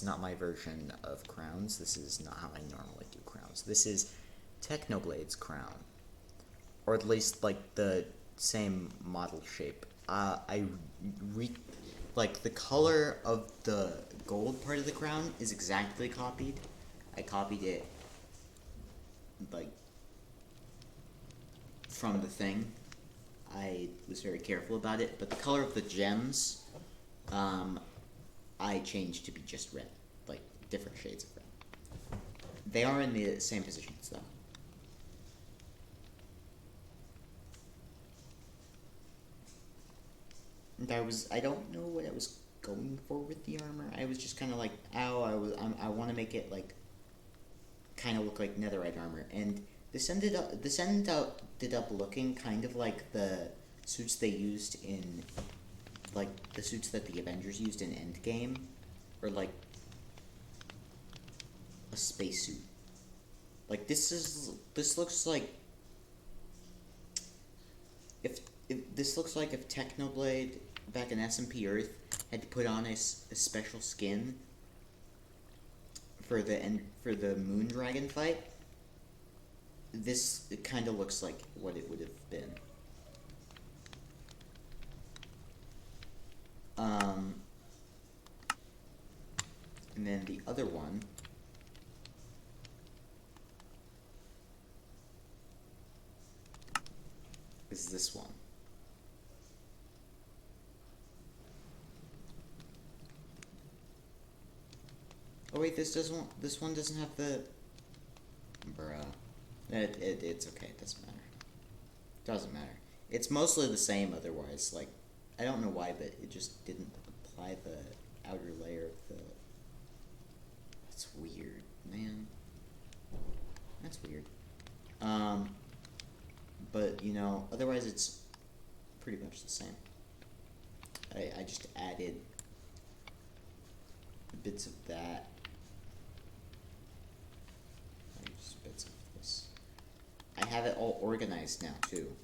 not my version of crowns. This is not how I normally do crowns. This is Technoblade's crown, or at least like the same model shape. Like the color of the gold part of the crown is exactly copied. I copied it like from the thing. I was very careful about it, but the color of the gems, I changed to be just red, like different shades of red. They are in the same positions though. And I don't know what I was going for with the armor. I was just kind of like, I want to make it like, kind of look like netherite armor, and this ended up looking kind of like the suits they used in, like the suits that the Avengers used in Endgame, or like a spacesuit. Like this looks like if this looks like if Technoblade back in SMP Earth had to put on a special skin for the Moon Dragon fight. This kind of looks like what it would have been. And then the other one is this one. Oh wait, this one doesn't have the... Bruh. It's okay, it doesn't matter. Doesn't matter. It's mostly the same otherwise, like, I don't know why, but it just didn't apply the outer layer of the... That's weird, man. That's weird. But, you know, otherwise it's pretty much the same. I just added bits of that. Just bits of this. I have it all organized now, too.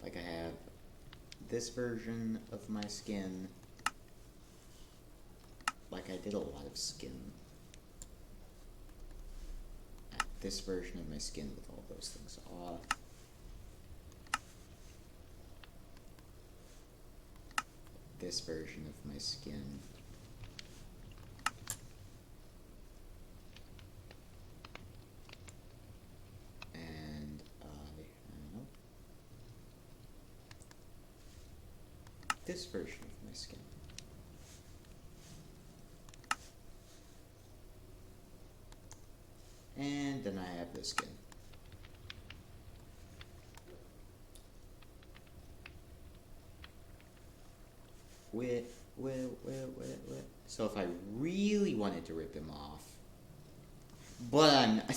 Like I have this version of my skin. Like I did a lot of skin. This version of my skin with all those things off. This version of my skin. And I have this version of my skin. And then I have this skin. Wait. So if I really wanted to rip him off, but I'm not.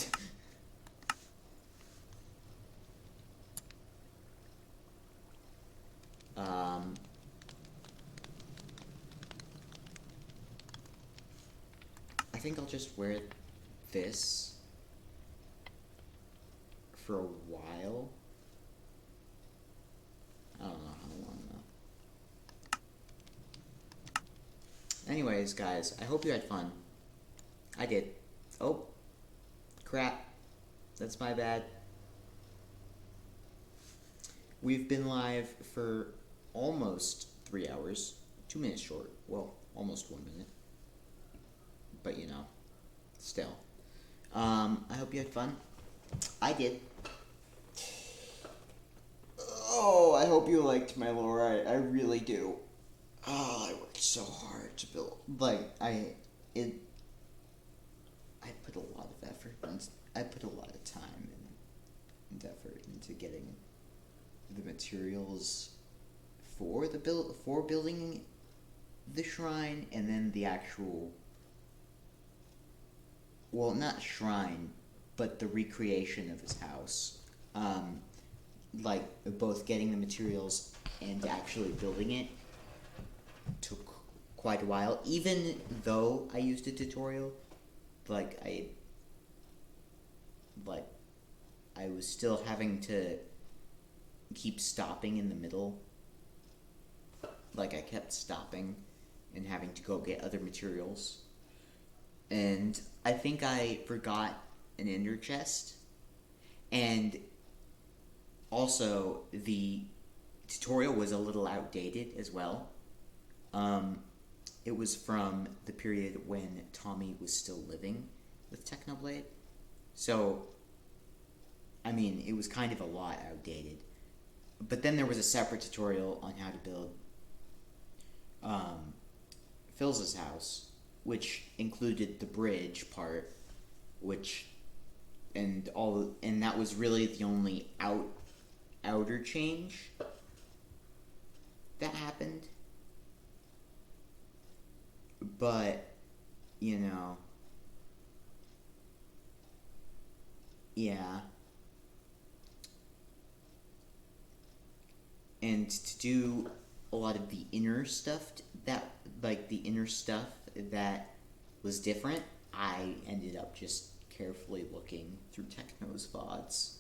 I think I'll just wear this for a while. I don't know how long though. Anyways, guys, I hope you had fun. I did. Oh, crap. That's my bad. We've been live for almost 3 hours. 2 minutes short. Well, almost 1 minute. But you know, still. I hope you had fun. I did. Oh, I hope you liked my lore. I really do. Oh, I worked so hard to build. I put a lot of effort. I put a lot of time and effort into getting the materials for building the shrine, and then the actual, well, not shrine, but the recreation of his house. Both getting the materials and actually building it took quite a while. Even though I used a tutorial, I was still having to keep stopping in the middle. I kept stopping and having to go get other materials. And I think I forgot an ender chest. And also, the tutorial was a little outdated as well. It was from the period when Tommy was still living with Technoblade. So, I mean, it was kind of a lot outdated. But then there was a separate tutorial on how to build Phil's house, which included the bridge part, and that was really the only outer change that happened. But, you know, yeah. And to do a lot of the inner stuff that was different, I ended up just carefully looking through Techno's VODs.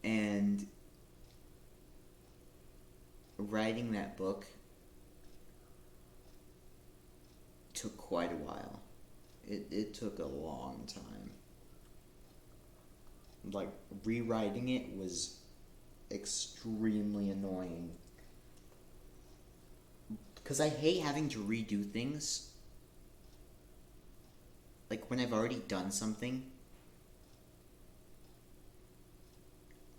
And writing that book took quite a while. It took a long time. Rewriting it was extremely annoying. Because I hate having to redo things. When I've already done something,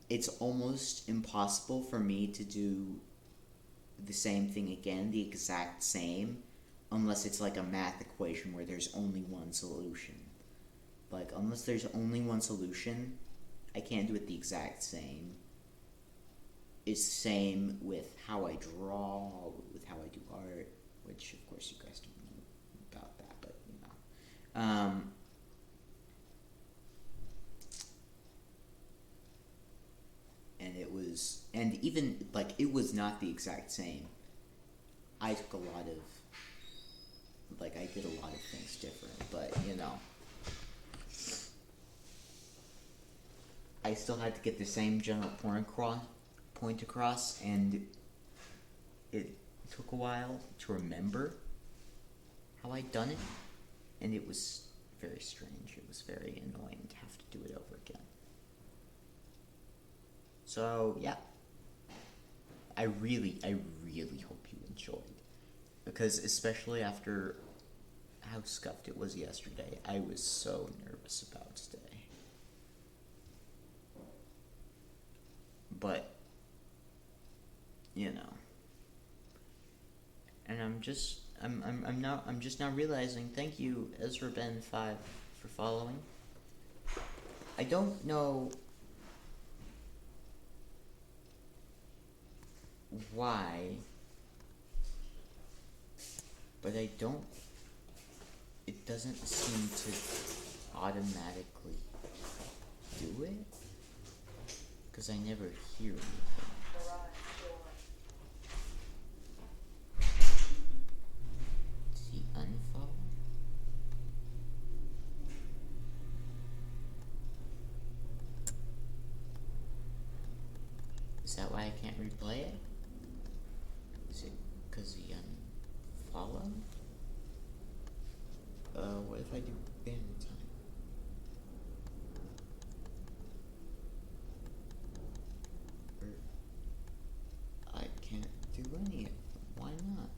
it's almost impossible for me to do the same thing again, the exact same, unless it's a math equation where there's only one solution. Unless there's only one solution, I can't do it the exact same. It's the same with how I draw, with how I do art, which of course you guys don't know about that, but you know. It was not the exact same. I took a lot of, I did a lot of things different, but you know. I still had to get the same general point across, and it took a while to remember how I'd done it, and it was very strange. It was very annoying to have to do it over again. So, yeah. I really hope you enjoyed, because especially after how scuffed it was yesterday, I was so nervous about today. But, you know, and I'm just now realizing, thank you, Ezra Ben 5, for following. I don't know why, but it doesn't seem to automatically do it, because I never hear anything. Did he unfollow? Is that why I can't replay it? because he unfollowed? What if I do ban time? Or I can't do any of them. Why not?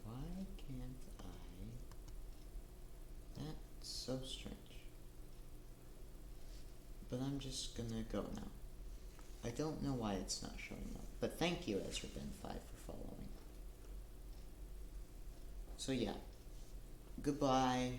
Why can't I? That's so strange. But I'm just gonna go now. I don't know why it's not showing up, but thank you, EzraBen5, for following. So yeah, goodbye.